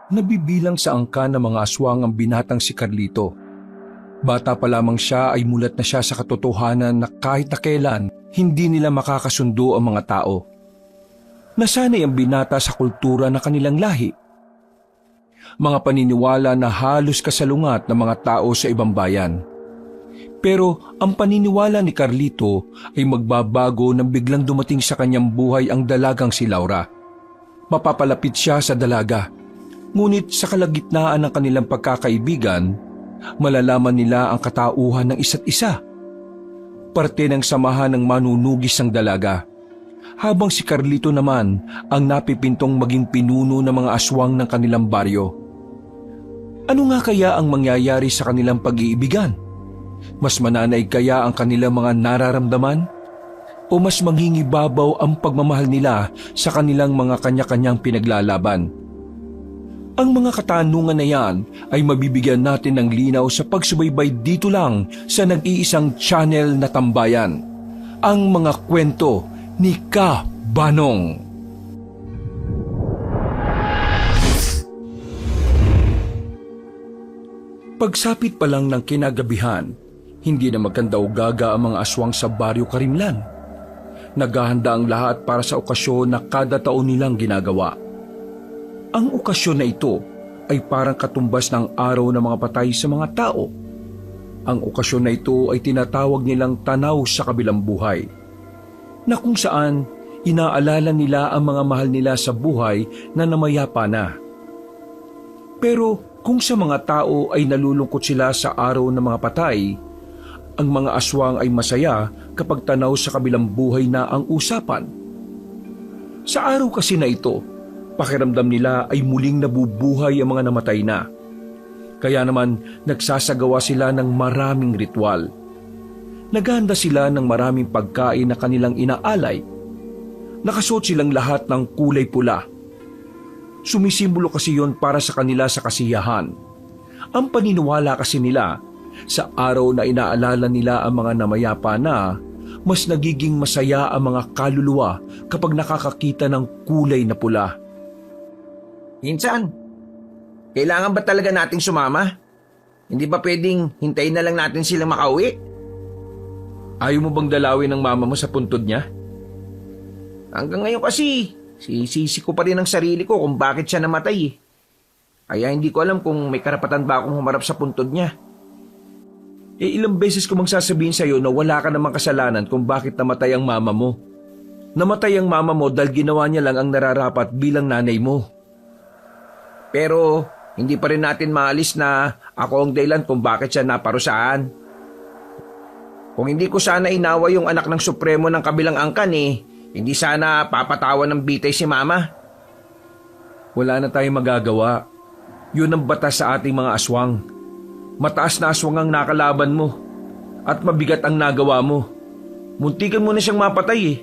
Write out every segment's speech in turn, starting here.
Nabibilang sa angka ng mga aswang ang binatang si Carlito. Bata pa lamang siya ay mulat na siya sa katotohanan na kahit na kailan hindi nila makakasundo ang mga tao. Nasanay ang binata sa kultura ng kanilang lahi. Mga paniniwala na halos kasalungat ng mga tao sa ibang bayan. Pero ang paniniwala ni Carlito ay magbabago nang biglang dumating sa kanyang buhay ang dalagang si Laura. Mapapalapit siya sa dalaga. Ngunit sa kalagitnaan ng kanilang pagkakaibigan, malalaman nila ang katauhan ng isa't isa. Parte ng samahan ng manunugis ng dalaga. Habang si Carlito naman ang napipintong maging pinuno ng mga aswang ng kanilang baryo. Ano nga kaya ang mangyayari sa kanilang pag-iibigan? Mas mananaig kaya ang kanilang mga nararamdaman? O mas manghingibabaw ang pagmamahal nila sa kanilang mga kanya-kanyang pinaglalaban? Ang mga katanungan na yan ay mabibigyan natin ng linaw sa pagsubaybay dito lang sa nag-iisang channel na tambayan. Ang mga kwento ni Ka Banong. Pagsapit pa lang ng kinagabihan, hindi na magkandaw-gaga ang mga aswang sa Baryo Karimlan. Naghahanda ang lahat para sa okasyon na kada taon nilang ginagawa. Ang okasyon na ito ay parang katumbas ng araw ng mga patay sa mga tao. Ang okasyon na ito ay tinatawag nilang tanaw sa kabilang buhay, na kung saan inaalala nila ang mga mahal nila sa buhay na namayapa na. Pero kung sa mga tao ay nalulungkot sila sa araw ng mga patay, ang mga aswang ay masaya kapag tanaw sa kabilang buhay na ang usapan. Sa araw kasi na ito, pakiramdam nila ay muling nabubuhay ang mga namatay na. Kaya naman nagsasagawa sila ng maraming ritual. Naghahanda sila ng maraming pagkain na kanilang inaalay. Nakasuot silang lahat ng kulay pula. Sumisimbolo kasi yon para sa kanila sa kasiyahan. Ang paniniwala kasi nila, sa araw na inaalala nila ang mga namayapa na, mas nagiging masaya ang mga kaluluwa kapag nakakakita ng kulay na pula. Minsan, kailangan ba talaga nating sumama? Hindi ba pwedeng hintayin na lang natin silang makauwi? Ayaw mo bang dalawin ng mama mo sa puntod niya? Hanggang ngayon kasi, sisisi ko pa rin ang sarili ko kung bakit siya namatay eh. Kaya hindi ko alam kung may karapatan ba akong humarap sa puntod niya. Ilang beses ko bang sasabihin sa'yo na wala ka namang kasalanan kung bakit namatay ang mama mo? Namatay ang mama mo dahil ginawa niya lang ang nararapat bilang nanay mo. Pero hindi pa rin natin maalis na ako ang dahilan kung bakit siya naparusahan. Kung hindi ko sana inawa yung anak ng Supremo ng kabilang angkan hindi sana papatawan ng bitay si mama. Wala na tayong magagawa. Yun ang batas sa ating mga aswang. Mataas na aswang ang nakalaban mo at mabigat ang nagawa mo. Muntikan mo na siyang mapatay.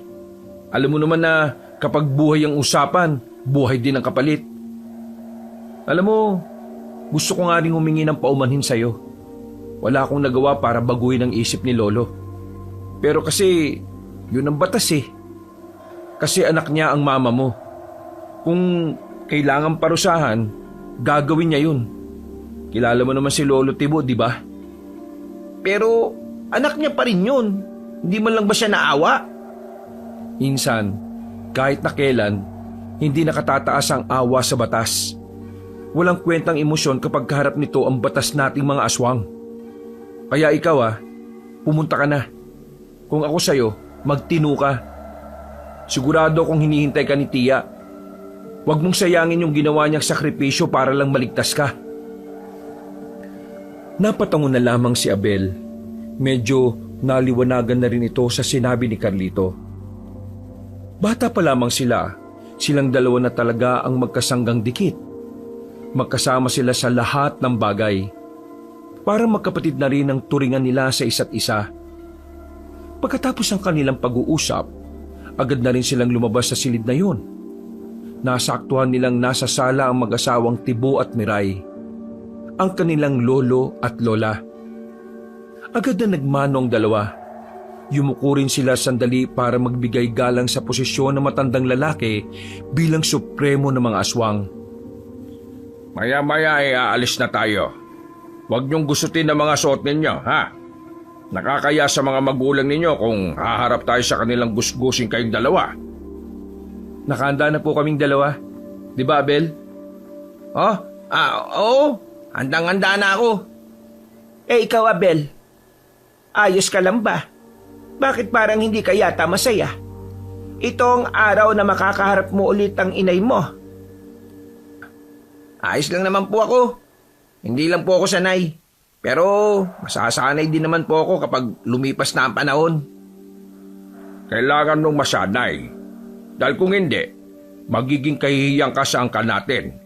Alam mo naman na kapag buhay ang usapan, buhay din ang kapalit. Alam mo, gusto ko nga rin humingi ng paumanhin sa'yo. Wala akong nagawa para baguhin ang isip ni Lolo. Pero kasi, yun ang batas eh. Kasi anak niya ang mama mo. Kung kailangan parusahan, gagawin niya yun. Kilala mo naman si Lolo Tibo, di ba? Pero anak niya pa rin yun. Hindi man lang ba siya naawa? Insan, kahit na kailan, hindi nakatataas ang awa sa batas. Walang kwentang emosyon kapag kaharap nito ang batas nating mga aswang. Kaya ikaw pumunta ka na. Kung ako sa'yo, magtino ka. Sigurado kung hinihintay ka ni Tia. Huwag mong sayangin yung ginawa niyang sakripisyo para lang maligtas ka. Napatango na lamang si Abel. Medyo naliwanagan na rin ito sa sinabi ni Carlito. Bata pa lamang silang dalawa na talaga ang magkasanggang dikit. Magkasama sila sa lahat ng bagay. Parang magkapatid na rin ang turingan nila sa isa't isa. Pagkatapos ng kanilang pag-uusap, agad na rin silang lumabas sa silid na yun. Nasaktuhan nilang nasa sala ang mag-asawang Tibo at Miray, ang kanilang lolo at lola. Agad na nagmano ang dalawa. Yumuko rin sila sandali para magbigay galang sa posisyon ng matandang lalaki bilang supremo ng mga aswang. Maya-maya ay aalis na tayo. Huwag niyong gustutin ang mga suot ninyo, ha? Nakakaya sa mga magulang ninyo kung haharap tayo sa kanilang gusgusin kayong dalawa. Nakahanda na po kaming dalawa. Di ba, Abel? Oh, oo. Handang-handa na ako. Ikaw, Abel. Ayos ka lang ba? Bakit parang hindi ka yata masaya? Itong araw na makakaharap mo ulit ang inay mo. Ayos lang naman po ako. Hindi lang po ako sanay. Pero masasanay din naman po ako kapag lumipas na ang panahon. Kailangan nung masanay. Dahil kung hindi, magiging kahihiyang ka sa angkan natin.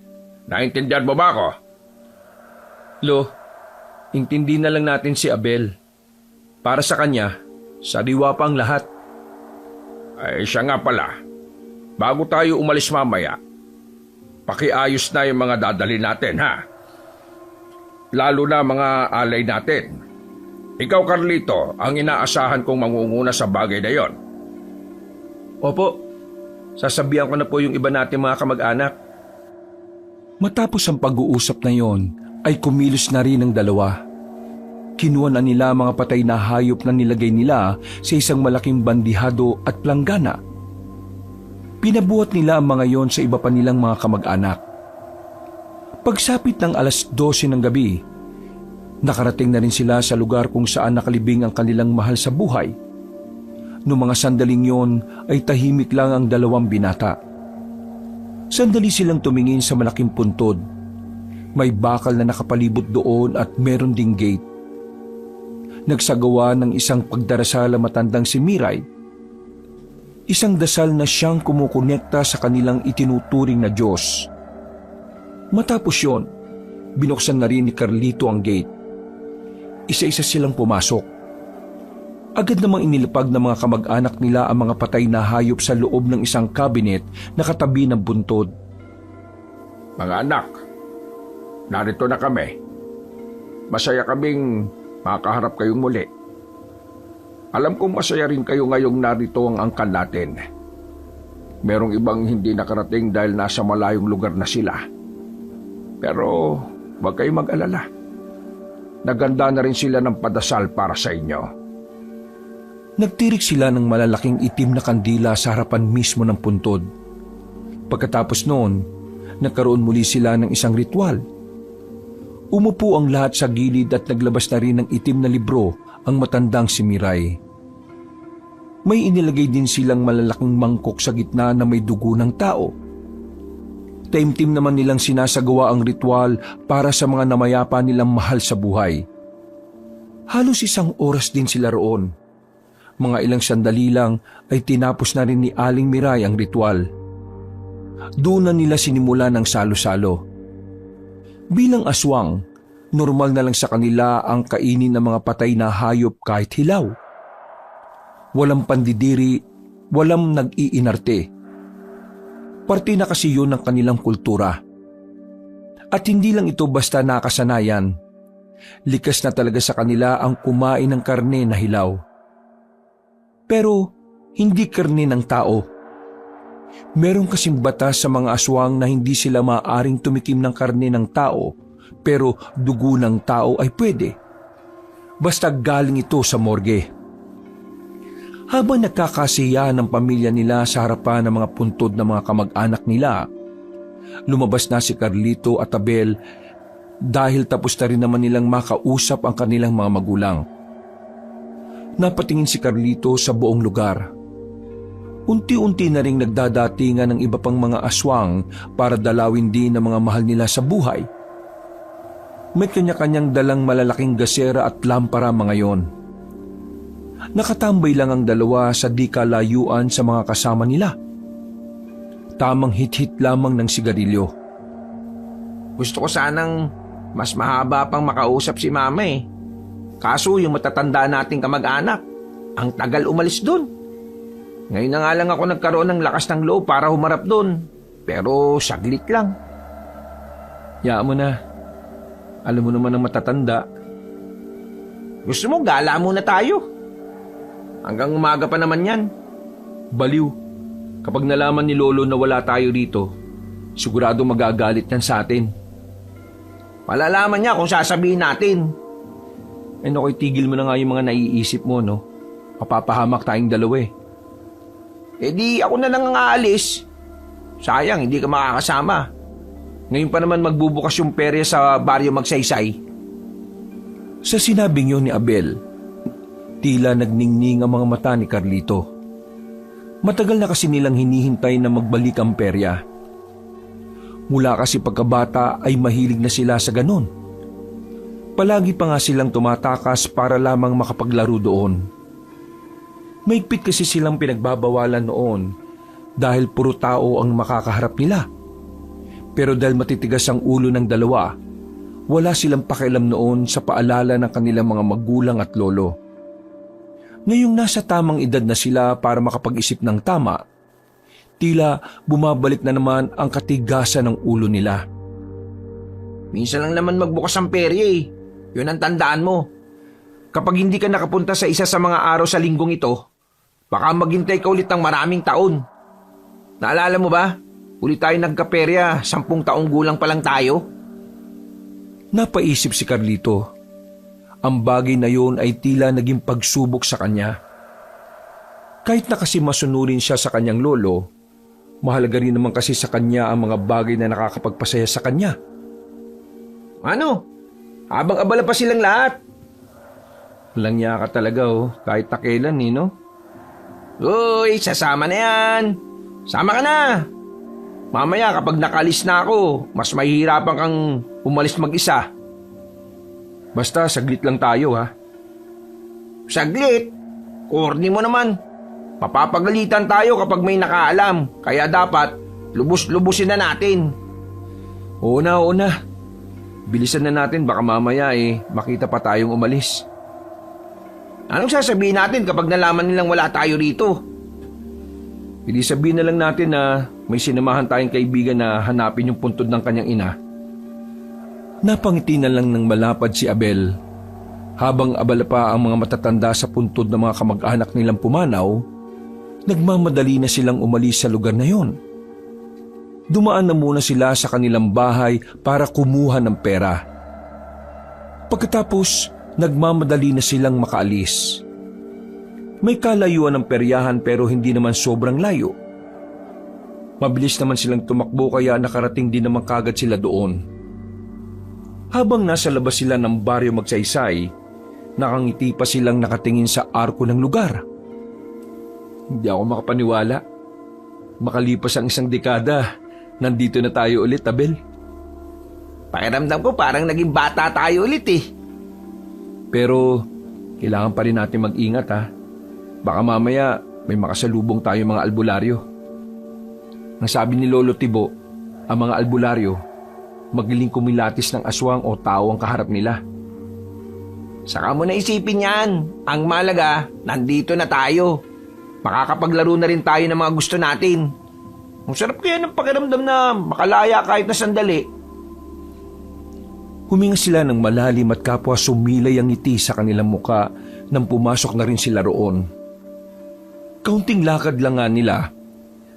Naintindihan mo ba ako? Lo, intindi na lang natin si Abel. Para sa kanya, sariwa pa ang lahat. Ay siya nga pala. Bago tayo umalis mamaya, pakiayos na yung mga dadali natin, ha? Lalo na mga alay natin. Ikaw, Carlito, ang inaasahan kong mangunguna sa bagay na yon. Opo, sasabihan ko na po yung iba natin mga kamag-anak. Matapos ang pag-uusap na yon, ay kumilos na rin ang dalawa. Kinuha na nila mga patay na hayop na nilagay nila sa isang malaking bandihado at planggana. Pinabuhat nila ang mga yon sa iba pa nilang mga kamag-anak. Pagsapit ng alas 12 ng gabi, nakarating na rin sila sa lugar kung saan nakalibing ang kanilang mahal sa buhay. Noong mga sandaling yon ay tahimik lang ang dalawang binata. Sandali silang tumingin sa malaking puntod. May bakal na nakapalibot doon at meron ding gate. Nagsagawa ng isang pagdarasal ang matandang si Miray. Isang dasal na siyang kumukonekta sa kanilang itinuturing na Diyos. Matapos yon, binuksan na rin ni Carlito ang gate. Isa-isa silang pumasok. Agad namang inilapag ng mga kamag-anak nila ang mga patay na hayop sa loob ng isang cabinet na katabi ng buntod. Mga anak, narito na kami. Masaya kaming makaharap kayong muli. Alam kong masaya rin kayo ngayong narito ang angkan natin. Merong ibang hindi nakarating dahil nasa malayong lugar na sila. Pero huwag kayong mag-alala. Naganda na rin sila ng padasal para sa inyo. Nagtirik sila ng malalaking itim na kandila sa harapan mismo ng puntod. Pagkatapos noon, nagkaroon muli sila ng isang ritual. Umupo ang lahat sa gilid at naglabas na rin ng itim na libro ang matandang si Miray. May inilagay din silang malalaking mangkok sa gitna na may dugo ng tao. Taimtim naman nilang sinasagawa ang ritual para sa mga namayapa nilang mahal sa buhay. Halos 1 oras din sila roon. Mga ilang sandali lang ay tinapos na rin ni Aling Miray ang ritual. Doon na nila sinimula ng salo-salo. Bilang aswang, normal na lang sa kanila ang kainin ng mga patay na hayop kahit hilaw. Walang pandidiri, walang nag-iinarte. Parte na kasi yun ng kanilang kultura. At hindi lang ito basta nakasanayan. Likas na talaga sa kanila ang kumain ng karne na hilaw. Pero hindi karne ng tao. Meron kasing batas sa mga aswang na hindi sila maaaring tumikim ng karne ng tao, pero dugo ng tao ay pwede. Basta galing ito sa morgue. Habang nagkakasiyahan ng pamilya nila sa harapan ng mga puntod ng mga kamag-anak nila, lumabas na si Carlito at Abel dahil tapos na rin naman nilang makausap ang kanilang mga magulang. Napatingin si Carlito sa buong lugar. Unti-unti na ring nagdadatingan ng iba pang mga aswang para dalawin din ang mga mahal nila sa buhay. May kanya-kanyang dalang malalaking gasera at lampara mga yon. Nakatambay lang ang dalawa sa di kalayuan sa mga kasama nila. Tamang hit-hit lamang ng sigarilyo. Gusto ko sanang mas mahaba pang makausap si Mama eh. Kaso yung matatanda nating kamag-anak, ang tagal umalis dun. Ngayon na nga lang ako nagkaroon ng lakas ng loob para humarap dun. Pero saglit lang. Yaan mo na. Alam mo naman ang matatanda. Gusto mo gala muna tayo? Hanggang umaga pa naman yan. Baliw. Kapag nalaman ni Lolo na wala tayo rito, sigurado magagalit yan sa atin. Malalaman niya kung sasabihin natin. Eh nakoy, tigil mo na nga yung mga naiisip mo, no? Mapapahamak tayong dalawa eh. Eh di ako na lang ang aalis. Sayang, hindi ka makakasama. Ngayon pa naman magbubukas yung perya sa baryo Magsaysay. Sa sinabing yun ni Abel, tila nagningning ang mga mata ni Carlito. Matagal na kasi nilang hinihintay na magbalik ang perya. Mula kasi pagkabata ay mahilig na sila sa ganon. Palagi pa nga silang tumatakas para lamang makapaglaro doon. Maigpit kasi silang pinagbabawalan noon dahil puro tao ang makakaharap nila. Pero dahil matitigas ang ulo ng dalawa, wala silang pakialam noon sa paalala ng kanilang mga magulang at lolo. Ngayong nasa tamang edad na sila para makapag-isip ng tama, tila bumabalik na naman ang katigasan ng ulo nila. Minsan lang naman magbukas ang perya eh. Yun ang tandaan mo. Kapag hindi ka nakapunta sa isa sa mga araw sa linggong ito, baka maghintay ka ulit ng maraming taon. Naalala mo ba? Ulit tayo nagkaperya, 10 taong gulang pa lang tayo. Napaisip si Carlito. Ang bagay na yun ay tila naging pagsubok sa kanya. Kahit na kasi masunurin siya sa kanyang lolo, mahalaga rin naman kasi sa kanya ang mga bagay na nakakapagpasaya sa kanya. Ano? Habang abala pa silang lahat. Walang niya ka talaga kahit takilan no? Uy, sasama na yan. Sama ka na. Mamaya kapag nakalis na ako, mas mahihirapan kang umalis mag-isa. Basta saglit lang tayo ha. Saglit? Corny mo naman. Mapapagalitan tayo kapag may nakaalam. Kaya dapat lubus-lubusin na natin. Oo na. Bilisan na natin, baka mamaya makita pa tayong umalis. Anong sasabihin natin kapag nalaman nilang wala tayo rito? Hindi sabihin na lang natin na may sinamahan tayong kaibigan na hanapin yung puntod ng kanyang ina. Napangiti na lang ng malapad si Abel. Habang abala pa ang mga matatanda sa puntod ng mga kamag-anak nilang pumanaw, nagmamadali na silang umalis sa lugar na yon. Dumaan na muna sila sa kanilang bahay para kumuha ng pera. Pagkatapos, nagmamadali na silang makaalis. May kalayuan ng peryahan pero hindi naman sobrang layo. Mabilis naman silang tumakbo kaya nakarating din naman kagad sila doon. Habang nasa labas sila ng baryo Magsaysay, nakangiti pa silang nakatingin sa arko ng lugar. Hindi ako makapaniwala. Makalipas ang 1 dekada, nandito na tayo ulit, Abel. Pakiramdam ko parang naging bata tayo ulit eh. Pero kailangan pa rin natin mag-ingat ha. Baka mamaya may makasalubong tayo mga albularyo. Ang sabi ni Lolo Tibo, ang mga albularyo, magiling kumilatis ng aswang o tao ang kaharap nila. Saka mo na isipin yan. Ang malaga, nandito na tayo. Makakapaglaro na rin tayo ng mga gusto natin. Ang sarap kaya ng pakiramdam na makalaya kahit na sandali. Huminga sila ng malalim at kapwa sumilay ang ngiti sa kanilang muka nang pumasok na rin sila roon. Kaunting lakad lang nga nila,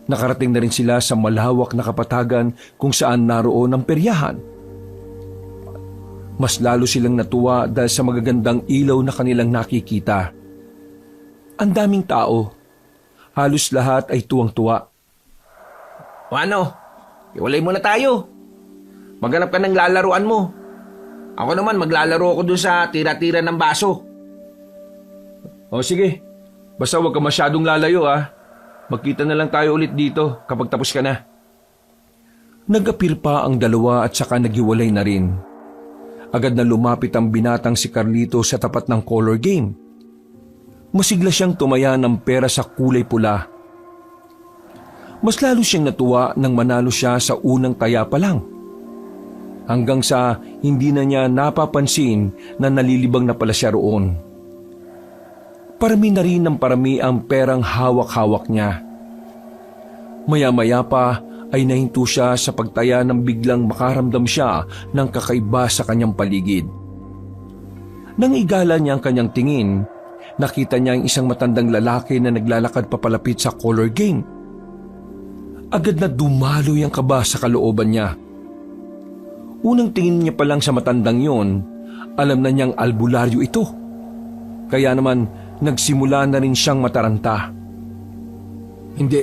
nakarating na rin sila sa malawak na kapatagan kung saan naroon ang peryahan. Mas lalo silang natuwa dahil sa magagandang ilaw na kanilang nakikita. Ang daming tao, halos lahat ay tuwang-tuwa. O ano, iwalay mo na tayo. Maghanap ka ng lalaruan mo. Ako naman maglalaro ako dun sa tira-tira ng baso. O sige, basta huwag ka masyadong lalayo ha. Magkita na lang tayo ulit dito kapag tapos ka na. Nag-apir pa ang dalawa at saka naghiwalay na rin. Agad na lumapit ang binatang si Carlito sa tapat ng color game. Masigla siyang tumaya ng pera sa kulay pula. Mas lalo siyang natuwa nang manalo siya sa unang taya pa lang. Hanggang sa hindi na niya napapansin na nalilibang na pala siya roon. Parami na rin ng parami ang perang hawak-hawak niya. Maya-maya pa ay nahinto siya sa pagtaya nang biglang makaramdam siya ng kakaiba sa kanyang paligid. Nang igala niya ang kanyang tingin, nakita niya ang isang matandang lalaki na naglalakad papalapit sa color game. Agad na dumaloy ang kaba sa kalooban niya. Unang tingin niya pa lang sa matandang yon, alam na niyang albularyo ito. Kaya naman nagsimula na rin siyang mataranta. Hindi.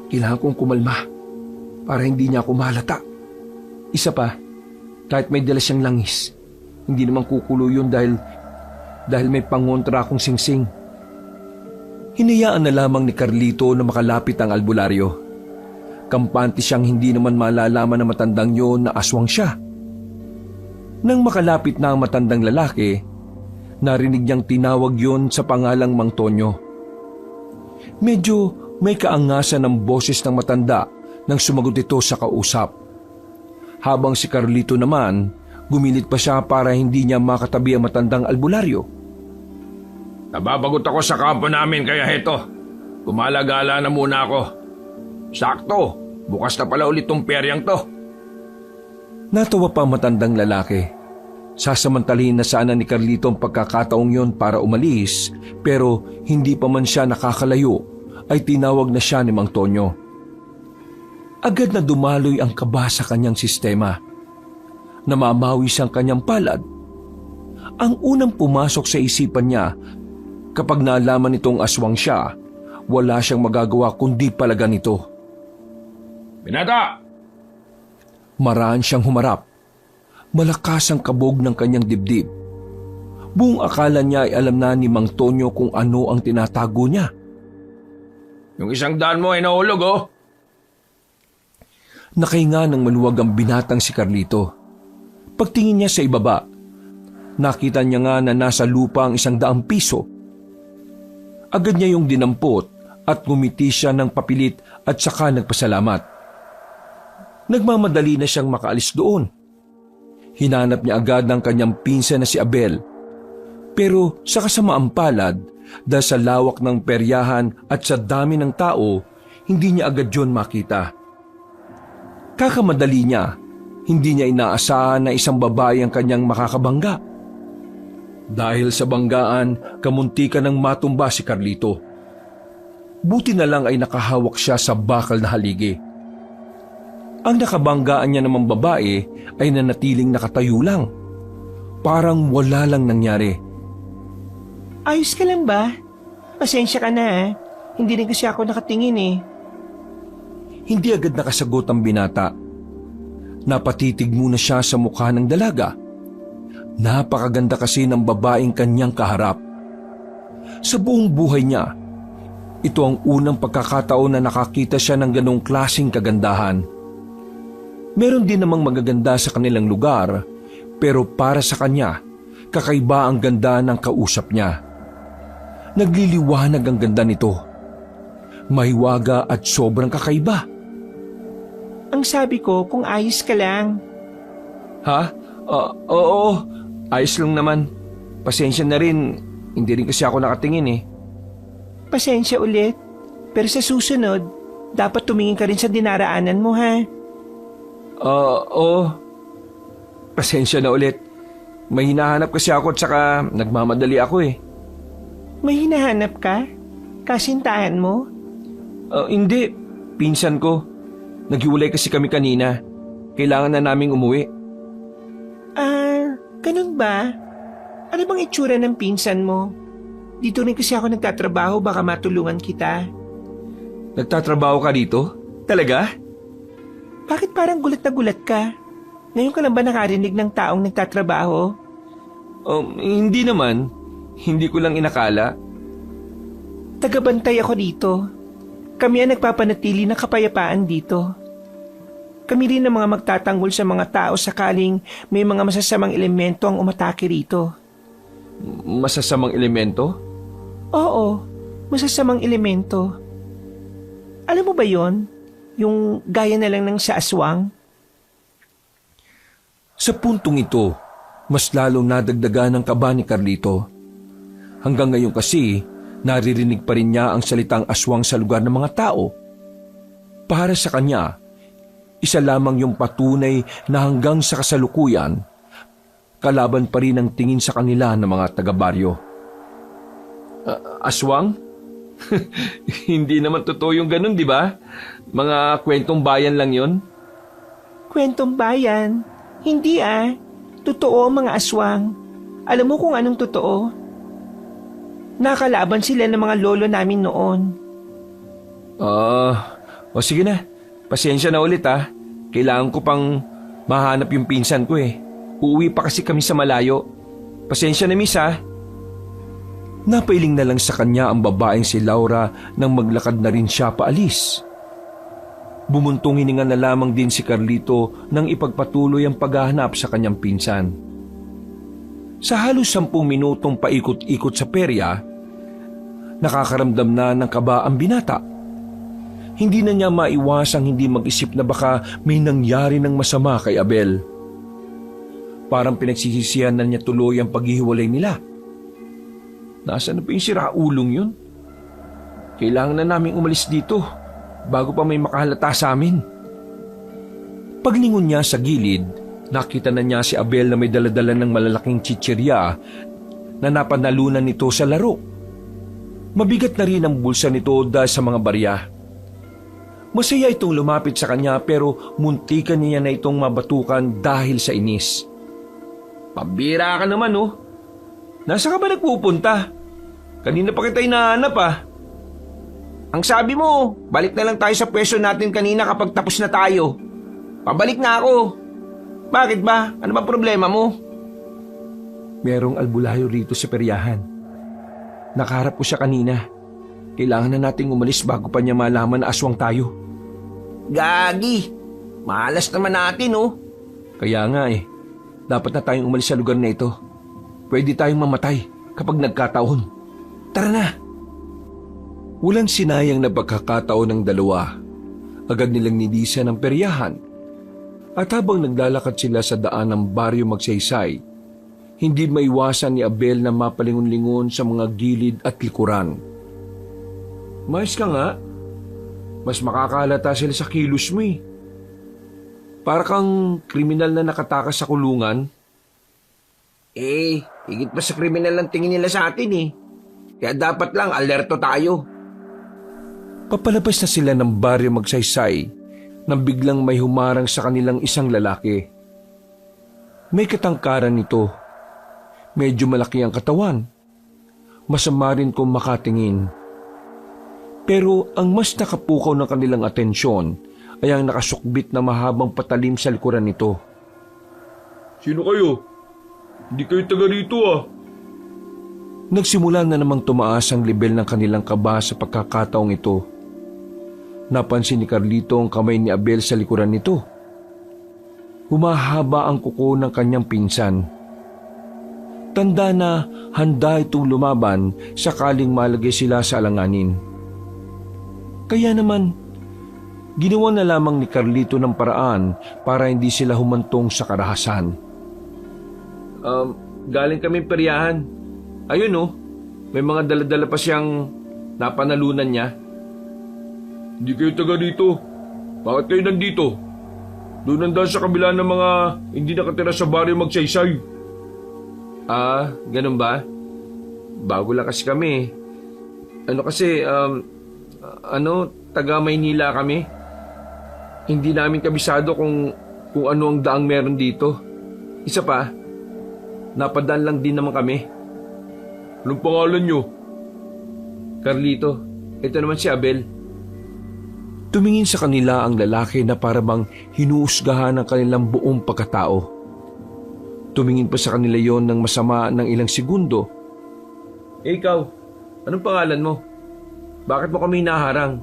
Kailangan kong kumalma para hindi niya ako mahalata. Isa pa, kahit may dala siyang langis, hindi naman kukulo yun dahil may pangontra akong singsing. Hinayaan na lamang ni Carlito na makalapit ang albularyo. Kampante siyang hindi naman malalaman ng matandang yon na aswang siya. Nang makalapit na ang matandang lalaki, narinig niyang tinawag yon sa pangalang Mang Tonyo. Medyo may kaangasan ng boses ng matanda nang sumagot ito sa kausap. Habang si Carlito naman, gumilit pa siya para hindi niya makatabi ang matandang albularyo. Nababagot ako sa kampo namin kaya heto. Gumalagala na muna ako. Sakto, bukas na pala ulit tong peryang to. Natawa pa ang matandang lalaki. Sasamantalihin na sana ni Carlito ang pagkakataong yon para umalis, pero hindi pa man siya nakakalayo ay tinawag na siya ni Mang Tonyo. Agad na dumaloy ang kaba sa kanyang sistema. Namamawi siyang kanyang palad. Ang unang pumasok sa isipan niya kapag naalaman nitong aswang siya, wala siyang magagawa kundi palagan ito. Binata! Maraan siyang humarap. Malakas ang kabog ng kanyang dibdib. Buong akala niya ay alam na ni Mang Tonyo kung ano ang tinatago niya. Yung 100 mo ay nahulog oh. Nakahinga ng maluwag ang binatang si Carlito. Pagtingin niya sa ibaba, nakita niya nga na nasa lupa ang 100 piso. Agad niya yung dinampot at ngumiti siya ng papilit at saka nagpasalamat. Nagmamadali na siyang makaalis doon. Hinanap niya agad ang kanyang pinsan na si Abel. Pero sa kasamaang palad, dahil sa lawak ng peryahan at sa dami ng tao, hindi niya agad yun makita. Kakamadali niya, hindi niya inaasahan na isang babae ang kanyang makakabangga. Dahil sa banggaan, kamuntikan ng matumba si Carlito. Buti na lang ay nakahawak siya sa bakal na haligi. Ang nakabanggaan niya namang babae ay nanatiling nakatayo lang. Parang wala lang nangyari. Ayos ka lang ba? Pasensya ka na Hindi rin kasi ako nakatingin Hindi agad nakasagot ang binata. Napatitig muna siya sa mukha ng dalaga. Napakaganda kasi ng babaeng kanyang kaharap. Sa buong buhay niya, ito ang unang pagkakataon na nakakita siya ng ganong klaseng kagandahan. Meron din namang magaganda sa kanilang lugar, pero para sa kanya, kakaiba ang ganda ng kausap niya. Nagliliwanag ang ganda nito. Mahiwaga at sobrang kakaiba. Ang sabi ko kung ayos ka lang. Ha? Oo. Ayos lang naman. Pasensya na rin. Hindi rin kasi ako nakatingin Pasensya ulit. Pero sa susunod, dapat tumingin ka rin sa dinaraanan mo Oo. Pasensya na ulit. May hinahanap kasi ako at saka nagmamadali ako May hinahanap ka? Kasintahan mo? Hindi. Pinsan ko. Naghiwalay kasi kami kanina. Kailangan na naming umuwi. Ganun ba? Ano bang itsura ng pinsan mo? Dito rin kasi ako nagtatrabaho, baka matulungan kita. Nagtatrabaho ka dito? Talaga? Bakit parang gulat na gulat ka? Ngayon ka lang ba nakarinig ng taong nagtatrabaho? Hindi naman. Hindi ko lang inakala. Tagabantay ako dito. Kami ang nagpapanatili ng kapayapaan dito. Kami rin ang mga magtatanggol sa mga tao sakaling may mga masasamang elemento ang umatake rito. Masasamang elemento? Oo, masasamang elemento. Alam mo ba yon? Yung gaya na lang ng sa aswang? Sa puntong ito, mas lalong nadagdagan ng kaba ni Carlito. Hanggang ngayon kasi, naririnig pa rin niya ang salitang aswang sa lugar ng mga tao. Para sa kanya, isa lamang yung patunay na hanggang sa kasalukuyan, kalaban pa rin ang tingin sa kanila ng mga taga-baryo. Aswang? Hindi naman totoo yung ganun, di ba? Mga kwentong bayan lang yon. Kwentong bayan? Hindi Totoo mga aswang. Alam mo kung anong totoo? Nakalaban sila ng mga lolo namin noon. O sige na. Pasensya na ulit Kailangan ko pang mahanap yung pinsan ko Uuwi pa kasi kami sa malayo. Pasensya na miss Napailing na lang sa kanya ang babaeng si Laura nang maglakad na rin siya paalis. Bumuntong hininga na lamang din si Carlito nang ipagpatuloy ang paghahanap sa kanyang pinsan. Sa halos 10 minutong paikot-ikot sa perya, nakakaramdam na ng kaba ang binata. Hindi na niya maiwasang hindi mag-isip na baka may nangyari ng masama kay Abel. Parang pinagsisisihan na niya tuloy ang paghihiwalay nila. Nasaan na pa yung siraulong yun? Kailangan na naming umalis dito bago pa may makahalata sa amin. Paglingon niya sa gilid, nakita na niya si Abel na may daladala ng malalaking chichirya na napanalunan nito sa laro. Mabigat na rin ang bulsa nito dahil sa mga barya. Masaya itong lumapit sa kanya pero muntikan niya na itong mabatukan dahil sa inis. Pambira ka naman Nasa ka ba nagpupunta? Kanina pa kita hinahanap Ang sabi mo, balik na lang tayo sa pwesto natin kanina kapag tapos na tayo. Pabalik na ako. Bakit ba? Ano ba problema mo? Merong albulayo rito sa peryahan. Nakaharap ko siya kanina. Kailangan na nating umalis bago pa niya malaman na aswang tayo. Gagi, malas naman natin Kaya nga dapat na tayong umalis sa lugar na ito. Pwede tayong mamatay kapag nagkataon. Tara na! Walang sinayang na pagkakataon ng dalawa. Agad nilang nilisan ang peryahan. At habang naglalakad sila sa daan ng baryo Magsaysay, hindi maiwasan ni Abel na mapalingon-lingon sa mga gilid at likuran. Mais ka nga. Mas makakalata sila sa kilos mo Para kang kriminal na nakatakas sa kulungan. Higit pa sa kriminal ang tingin nila sa atin Kaya dapat lang alerto tayo. Papalabas na sila ng baryo Magsaysay nang biglang may humarang sa kanilang isang lalaki. May katangkaran nito. Medyo malaki ang katawan. Masama rin kung makatingin. Pero ang mas nakapukaw ng kanilang atensyon ay ang nakasukbit na mahabang patalim sa likuran nito. Sino kayo? Hindi kayo taga rito Nagsimula na namang tumaas ang level ng kanilang kaba sa pagkakataong ito. Napansin ni Carlito ang kamay ni Abel sa likuran nito. Humahaba ang kuko ng kanyang pinsan. Tanda na handa itong lumaban sakaling malagay sila sa alanganin. Kaya naman, ginawa na lamang ni Carlito ng paraan para hindi sila humantong sa karahasan. Galing kami peryahan. Ayun may mga daladala pa siyang napanalunan niya. Hindi kayo taga rito. Bakit kayo nandito? Doon nandun sa kabila ng mga hindi nakatira sa baryo Magsaysay. Ganun ba? Bago lang kasi kami. Taga Maynila kami. Hindi namin kabisado kung ano ang daang meron dito. Isa pa, napadaan lang din naman kami. Anong pangalan nyo? Carlito, ito naman si Abel. Tumingin sa kanila ang lalaki na parabang hinuusgahan ng kanilang buong pagkatao. Tumingin pa sa kanila yon ng masama ng ilang segundo. Ikaw, anong pangalan mo? Bakit mo kami hinaharang?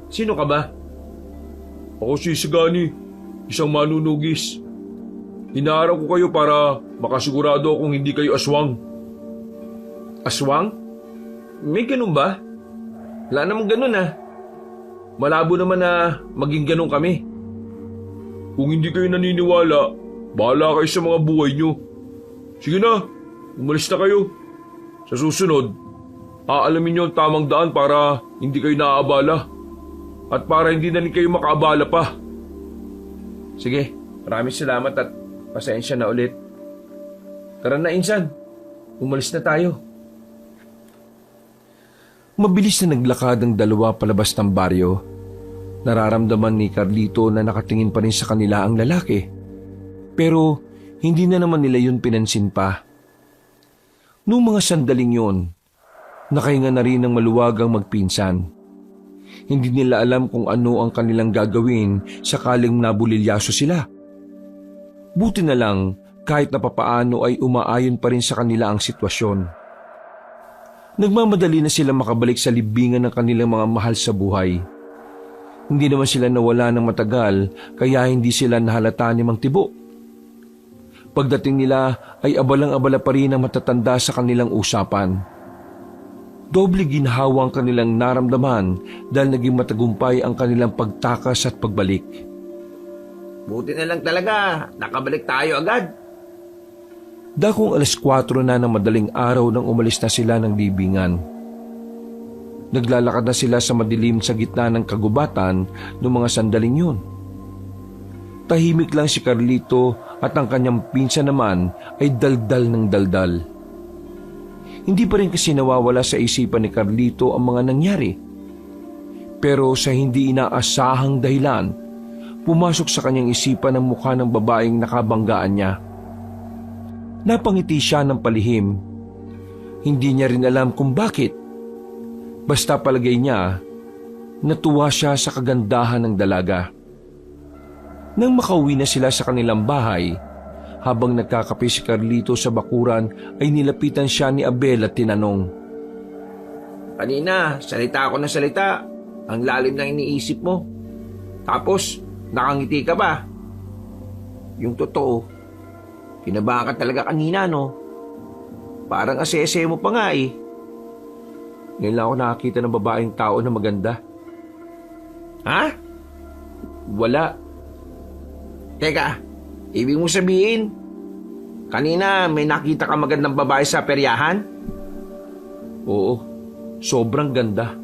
Sino ka ba? Ako si Sagani, isang manunugis. Hinaharang ko kayo para makasigurado akong hindi kayo aswang. Aswang? May ganun ba? Wala namang ganun Malabo naman na maging ganun kami. Kung hindi kayo naniniwala, bahala kayo sa mga buhay nyo. Sige na, umalis na kayo. Sa susunod, aalamin nyo ang tamang daan para hindi kayo naaabala. At para hindi na rin kayo makaabala pa. Sige, maraming salamat at pasensya na ulit. Tara na, Insan. Umalis na tayo. Mabilis na naglakad ang dalawa palabas ng baryo. Nararamdaman ni Carlito na nakatingin pa rin sa kanila ang lalaki. Pero Hindi na naman nila yun pinansin pa. Noong mga sandaling yun, nakahinga na rin ng maluwagang magpinsan. Hindi nila alam kung ano ang kanilang gagawin sakaling nabulilyaso sila. Buti na lang kahit na papaano ay umaayon pa rin sa kanila ang sitwasyon. Nagmamadali na sila makabalik sa libingan ng kanilang mga mahal sa buhay. Hindi naman sila nawala ng matagal kaya hindi sila nahalata ni Mang Tibo. Pagdating nila ay abalang-abala pa rin ang matatanda sa kanilang usapan. Doble ginhawa ang kanilang naramdaman dahil naging matagumpay ang kanilang pagtakas at pagbalik. Buti na lang talaga, nakabalik tayo agad. Dakong 4:00 na ng madaling araw nang umalis na sila ng libingan. Naglalakad na sila sa madilim sa gitna ng kagubatan noong mga sandaling yun. Tahimik lang si Carlito at ang kanyang pinsan naman ay daldal ng daldal. Hindi pa rin kasi nawawala sa isipan ni Carlito ang mga nangyari. Pero sa hindi inaasahang dahilan, pumasok sa kanyang isipan ang mukha ng babaeng nakabanggaan niya. Napangiti siya ng palihim. Hindi niya rin alam kung bakit. Basta palagay niya, natuwa siya sa kagandahan ng dalaga. Nang makauwi na sila sa kanilang bahay, habang nagkakape si Carlito sa bakuran ay nilapitan siya ni Abel at tinanong, Kanina, salita ako ng salita. Ang lalim ng iniisip mo. Tapos, nakangiti ka ba? Yung totoo, kinabahan ka talaga kanina, no? Parang asese mo pa nga eh. Ngayon lang ako nakakita ng babaeng tao na maganda. Ha? Wala. Teka, ibig mo sabihin, kanina may nakita ka magandang babae sa peryahan? Oo, sobrang ganda.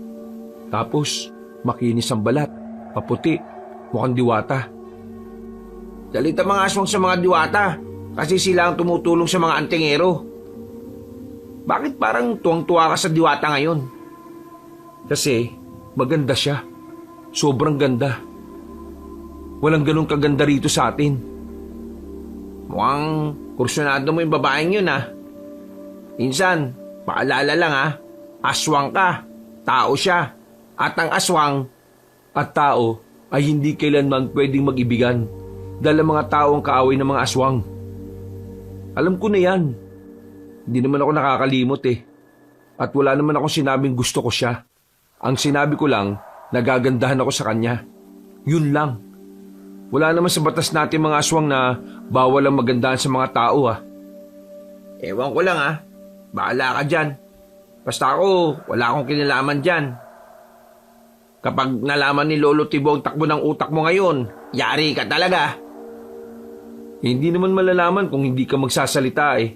Tapos, makinis ang balat, paputi, mukhang diwata. Dalita mga aswang sa mga diwata kasi sila ang tumutulong sa mga antingero. Bakit parang tuwang-tuwa ka sa diwata ngayon? Kasi, maganda siya. Sobrang ganda. Walang ganun kaganda rito sa atin. Mukhang kursyonado mo yung babaeng yun ah. Insan, paalala lang ah, aswang ka, tao siya. At ang aswang At tao ay hindi kailanman pwedeng mag-ibigan dahil ang mga tao ang kaaway ng mga aswang. Alam ko na yan. Hindi naman ako nakakalimot eh. At wala naman akong sinabing gusto ko siya. Ang sinabi ko lang, nagagandahan ako sa kanya. Yun lang. Wala naman sa batas natin mga aswang na bawal ang magandahan sa mga tao ah. ewan ko lang ah, bahala ka dyan. Basta ako, wala akong kinalaman dyan. Kapag nalaman ni Lolo Tibo ang takbo ng utak mo ngayon, yari ka talaga. Hindi naman malalaman kung hindi ka magsasalita eh.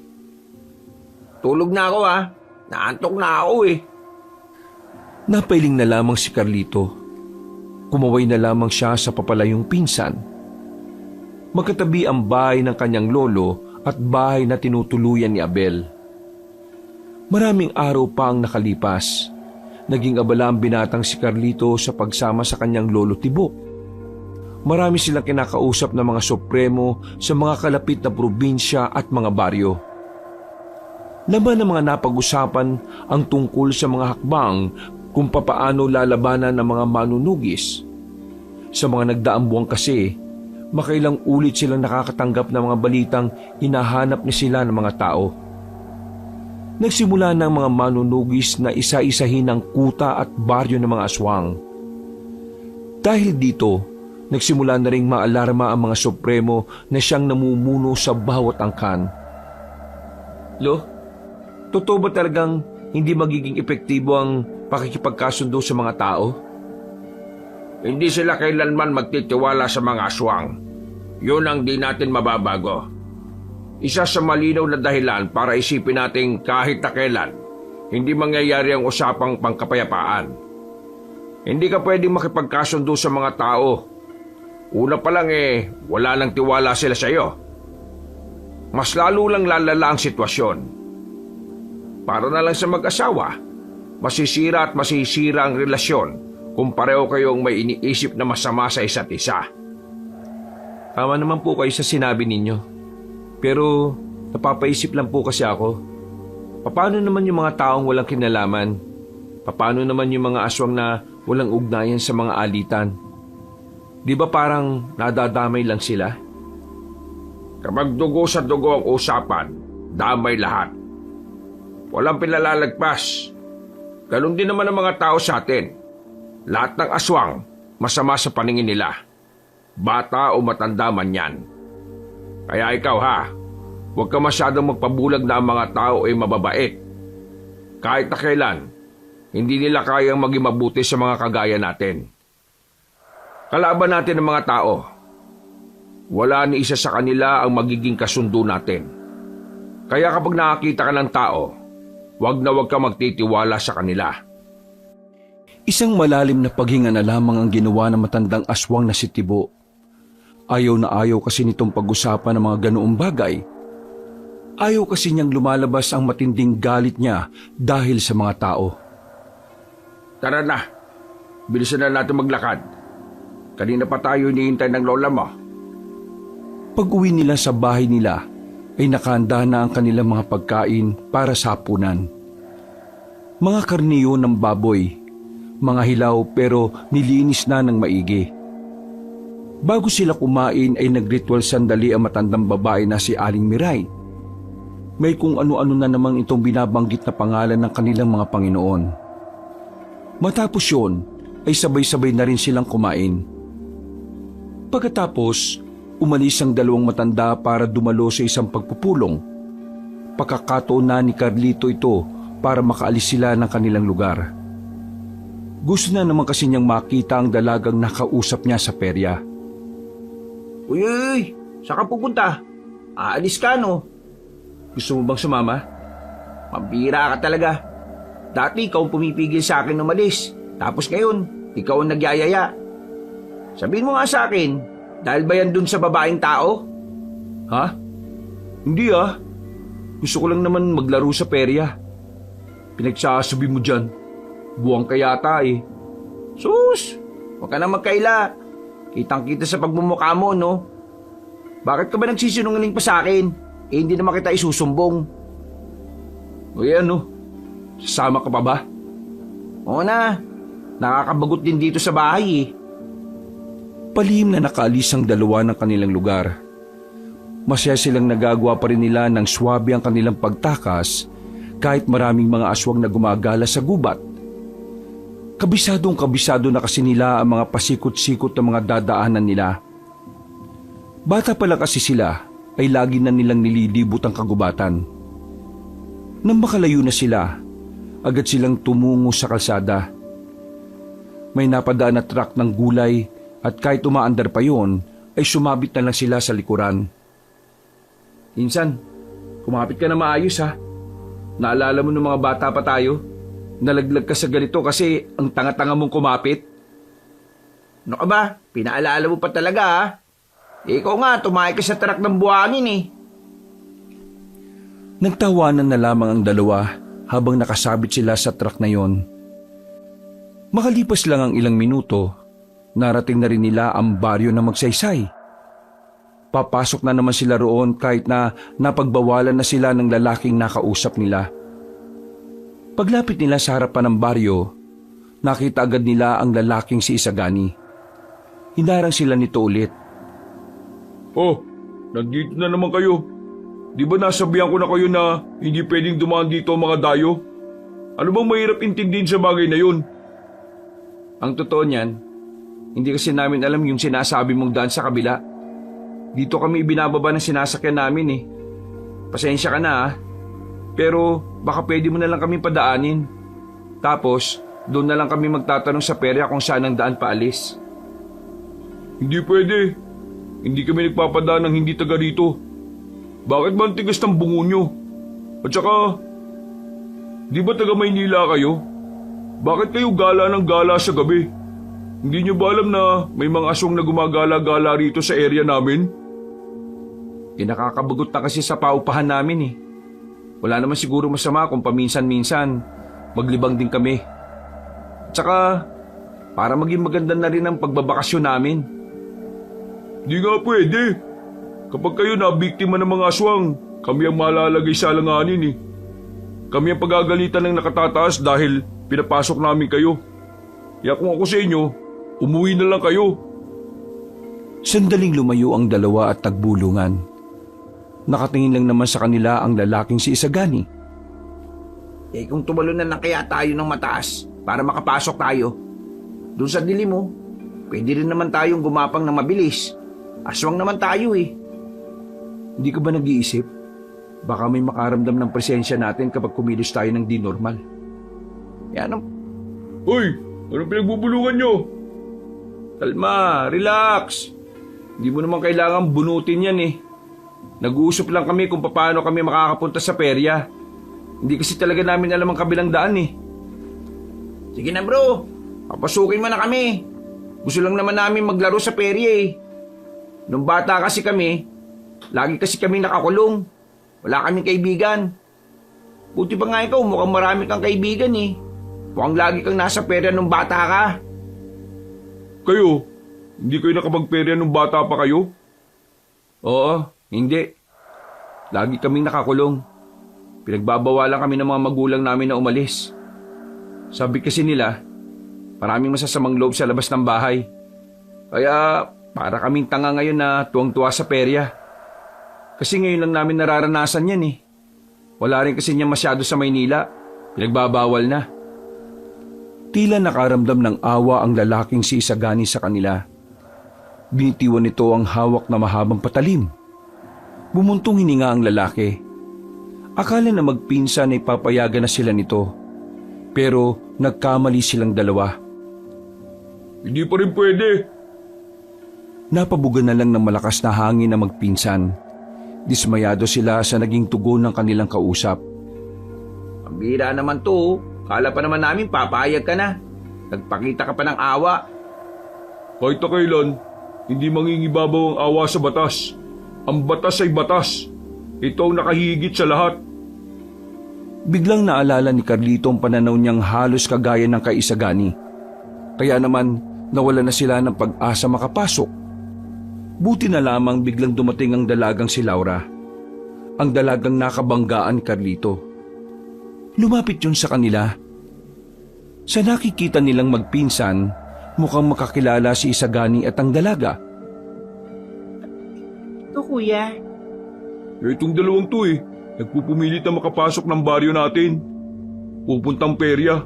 Tulog na ako ah, naantok na ako eh. Napailing na lamang si Carlito. Kumaway na lamang siya sa papalayong pinsan. Magkatabi ang bahay ng kanyang lolo at bahay na tinutuluyan ni Abel. Maraming araw pa ang nakalipas. Naging abala ang binatang si Carlito sa pagsama sa kanyang lolo Tibo. Marami silang kinakausap na mga supremo sa mga kalapit na probinsya at mga baryo. Laban ng mga napag-usapan ang tungkol sa mga hakbang kung papaano lalabanan ng mga manunugis. Sa mga nagdaang buwan kasi, makailang ulit silang nakakatanggap ng mga balitang hinahanap ni sila ng mga tao. Nagsimula ng mga manunugis na isa-isahin ang kuta at baryo ng mga aswang. Dahil dito, nagsimula na ring maalarma ang mga supremo na siyang namumuno sa bawat angkan. Lo, totoo ba talagang hindi magiging epektibo ang pakikipagkasundo sa mga tao? Hindi sila kailanman magtitiwala sa mga aswang. Yun ang di natin mababago. Isa sa malinaw na dahilan para isipin nating kahit na kailan, hindi mangyayari ang usapang pangkapayapaan. Hindi ka pwedeng makipagkasundo sa mga tao. Una pa lang wala nang tiwala sila sa iyo. Mas lalo lang lalala ang sitwasyon. Para na lang sa mag-asawa, masisira at masisira ang relasyon kung pareho kayong may iniisip na masama sa isa't isa. Tama naman po kayo sa sinabi ninyo. Pero napapaisip lang po kasi ako. Paano naman yung mga taong walang kinalaman? Paano naman yung mga aswang na walang ugnayan sa mga alitan? Di ba parang nadadamay lang sila? Kapag dugo sa dugo ang usapan, damay lahat. Walang pinalalagpas. Ganon din naman ang mga tao sa atin. Lahat ng aswang, masama sa paningin nila. Bata o matanda man yan. Kaya ikaw huwag ka masyadong magpabulag na ang mga tao ay mababait. Kahit na kailan, hindi nila kayang maging mabuti sa mga kagaya natin. Kalaban natin ang mga tao. Wala ni isa sa kanila ang magiging kasundo natin. Kaya kapag nakakita ka ng tao, wag ka magtitiwala sa kanila. Isang malalim na paghinga na lamang ang ginawa ng matandang aswang na si Tibo. Ayaw na ayaw kasi nitong pag-usapan ng mga ganoong bagay. Ayaw kasi niyang lumalabas ang matinding galit niya dahil sa mga tao. Tara na, bilisan na natin maglakad. Kanina pa tayo hinihintay ng lola mo. Pag-uwi nila sa bahay nila, ay nakahanda na ang kanilang mga pagkain para sa hapunan. Mga karniyo ng baboy, mga hilaw pero nilinis na ng maigi. Bago sila kumain ay nagritual sandali ang matandang babae na si Aling Miray. May kung ano-ano na namang itong binabanggit na pangalan ng kanilang mga Panginoon. Matapos yun, ay sabay-sabay na rin silang kumain. Pagkatapos, umalis ang dalawang matanda para dumalo sa isang pagpupulong. Pagkakataon na ni Carlito ito para makaalis sila ng kanilang lugar. Gusto na naman kasi niyang makita ang dalagang nakausap niya sa perya. Uy, saan ka pupunta? Aalis ka, no? Gusto mo bang sumama? Mambira ka talaga. Dati ikaw ang pumipigil sa akin umalis. Tapos ngayon, ikaw ang nagyayaya. Sabihin mo nga sa akin, dahil ba yan dun sa babaeng tao? Ha? Hindi Gusto ko lang naman maglaro sa perya. Pinagsasabi mo dyan. Buwang ka yata Sus! Huwag ka na magkaila. Kitang-kita sa pagmumukha mo, no? Bakit ka ba nagsisinungaling pa sa akin? Hindi naman kita isusumbong. O sasama ka pa ba? Oo na. Nakakabagot din dito sa bahay Palihim na nakaalis ang dalawa ng kanilang lugar. Masaya silang nagagawa pa rin nila ng swabe ang kanilang pagtakas kahit maraming mga aswang na gumagala sa gubat. Kabisado na kasi nila ang mga pasikot-sikot na mga dadaanan nila. Bata pa lang kasi sila ay lagi na nilang nililibot ang kagubatan. Nang makalayo na sila, agad silang tumungo sa kalsada. May napadaan na truck ng gulay at kahit umaandar pa yon, ay sumabit na lang sila sa likuran. Insan, kumapit ka na maayos Naalala mo nung mga bata pa tayo? Nalaglag ka sa ganito kasi ang tanga-tanga mong kumapit? Ano ka ba? Pinaalala mo pa talaga Ikaw nga, tumakay ka sa truck ng buhangin Nagtawanan na lamang ang dalawa habang nakasabit sila sa truck na yon. Makalipas lang ang ilang minuto, narating na rin nila ang baryo na Magsaysay. Papasok na naman sila roon kahit na napagbawalan na sila ng lalaking nakausap nila. Paglapit nila sa harapan ng baryo, nakita agad nila ang lalaking si Isagani. Hinarang sila nito ulit. Oh, nandito na naman kayo. Di ba nasabihan ko na kayo na hindi pwedeng dumaan dito ang mga dayo? Ano bang mahirap intindihin sa bagay na yun? Ang totoo niyan, hindi kasi namin alam yung sinasabi mong daan sa kabila. Dito kami ibinababa ng sinasakyan namin Pasensya ka na Pero baka pwede mo na lang kami padaanin. Tapos, doon na lang kami magtatanong sa perya kung saan ang daan paalis. Hindi pwede. Hindi kami nagpapadaan ng hindi taga rito. Bakit ba ang tigas ng bungo nyo? At saka, di ba taga Maynila kayo? Bakit kayo gala ng gala sa gabi? Hindi nyo ba alam na may mga aswang na gumagala-gala rito sa area namin? Nakakabagot na kasi sa paupahan namin Wala naman siguro masama kung paminsan-minsan maglibang din kami. At saka, para maging maganda na rin ang pagbabakasyon namin. Di nga pwede. Kapag kayo na biktima ng mga aswang, kami ang malalagay sa alanganin eh. Kami ang pagagalitan ng nakatataas dahil pinapasok namin kayo. Kaya kung ako sa inyo, umuwi na lang kayo. Sandaling lumayo ang dalawa at tagbulungan. Nakatingin lang naman sa kanila ang lalaking si Isagani. Kung tumalunan na kaya tayo ng mataas para makapasok tayo. Doon sa dilim mo, pwede rin naman tayong gumapang ng mabilis. Aswang naman tayo eh. Hindi ka ba nag-iisip? Baka may makaramdam ng presensya natin kapag kumilos tayo ng di normal. Yan ang... Hoy! Anong pinagbubulungan nyo? Kalma, relax. Hindi mo naman kailangan bunutin yan eh. Nag-uusap lang kami kung paano kami makakapunta sa perya. Hindi kasi talaga namin alam ang kabilang daan eh. Sige na bro, papasukin mo na kami. Gusto lang naman namin maglaro sa perya eh. Nung bata kasi kami, lagi kasi kami nakakulong. Wala kaming kaibigan. Buti pa nga ikaw, mukhang marami kang kaibigan eh. Mukhang lagi kang nasa perya nung bata ka. Kayo? Hindi kayo nakapagperya nung bata pa kayo? Oo, hindi. Lagi kaming nakakulong. Pinagbabawalan kami ng mga magulang namin na umalis. Sabi kasi nila, maraming masasamang loob sa labas ng bahay. Kaya para kaming tanga ngayon na tuwang-tuwa sa perya. Kasi ngayon lang namin nararanasan yan eh. Wala rin kasi niya masyado sa Maynila. Pinagbabawal na. Tila nakaramdam ng awa ang lalaking si Isagani sa kanila. Binitiwan nito ang hawak na mahabang patalim. Bumuntong hininga ang lalaki. Akala na magpinsan ay papayagan na sila nito. Pero nagkamali silang dalawa. Hindi pa rin pwede. Napabugan na lang ng malakas na hangin na magpinsan. Dismayado sila sa naging tugon ng kanilang kausap. Ang bira naman to. Kala pa naman namin papayag ka na. Nagpakita ka pa ng awa. Kahit na kailan, hindi mangingibabaw ang awa sa batas. Ang batas ay batas. Ito ang nakahigit sa lahat. Biglang naalala ni Carlito ang pananaw niyang halos kagaya ng kay Isagani. Kaya naman nawala na sila ng pag-asa makapasok. Buti na lamang biglang dumating ang dalagang si Laura. Ang dalagang nakabanggaan ni Carlito. Lumapit yun sa kanila. Sa nakikita nilang magpinsan, mukhang makakilala si Isagani at ang dalaga. Ito kuya, Itong dalawang to eh. Nagpupumilit na makapasok ng baryo natin. Pupuntang perya.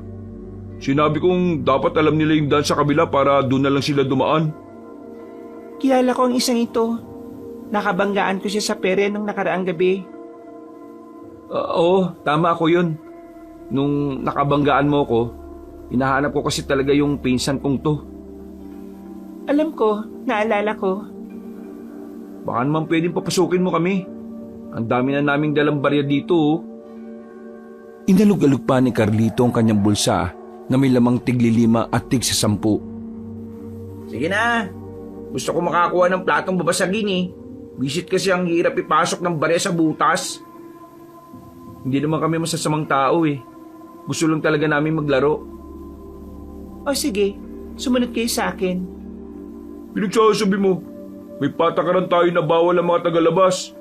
Sinabi kong dapat alam nila yung daan sa kabila para doon na lang sila dumaan. kilala ko ang isang ito. Nakabanggaan ko siya sa pere nung nakaraang gabi. Oo, tama ako yun. Nung nakabanggaan mo ko, hinahanap ko kasi talaga yung pinsan kong to. Alam ko, naalala ko. Baka naman pwedeng papasukin mo kami. Ang dami na naming dalang barya dito oh. Inalog-alog pa ni Carlito ang kanyang bulsa na may lamang tig-5 at tig-10. Sige na. Gusto ko makakuha ng platong babasagin eh. Bisit kasi ang hirap ipasok ng barya sa butas. Hindi naman kami masasamang tao eh. Gusto lang talaga namin maglaro. O sige, sumunod kayo sa akin. Pinagsasabi mo, may patakaran tayo na bawal ang mga tagalabas.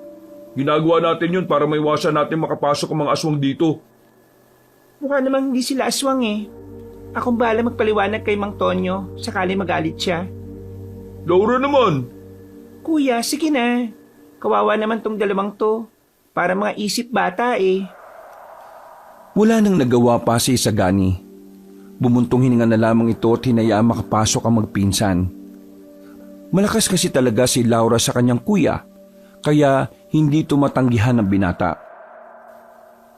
Ginagawa natin yun para maiwasan natin makapasok ang mga aswang dito. Mukha namang hindi sila aswang eh. Akong bahala magpaliwanag kay Mang Tonyo, sakali magalit siya. Laura naman! Kuya, sige na. Kawawa naman tong dalawang to. Para mga isip bata eh. Wala nang nagawa pa si Isagani. Bumuntong hininga na lamang ito at hinayaan makapasok ang magpinsan. Malakas kasi talaga si Laura sa kanyang kuya, kaya hindi tumatanggihan ng binata.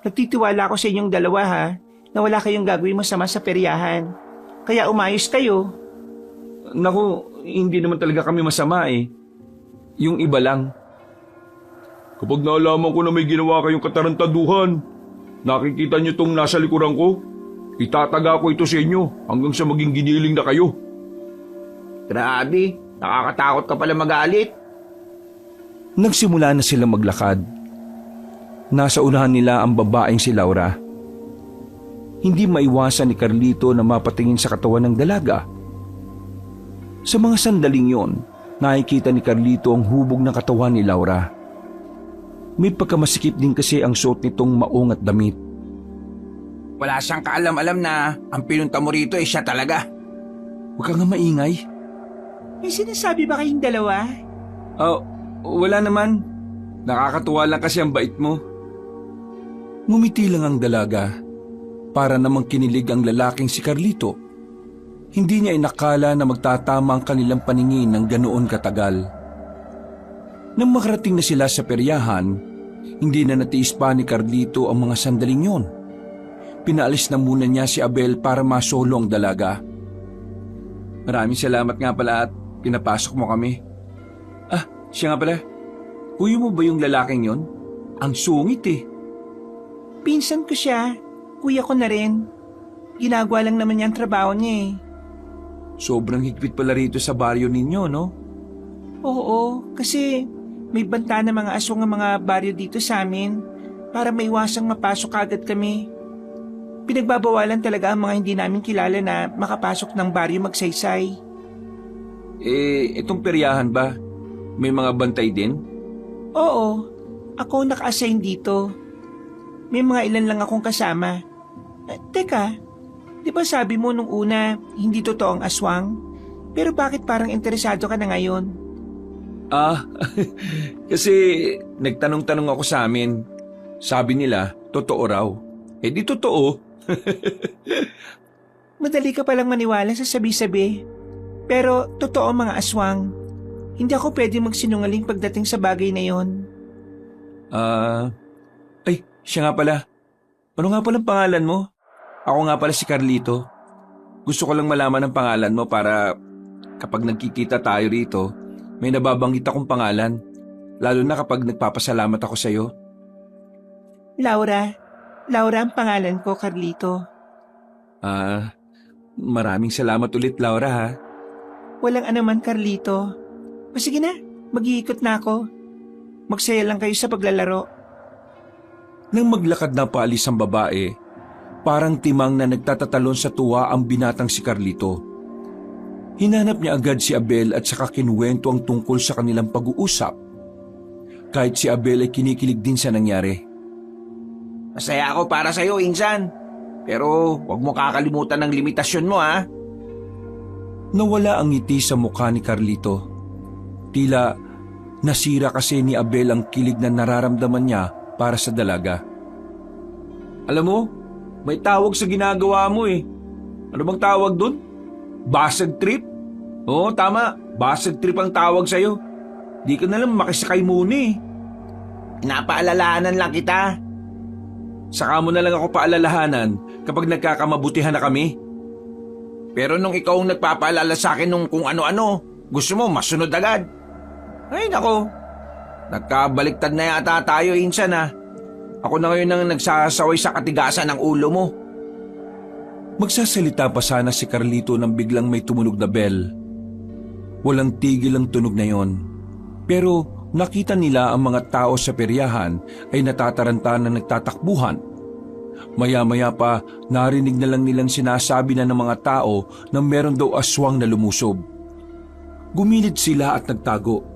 Nagtitiwala ako sa inyong dalawa ha, na wala kayong gagawin masama sa peryahan. Kaya umayos kayo. Naku, hindi naman talaga kami masama eh. Yung iba lang. Kapag naalaman ko na may ginawa kayong katarantaduhan, nakikita niyo tong nasa likuran ko, itataga ko ito sa inyo hanggang sa maging giniling na kayo. Grabe, nakakatakot ka pala magalit. Nagsimula na silang maglakad. Nasa unahan nila ang babaeng si Laura. Hindi maiwasan ni Carlito na mapatingin sa katawan ng dalaga. Sa mga sandaling yon, nakikita ni Carlito ang hubog ng katawan ni Laura. May pagkamasikip din kasi ang suot nitong maong at damit. Wala siyang kaalam-alam na ang pinunta mo rito siya talaga. Huwag ka nga maingay. May sinasabi ba kayong dalawa? Wala naman. Nakakatuwa lang kasi ang bait mo. Ngumiti lang ang dalaga. Para namang kinilig ang lalaking si Carlito. Hindi niya inakala na magtatama ang kanilang paningin ng ganoon katagal. Nang makarating na sila sa peryahan, hindi na natiis pa ni Carlito ang mga sandaling yon. Pinaalis na muna niya si Abel para masolo ang dalaga. Maraming salamat nga pala at pinapasok mo kami. Siya nga pala. Kuya mo ba yung lalaking yon? Ang sungit eh. Pinsan ko siya. Kuya ko na rin. Ginagawa lang naman niya ang trabaho niya eh. Sobrang higpit pala rito sa baryo ninyo, no? Oo, kasi may banta na mga aswang ang mga baryo dito sa amin para maiwasang mapasok agad kami. Pinagbabawalan talaga ang mga hindi namin kilala na makapasok ng baryo magsaysay. Itong peryahan ba? May mga bantay din? Oo, ako naka-assign dito. May mga ilan lang akong kasama. Teka, di ba sabi mo nung una hindi totoo ang aswang? Pero bakit parang interesado ka na ngayon? Kasi nagtanong-tanong ako sa amin. Sabi nila, totoo raw. Di totoo. Madali ka palang maniwala sa sabi-sabi. Pero totoo ang mga aswang. Hindi ako pwede magsinungaling pagdating sa bagay na yon. Siya nga pala. Ano nga palang pangalan mo? Ako nga pala si Carlito. Gusto ko lang malaman ang pangalan mo para kapag nagkikita tayo rito, may nababanggit akong pangalan. Lalo na kapag nagpapasalamat ako sa'yo. Laura. Laura ang pangalan ko, Carlito. Maraming salamat ulit, Laura, ha? Walang anuman, Carlito. O sige na, mag-iikot na ako. Magsaya lang kayo sa paglalaro. Nang maglakad na paalis ang babae, parang timang na nagtatatalon sa tuwa ang binatang si Carlito. Hinanap niya agad si Abel at saka kinuwento ang tungkol sa kanilang pag-uusap. Kahit si Abel ay kinikilig din sa nangyari. Masaya ako para sa'yo, Insan. Pero huwag mo kakalimutan ng limitasyon mo, ha? Nawala ang ngiti sa mukha ni Carlito. Tila nasira kasi ni Abel ang kilig na nararamdaman niya para sa dalaga. Alam mo, may tawag sa ginagawa mo eh. Ano bang tawag dun? Basag trip? Oo, tama. Basag trip ang tawag sa'yo. Di ka na lang makisakay muna eh. Napaalalahanan lang kita. Saka mo na lang ako paalalahanan kapag nagkakamabutihan na kami. Pero nung ikaw ang nagpapaalala sa akin nung kung ano-ano, gusto mo masunod agad. Ay nako, nagkabaliktad na yata tayo, Insan, ha. Ako na ngayon ang nagsasaway sa katigasan ng ulo mo. Magsasalita pa sana si Carlito nang biglang may tumunog na bell. Walang tigil ang tunog na yon. Pero nakita nila ang mga tao sa peryahan ay natataranta na nagtatakbuhan. Maya-maya pa narinig na lang nilang sinasabi na ng mga tao na meron daw aswang na lumusob. Gumilid sila at nagtago.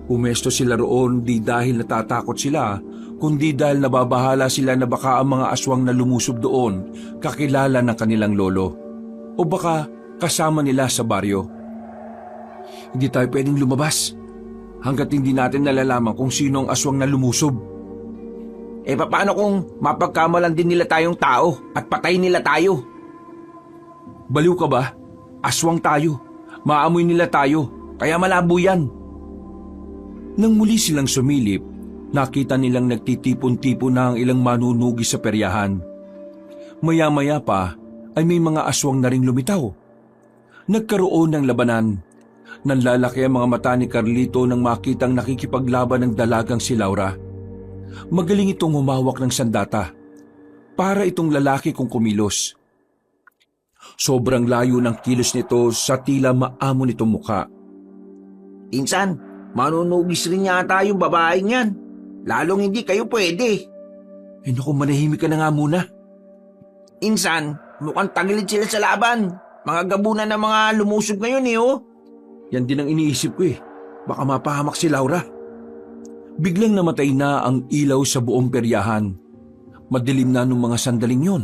Umesto sila roon di dahil natatakot sila, kundi dahil nababahala sila na baka ang mga aswang na lumusob doon kakilala ng kanilang lolo. O baka kasama nila sa baryo. Hindi tayo pwedeng lumabas hanggat hindi natin nalalaman kung sino ang aswang na lumusob. Paano kung mapagkamalan din nila tayong tao at patay nila tayo? Baliw ka ba? Aswang tayo. Maamoy nila tayo. Kaya malabo yan. Nang muli silang sumilip, nakita nilang nagtitipon-tipon na ang ilang manunugi sa peryahan. Maya-maya pa ay may mga aswang na ring lumitaw. Nagkaroon ng labanan. Nanlalaki ang mga mata ni Carlito nang makitang nakikipaglaban ng dalagang si Laura. Magaling itong humawak ng sandata. Para itong lalaki kung kumilos. Sobrang layo ng kilos nito sa tila maamo nitong mukha. Insan, manunugis rin yata yung babaeng yan. Lalong hindi kayo pwede. Naku, manahimik ka na nga muna. Insan, mukhang tagilid sila sa laban. Mga gabunan ng mga lumusob ngayon eh, oh. Yan din ang iniisip ko eh. Baka mapahamak si Laura. Biglang namatay na ang ilaw sa buong peryahan. Madilim na nung mga sandaling yon.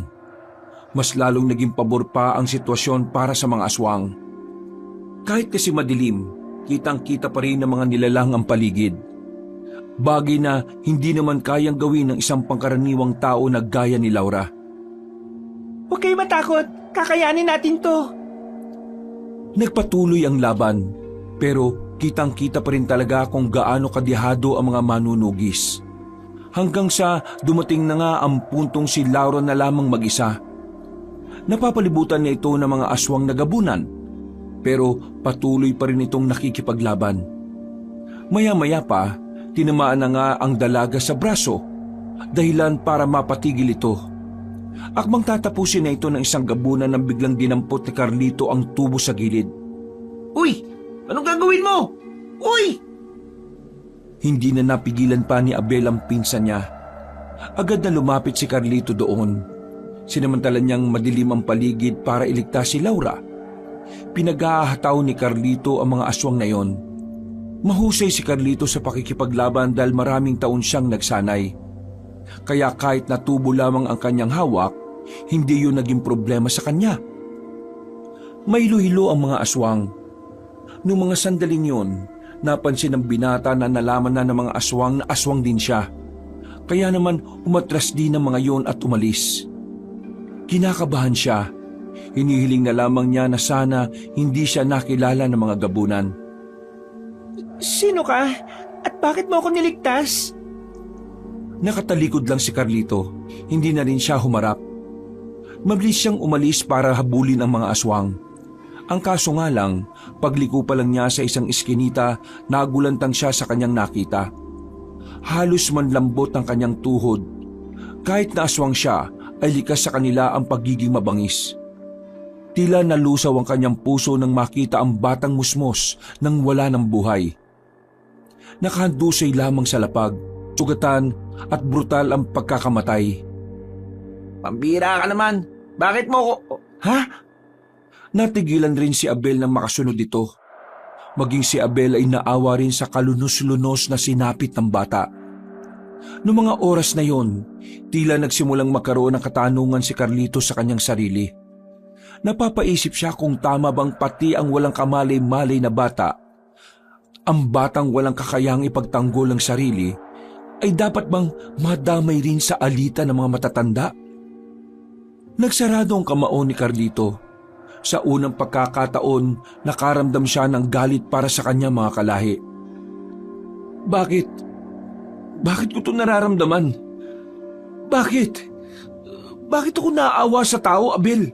Mas lalong naging pabor pa ang sitwasyon para sa mga aswang. Kahit kasi madilim, kitang-kita pa rin ng mga nilalang ang paligid. Bagay na hindi naman kayang gawin ng isang pangkaraniwang tao na gaya ni Laura. Huwag kayo matakot. Kakayanin natin to. Nagpatuloy ang laban, pero kitang-kita pa rin talaga kung gaano kadihado ang mga manunugis. Hanggang sa dumating na nga ang puntong si Laura na lamang mag-isa. Napapalibutan niya ito ng mga aswang na gabunan, pero patuloy pa rin itong nakikipaglaban. Maya-maya pa, tinamaan na nga ang dalaga sa braso, dahilan para mapatigil ito. Akmang tatapusin na ito ng isang gabunan nang biglang dinampot ni Carlito ang tubo sa gilid. Uy! Anong gagawin mo? Uy! Hindi na napigilan pa ni Abel ang pinsan niya. Agad na lumapit si Carlito doon. Sinamantala niyang madilim ang paligid para iligtas si Laura. Pinag-aahataw ni Carlito ang mga aswang na yon. Mahusay si Carlito sa pakikipaglaban dahil maraming taon siyang nagsanay. Kaya kahit natubo lamang ang kanyang hawak, hindi yun naging problema sa kanya. May hilo ang mga aswang. Noong mga sandaling yon, napansin ng binata na nalaman na ng mga aswang na aswang din siya. Kaya naman umatras din ang mga yon at umalis. Kinakabahan siya. Hinihiling na lamang niya na sana hindi siya nakilala ng mga gabunan. Sino ka? At bakit mo ako niligtas? Nakatalikod lang si Carlito. Hindi na rin siya humarap. Mabilis siyang umalis para habulin ang mga aswang. Ang kaso nga lang, pagliko pa lang niya sa isang iskinita, nagulantang siya sa kanyang nakita. Halos manlambot ang kanyang tuhod. Kahit na aswang siya, ay likas sa kanila ang pagiging mabangis. Tila nalusaw ang kanyang puso nang makita ang batang musmos nang wala ng buhay. Nakahandusay lamang sa lapag, sugatan at brutal ang pagkakamatay. Pambira ka naman. Bakit mo ko... Ha? Natigilan rin si Abel nang makasunod dito. Maging si Abel ay naawa rin sa kalunos-lunos na sinapit ng bata. Noong mga oras na yon, tila nagsimulang magkaroon ng katanungan si Carlito sa kanyang sarili. Napapaisip siya kung tama bang pati ang walang kamalay-malay na bata, ang batang walang kakayang ipagtanggol ang sarili, ay dapat bang madamay rin sa alitan ng mga matatanda? Nagsarado ang kamao ni Carlito. Sa unang pagkakataon, nakaramdam siya ng galit para sa kanyang mga kalahi. Bakit? Bakit ko ito nararamdaman? Bakit? Bakit ako naaawa sa tao, Abel?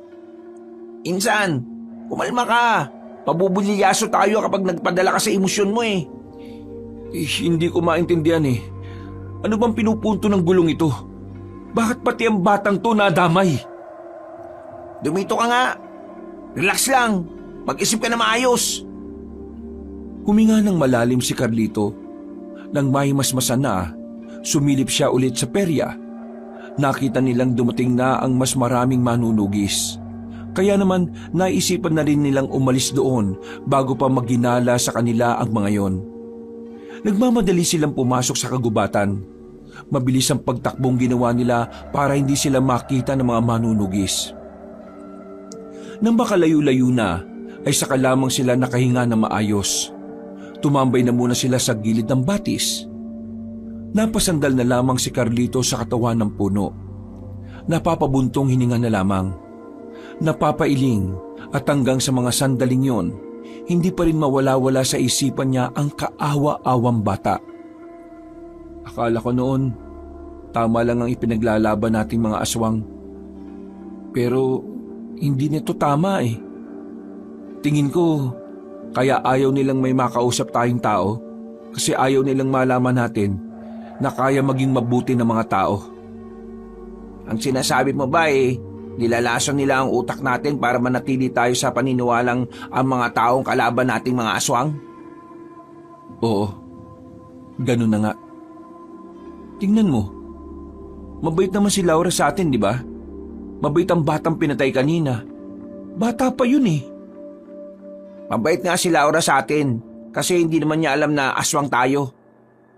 Insan, kumalma ka. Pabubuliyaso tayo kapag nagpadala ka sa emosyon mo eh. Hindi ko maintindihan eh. Ano bang pinupunto ng gulong ito? Bakit pati ang batang to nadamay? Dumito ka nga. Relax lang. Mag-isip ka na maayos. Huminga ng malalim si Carlito. Nang mahimasmasan na, sumilip siya ulit sa perya. Nakita nilang dumating na ang mas maraming manunugis. Kaya naman naisipan na rin nilang umalis doon bago pa magginala sa kanila ang mga yon. Nagmamadali silang pumasok sa kagubatan. Mabilis ang pagtakbong ginawa nila para hindi sila makita ng mga manunugis. Nang makalayo-layo na, ay saka lamang sila nakahinga na maayos. Tumambay na muna sila sa gilid ng batis. Napasandal na lamang si Carlito sa katawan ng puno. Napapabuntong hininga na lamang. Napapailing at hanggang sa mga sandaling yon, hindi pa rin mawala-wala sa isipan niya ang kaawa-awang bata. Akala ko noon, tama lang ang ipinaglalaban nating mga aswang. Pero hindi nito tama eh. Tingin ko, kaya ayaw nilang may makausap tayong tao kasi ayaw nilang malaman natin na kaya maging mabuti ng mga tao. Ang sinasabi mo ba eh, nilalason nila ang utak natin para manatili tayo sa paniniwalang ang mga taong kalaban nating mga aswang? Oo, ganun na nga. Tingnan mo, mabait naman si Laura sa atin, di ba? Mabait ang batang pinatay kanina. Bata pa yun eh. Mabait nga si Laura sa atin kasi hindi naman niya alam na aswang tayo.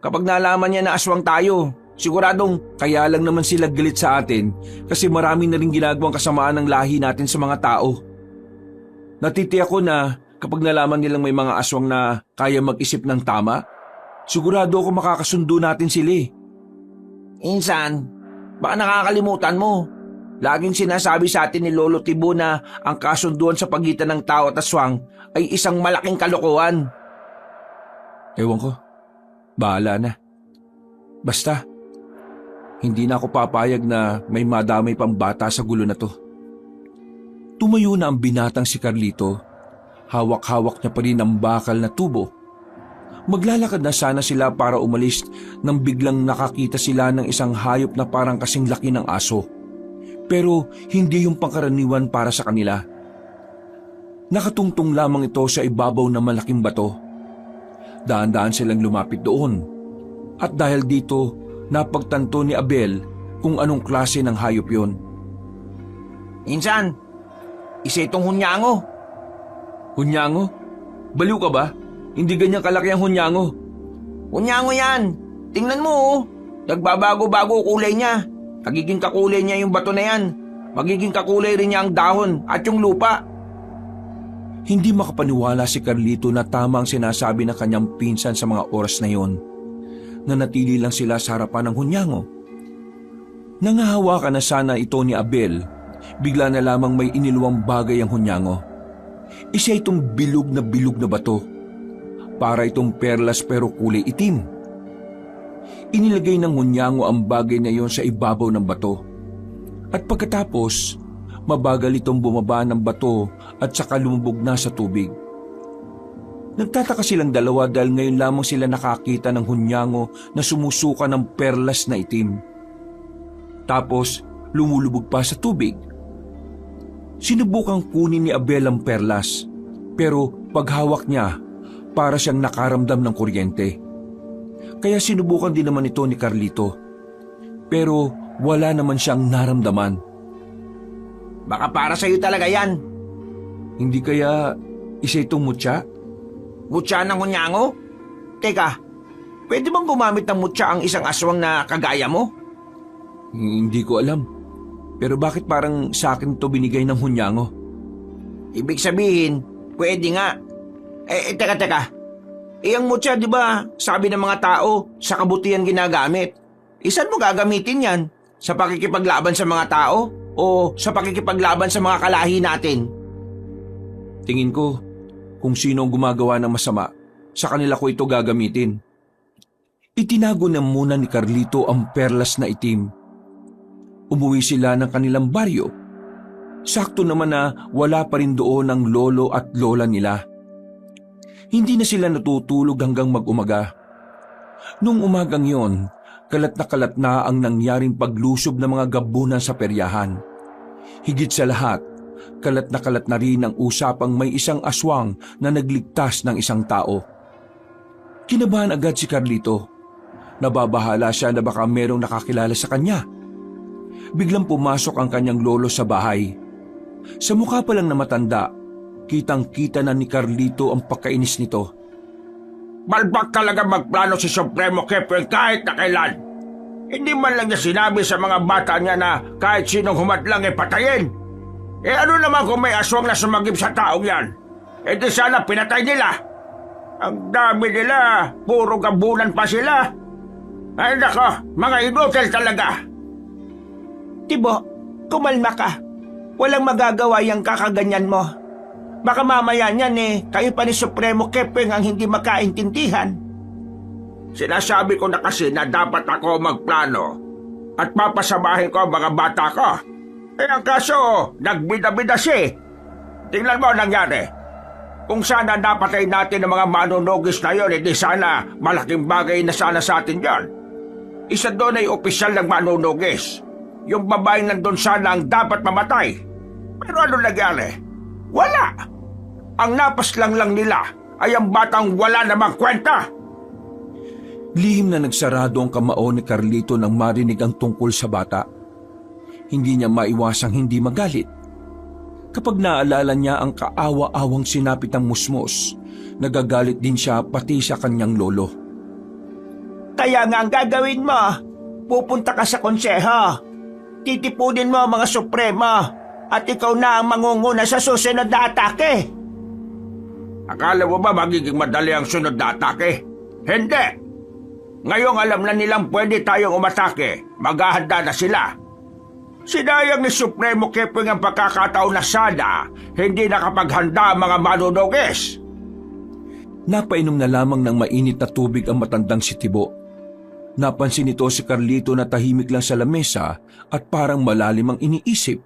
Kapag nalaman niya na aswang tayo, siguradong Kaya lang naman sila galit sa atin kasi marami na rin ginagawang kasamaan ng lahi natin sa mga tao. Natitiyak ko na kapag nalaman nilang may mga aswang na kaya mag-isip ng tama, sigurado ako makakasundo natin sila eh. Insan, baka nakakalimutan mo. Laging sinasabi sa atin ni Lolo Tibo na ang kasunduan sa pagitan ng tao at aswang ay isang malaking kalokohan. Ewan ko, bahala na. Basta, hindi na ako papayag na may madamay pang bata sa gulo na to. Tumayo na ang binatang si Carlito. Hawak-hawak niya pa rin ang bakal na tubo. Maglalakad na sana sila para umalis nang biglang nakakita sila ng isang hayop na parang kasing laki ng aso. Pero hindi yung pangkaraniwan para sa kanila. Nakatungtong lamang ito sa ibabaw ng malaking bato. Daan-daan silang lumapit doon. At dahil dito, napagtanto ni Abel kung anong klase ng hayop yon. Insan, isa itong hunyango. Hunyango? Baliw ka ba? Hindi ganyan kalaki ang hunyango. Hunyango yan. Tingnan mo oh. Nagbabago-bago kulay niya. Magiging kakulay niya yung bato na yan. Magiging kakulay rin niya ang dahon at yung lupa. Hindi makapaniwala si Carlito na tama ang sinasabi ng kanyang pinsan sa mga oras na yon. Nanatili lang sila sa harapan ng hunyango. Nangahawakan na sana ito ni Abel. Bigla na lamang may iniluwang bagay ang hunyango. Isa itong bilog na bato. Para itong perlas pero kulay itim. Inilagay ng hunyango ang bagay na iyon sa ibabaw ng bato. At pagkatapos, mabagal itong bumaba ng bato at saka lumubog na sa tubig. Nagtataka silang dalawa dahil ngayon lamang sila nakakita ng hunyango na sumusuka ng perlas na itim. Tapos, lumulubog pa sa tubig. Sinubukang kunin ni Abel ang perlas, pero paghawak niya, para siyang nakaramdam ng kuryente. Kaya sinubukan din naman ito ni Carlito. Pero wala naman siyang naramdaman. Baka para sa'yo talaga yan. Hindi kaya isa itong mutya? Mutya ng hunyango? Teka, pwede bang gumamit ng mutya ang isang aswang na kagaya mo? Hindi ko alam. Pero bakit parang sa akin ito binigay ng hunyango? Ibig sabihin, pwede nga. Teka. Ang mutya, di ba, sabi ng mga tao, sa kabutihan ginagamit. Isan mo gagamitin yan? Sa pakikipaglaban sa mga tao? O sa pakikipaglaban sa mga kalahi natin? Tingin ko, kung sino ang gumagawa ng masama, sa kanila ko ito gagamitin. Itinago na muna ni Carlito ang perlas na itim. Umuwi sila ng kanilang baryo. Sakto naman na wala pa rin doon ang lolo at lola nila. Hindi na sila natutulog hanggang mag-umaga. Nung umagang yon, kalat na ang nangyaring paglusob ng mga gabunan sa peryahan. Higit sa lahat, kalat na rin ang usapang may isang aswang na nagligtas ng isang tao. Kinabahan agad si Carlito. Nababahala siya na baka merong nakakilala sa kanya. Biglang pumasok ang kanyang lolo sa bahay. Sa mukha pa lang na matanda, kitang-kita na ni Carlito ang pagkainis nito. Balbak talaga magplano si Supremo Kepeng kahit na kailan. Hindi man lang niya sinabi sa mga bata niya na kahit sinong humadlang ay patayin. Ano naman kung may aswang na sumagip sa taong yan? Di sana pinatay nila. Ang dami nila, puro gabunan pa sila. Ay nako, mga inutil talaga. Tibo, kumalma ka. Walang magagawa yung kakaganyan mo. Baka mamaya niyan kayo pa ni Supremo Kepeng ang hindi makaintindihan. Sinasabi ko na kasi na dapat ako magplano at papasamahin ko ang mga bata ko. Ang kaso, nagbida-bida siya. Tingnan mo ang nangyari. Kung sana napatay natin ang mga manunugis na yon, hindi sana malaking bagay na sana sa atin yon. Isa doon ay opisyal ng manunugis. Yung babaeng nandun sana ang dapat mamatay. Pero ano nangyari? Wala! Ang napaslang lang nila ay ang batang wala namang kwenta. Lihim na nagsarado ang kamao ni Carlito nang marinig ang tungkol sa bata. Hindi niya maiwasang hindi magalit. Kapag naalala niya ang kaawa-awang sinapit ng musmos, nagagalit din siya pati sa kanyang lolo. Kaya nga ang gagawin mo, pupunta ka sa konseho. Titipunin mo ang mga supremo at ikaw na ang mangunguna sa susunod na atake. Akala mo ba magiging madali ang sunod na atake? Hindi! Ngayong alam na nilang pwede tayong umatake, maghahanda na sila. Sinayang ni Supremo Kepwing ang pagkakataon na sana hindi nakapaghanda ang mga manunugis. Napainom na lamang ng mainit na tubig ang matandang si Tibo. Napansin nito si Carlito na tahimik lang sa lamesa at parang malalim ang iniisip.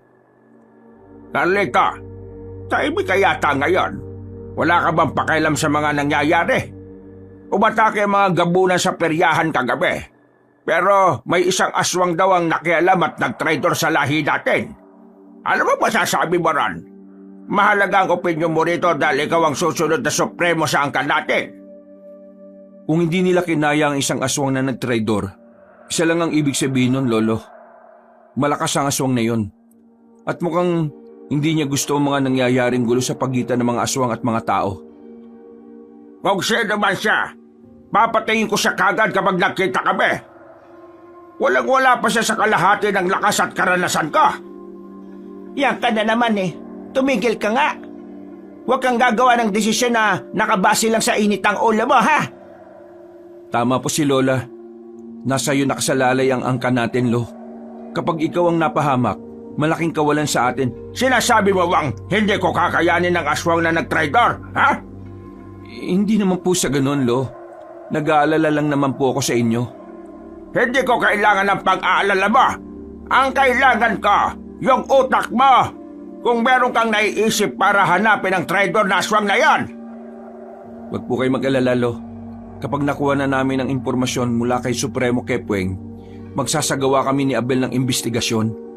Carlito, tahimik ka yata ngayon. Wala ka bang pakialam sa mga nangyayari? Umatake ang mga gabunan sa peryahan kagabi. Pero may isang aswang daw ang nakialam at nag-traitor sa lahi natin. Ano mo masasabi mo ron? Mahalaga ang opinyon mo rito dahil ikaw ang susunod na supremo sa angkan natin. Kung hindi nila kinaya ang isang aswang na nag-traitor, isa lang ang ibig sabihin nun, Lolo. Malakas ang aswang na yon. At mukhang hindi niya gusto ang mga nangyayaring gulo sa pagitan ng mga aswang at mga tao. Kung sino man siya, papatayin ko siya kagad kapag nakita kami. Walang-wala pa siya sa kalahati ng lakas at karanasan ko. Yan ka na naman eh. Tumigil ka nga. Huwag kang gagawa ng desisyon na nakabase lang sa init ang ulo mo, ha? Tama po si Lola. Nasa iyo nakasalalay ang angkan natin, Lo. Kapag ikaw ang napahamak, malaking kawalan sa atin. Sinasabi mo bang hindi ko kakayanin ng aswang na nag-traitor, ha? Hindi naman po sa ganun, Lo. Nag-aalala lang naman po ako sa inyo. Hindi ko kailangan ng pag-aalala mo. Ang kailangan ko, yung utak mo. Kung meron kang naiisip para hanapin ang traitor na aswang na yan. Huwag po kayo mag-alala, Lo. Kapag nakuha na namin ang impormasyon mula kay Supremo Kepwing, magsasagawa kami ni Abel ng investigasyon.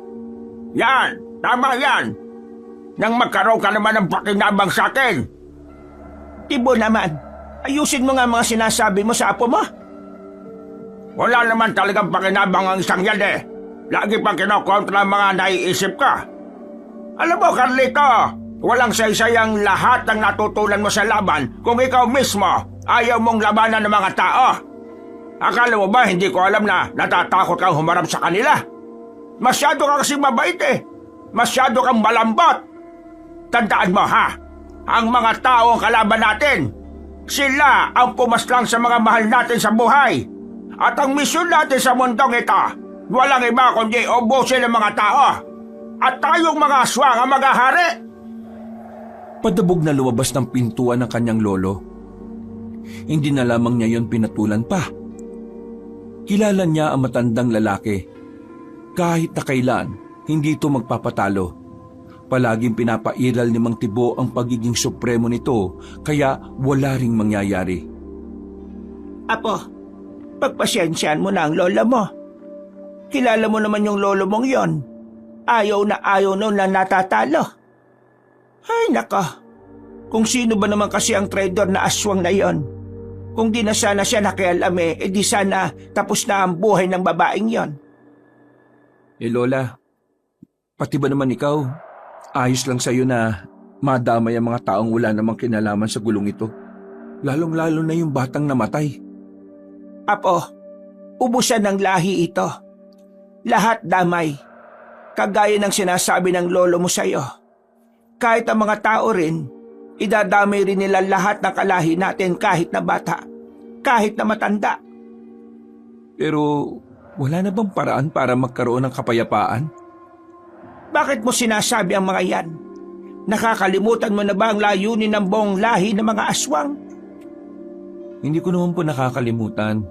Yan! Tama yan! Nang magkaroon ka naman ng pakinabang sa akin. Tibo naman, ayusin mo nga mga sinasabi mo sa apo mo. Wala naman talagang pakinabang ang isang yan eh. Lagi pang kinokontra ang mga naiisip ka. Alam mo, Carlito, walang saysayang lahat ng natutunan mo sa laban kung ikaw mismo ayaw mong labanan ng mga tao. Akala mo ba hindi ko alam na natatakot kang humarap sa kanila? Masyado ka kasing mabait eh. Masyado kang malambot. Tandaan mo ha, ang mga tao ang kalaban natin. Sila ang pumaslang sa mga mahal natin sa buhay. At ang misyon natin sa mundong ito, walang iba kundi ubusin ng mga tao. At tayong mga aswang ang maghahari. Padabog na lumabas ng pintuan ng kanyang lolo. Hindi na lamang niya yon pinatulan pa. Kilala niya ang matandang lalaki. Kahit na kailan, hindi ito magpapatalo. Palaging pinapairal ni Mang Tibo ang pagiging supremo nito, kaya wala ring mangyayari. Apo, pagpasyensyahan mo na ang lola mo. Kilala mo naman yung lolo mong yon. Ayaw noon na natatalo. Ay nako, kung sino ba naman kasi ang traitor na aswang na yon. Kung di na sana siya nakialam edi sana tapos na ang buhay ng babaeng yon. Lola, pati ba naman ikaw, ayos lang sa'yo na madamay ang mga taong wala namang kinalaman sa gulong ito. Lalong-lalo na yung batang namatay. Apo, ubusan ng lahi ito. Lahat damay. Kagaya ng sinasabi ng lolo mo sa'yo. Kahit ang mga tao rin, idadamay rin nila lahat ng kalahi natin kahit na bata, kahit na matanda. Pero wala na bang paraan para magkaroon ng kapayapaan? Bakit mo sinasabi ang mga yan? Nakakalimutan mo na ba ang layunin ng buong lahi ng mga aswang? Hindi ko naman po nakakalimutan.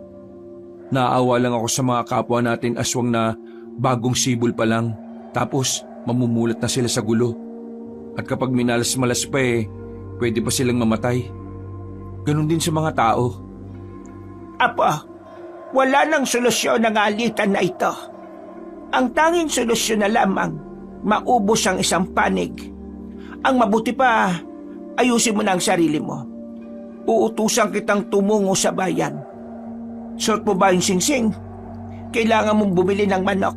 Naawa lang ako sa mga kapwa natin aswang na bagong sibol pa lang, tapos mamumulat na sila sa gulo. At kapag minalas-malas pa pwede pa silang mamatay. Ganon din sa mga tao. Apo, wala nang solusyon ng alitan na ito. Ang tanging solusyon na lamang, maubos ang isang panig. Ang mabuti pa, ayusin mo na ang sarili mo. Uutusan kitang tumungo sa bayan. Suot mo ba yung singsing? Kailangan mong bumili ng manok.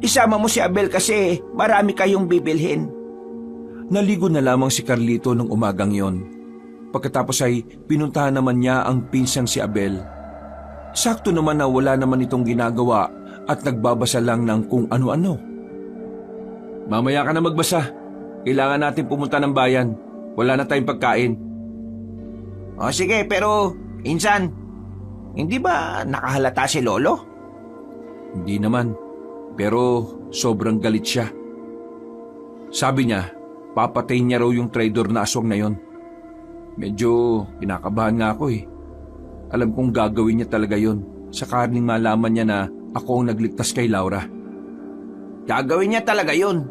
Isama mo si Abel kasi marami kayong bibilhin. Naligo na lamang si Carlito nung umagang yon. Pagkatapos ay pinuntahan naman niya ang pinsang si Abel. Sakto naman na wala naman itong ginagawa at nagbabasa lang ng kung ano-ano. Mamaya ka na magbasa. Kailangan natin pumunta ng bayan. Wala na tayong pagkain. O sige, pero insan, hindi ba nakahalata si Lolo? Hindi naman, pero sobrang galit siya. Sabi niya, papatayin niya raw yung traidor na aswang na yon. Medyo kinakabahan nga ako eh. Alam kong gagawin niya talaga yon sa karning malaman niya na ako ang nagligtas kay Laura. Gagawin niya talaga yun.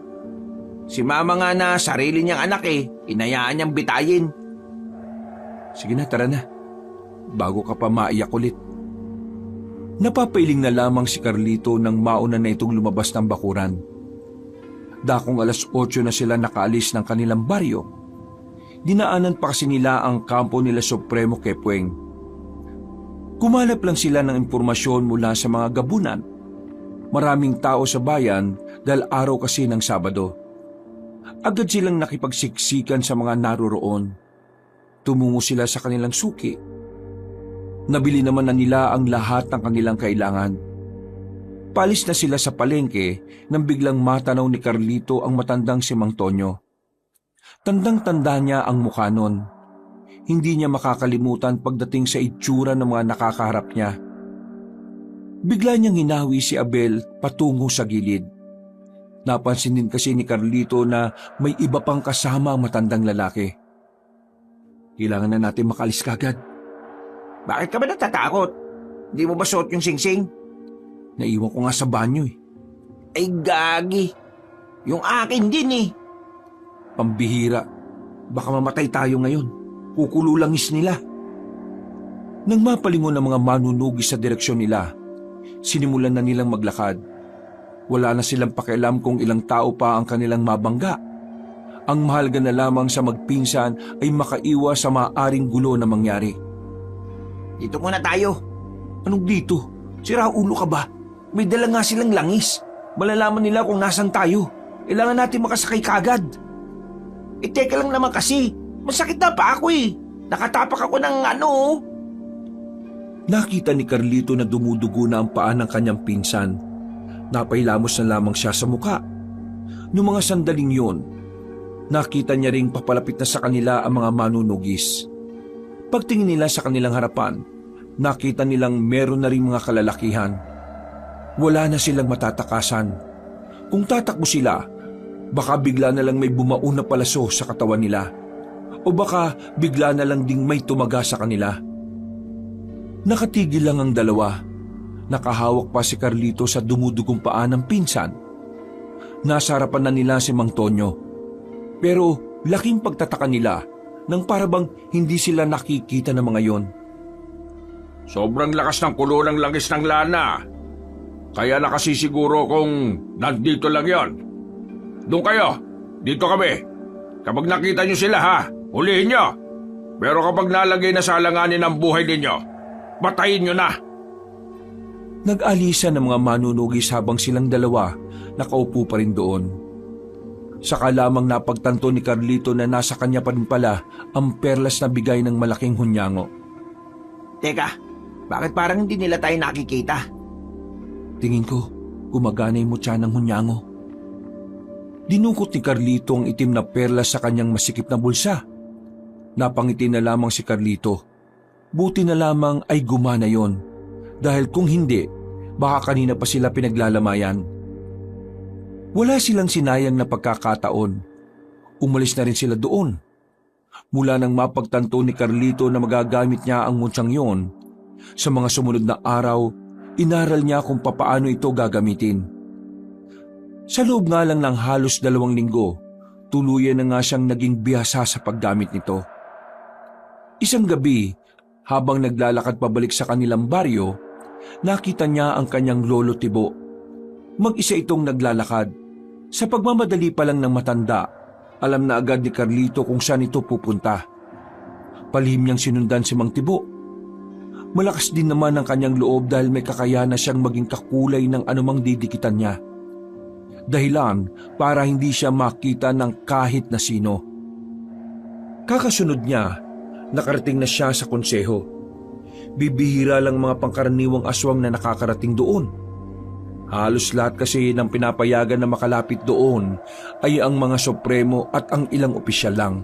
Si Mama nga na sarili niyang anak inayaan niyang bitayin. Sige na, tara na. Bago ka pa maiyak ulit. Napapailing na lamang si Carlito nang mauna na itong lumabas ng bakuran. Dakong 8:00 na sila nakaalis ng kanilang baryo. Dinaanan pa kasi nila ang kampo nila Supremo Kepweng. Kumalap lang sila ng impormasyon mula sa mga gabunan. Maraming tao sa bayan dahil araw kasi ng Sabado. Agad silang nakipagsiksikan sa mga naroroon. Tumungo sila sa kanilang suki. Nabili naman na nila ang lahat ng kanilang kailangan. Palis na sila sa palengke nang biglang matanaw ni Carlito ang matandang si Mang Tonyo. Tandang-tanda niya ang mukha nun. Hindi niya makakalimutan pagdating sa itsura ng mga nakakaharap niya. Bigla niyang hinawi si Abel patungo sa gilid. Napansin din kasi ni Carlito na may iba pang kasama ang matandang lalaki. Kailangan na natin makalis kagad. Bakit ka ba natatakot? Hindi mo ba suot yung singsing? Naiwan ko nga sa banyo eh. Ay gagi. Yung akin din Pambihira. Baka mamatay tayo ngayon. Kukululangis nila. Nang mapalingon ang mga manunugis sa direksyon nila, sinimulan na nilang maglakad. Wala na silang pakialam kung ilang tao pa ang kanilang mabangga. Ang mahalaga na lamang sa magpinsan ay makaiwas sa maaaring gulo na mangyari. Dito muna tayo. Anong dito? Sira ulo ka ba? May dala nga silang langis. Malalaman nila kung nasan tayo. Kailangan natin makasakay kagad. Teka lang naman kasi. Masakit na pa ako Nakatapak ako ng Nakita ni Carlito na dumudugo na ang paa ng kanyang pinsan. Napailamos na lamang siya sa muka. Noong mga sandaling yun, nakita niya ring papalapit na sa kanila ang mga manunugis. Pagtingin nila sa kanilang harapan, nakita nilang meron na ring mga kalalakihan. Wala na silang matatakasan. Kung tatakbo sila, baka bigla na lang may bumao na palaso sa katawan nila. O baka bigla na lang ding may tumaga sa kanila. Nakatigil lang ang dalawa. Nakahawak pa si Carlito sa dumudugong paa ng pinsan. Nasa harapan na nila si Mang Tonyo. Pero laking pagtataka nila nang parabang hindi sila nakikita ng mga yon. Sobrang lakas ng kulo ng langis ng lana. Kaya nakasisiguro kung nandito lang yon. Doon kayo. Dito kami. Kapag nakita nyo sila hulihin nyo. Pero kapag nalagay na sa alanganin ang buhay ninyo, patayin nyo na. Nag-alisa ng mga manunugis habang silang dalawa nakaupo pa rin doon. Saka lamang napagtanto ni Carlito na nasa kanya pa rin pala ang perlas na bigay ng malaking hunyango. Teka, bakit parang hindi nila tayo nakikita? Tingin ko, gumagana yung mutya ng hunyango. Dinukot ni Carlito ang itim na perlas sa kanyang masikip na bulsa. Napangiti na lamang si Carlito. Buti na lamang ay gumana yon. Dahil kung hindi, baka kanina pa sila pinaglalamayan. Wala silang sinayang na pagkakataon. Umalis na rin sila doon. Mula nang mapagtanto ni Carlito na magagamit niya ang mutsyang yon, sa mga sumunod na araw, inaral niya kung papaano ito gagamitin. Sa loob nga lang ng halos 2 linggo, tuluyan na nga siyang naging bihasa sa paggamit nito. Isang gabi, habang naglalakad pabalik sa kanilang baryo, nakita niya ang kanyang lolo Tibo. Mag-isa itong naglalakad. Sa pagmamadali pa lang ng matanda, alam na agad ni Carlito kung saan ito pupunta. Palihim niyang sinundan si Mang Tibo. Malakas din naman ang kanyang loob dahil may kakayahan na siyang maging kakulay ng anumang didikitan niya. dahilan para hindi siya makita ng kahit na sino. Kakasunod niya, nakarating na siya sa konseho. Bibihira lang mga pangkaraniwang aswang na nakakarating doon. Halos lahat kasi ng pinapayagan na makalapit doon ay ang mga supremo at ang ilang opisyal lang.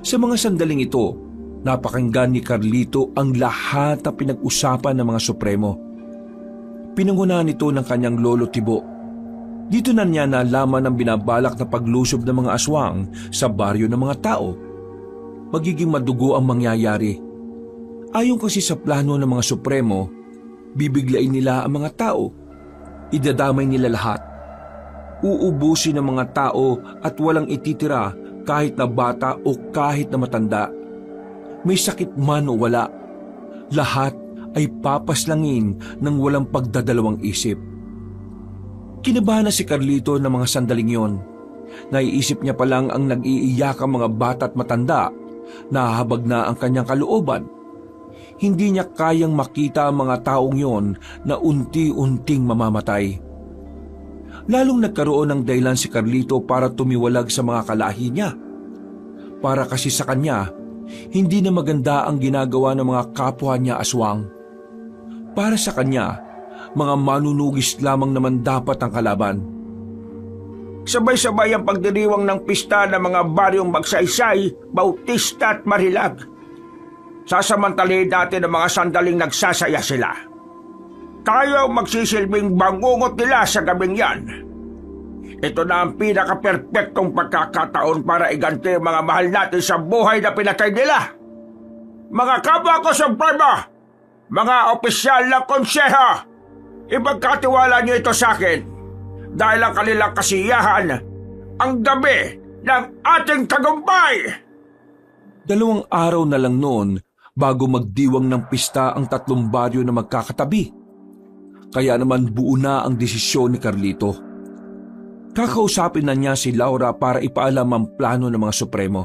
Sa mga sandaling ito, napakinggan ni Carlito ang lahat na pinag-usapan ng mga supremo. Pinangunahan nito ng kanyang lolo Tibo. Dito na niya nalaman ang binabalak na paglusob ng mga aswang sa baryo ng mga tao. Magiging madugo ang mangyayari. Ayon kasi sa plano ng mga supremo, bibiglain nila ang mga tao. Idadamay nila lahat. Uubusin ng mga tao at walang ititira kahit na bata o kahit na matanda. May sakit man o wala. Lahat ay papaslangin ng walang pagdadalawang isip. Kinabahan na si Carlito ng mga sandaling yon. Naiisip niya pa lang ang nag-iiyakang mga bata at matanda. Nahahabag na ang kanyang kalooban. Hindi niya kayang makita ang mga taong yon na unti-unting mamamatay. Lalong nagkaroon ng dahilan si Carlito para tumiwalag sa mga kalahi niya. Para kasi sa kanya, hindi na maganda ang ginagawa ng mga kapwa niya aswang. Para sa kanya, mga manunugis lamang naman dapat ang kalaban. Sabay-sabay ang pagdiriwang ng pista ng mga baryong Magsaysay, Bautista at Marilag. Sasamantali dati ng mga sandaling nagsasaya sila. Tayo magsisilbing bangungot nila sa gabing yan. Ito na ang pinaka-perpektong pagkakataon para iganti ang mga mahal natin sa buhay na pinatay nila. Mga kapwa ko sa Supremo, mga opisyal ng konseho, ipagkatiwala niyo ito sa akin dahil ang kanilang kasiyahan ang gabi ng ating tagumpay. 2 araw na lang noon bago magdiwang ng pista ang 3 baryo na magkakatabi. Kaya naman buo na ang desisyon ni Carlito. Kakausapin na niya si Laura para ipaalam ang plano ng mga supremo.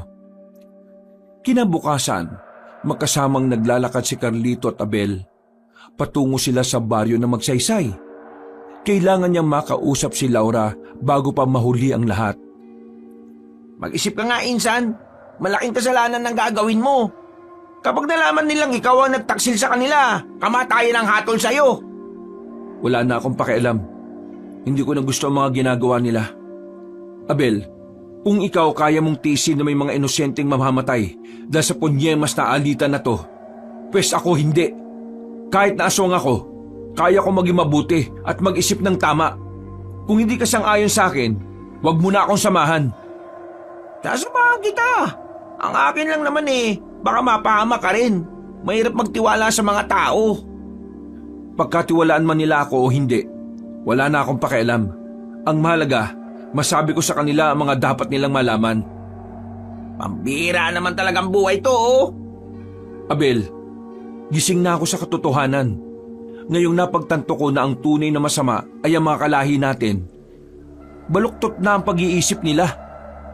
Kinabukasan, magkasamang naglalakad si Carlito at Abel. Patungo sila sa baryo na Magsaysay. Kailangan niyang makausap si Laura bago pa mahuli ang lahat. Mag-isip ka nga, Insan. Malaking kasalanan ang gagawin mo. Kapag nalaman nilang ikaw ang nagtaksil sa kanila, kamatayan ang hatol sa'yo. Wala na akong pakialam. Hindi ko na gusto ang mga ginagawa nila. Abel, kung ikaw kaya mong tiisin na may mga inosenteng mamamatay dahil sa punyemas na alitan na to, pwes ako hindi. Kahit na aswang ako, kaya ko maging mabuti at mag-isip ng tama. Kung hindi ka sang-ayon sa akin, wag mo na akong samahan. Sasamahan kita. Ang akin lang naman baka mapahama ka rin. Mahirap magtiwala sa mga tao. Pagkatiwalaan man nila ako o hindi, wala na akong pakialam. Ang mahalaga, masabi ko sa kanila ang mga dapat nilang malaman. Pambira naman talagang buhay to, Abel, gising na ako sa katotohanan. Ngayong napagtanto ko na ang tunay na masama ay ang mga kalahi natin. Baluktot na ang pag-iisip nila.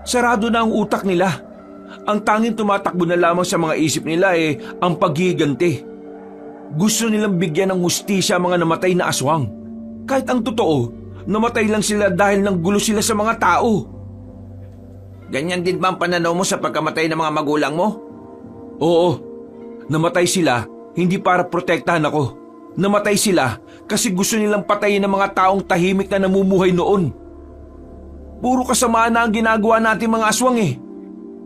Sarado na ang utak nila. Ang tanging tumatakbo na lamang sa mga isip nila ang paghiganti. Gusto nilang bigyan ng hustisya ang mga namatay na aswang. Kahit ang totoo, namatay lang sila dahil nanggulo sila sa mga tao. Ganyan din ba ang pananaw mo sa pagkamatay ng mga magulang mo? Oo, namatay sila hindi para protektahan ako. Namatay sila kasi gusto nilang patayin ng mga taong tahimik na namumuhay noon. Puro kasamaan na ang ginagawa natin mga aswang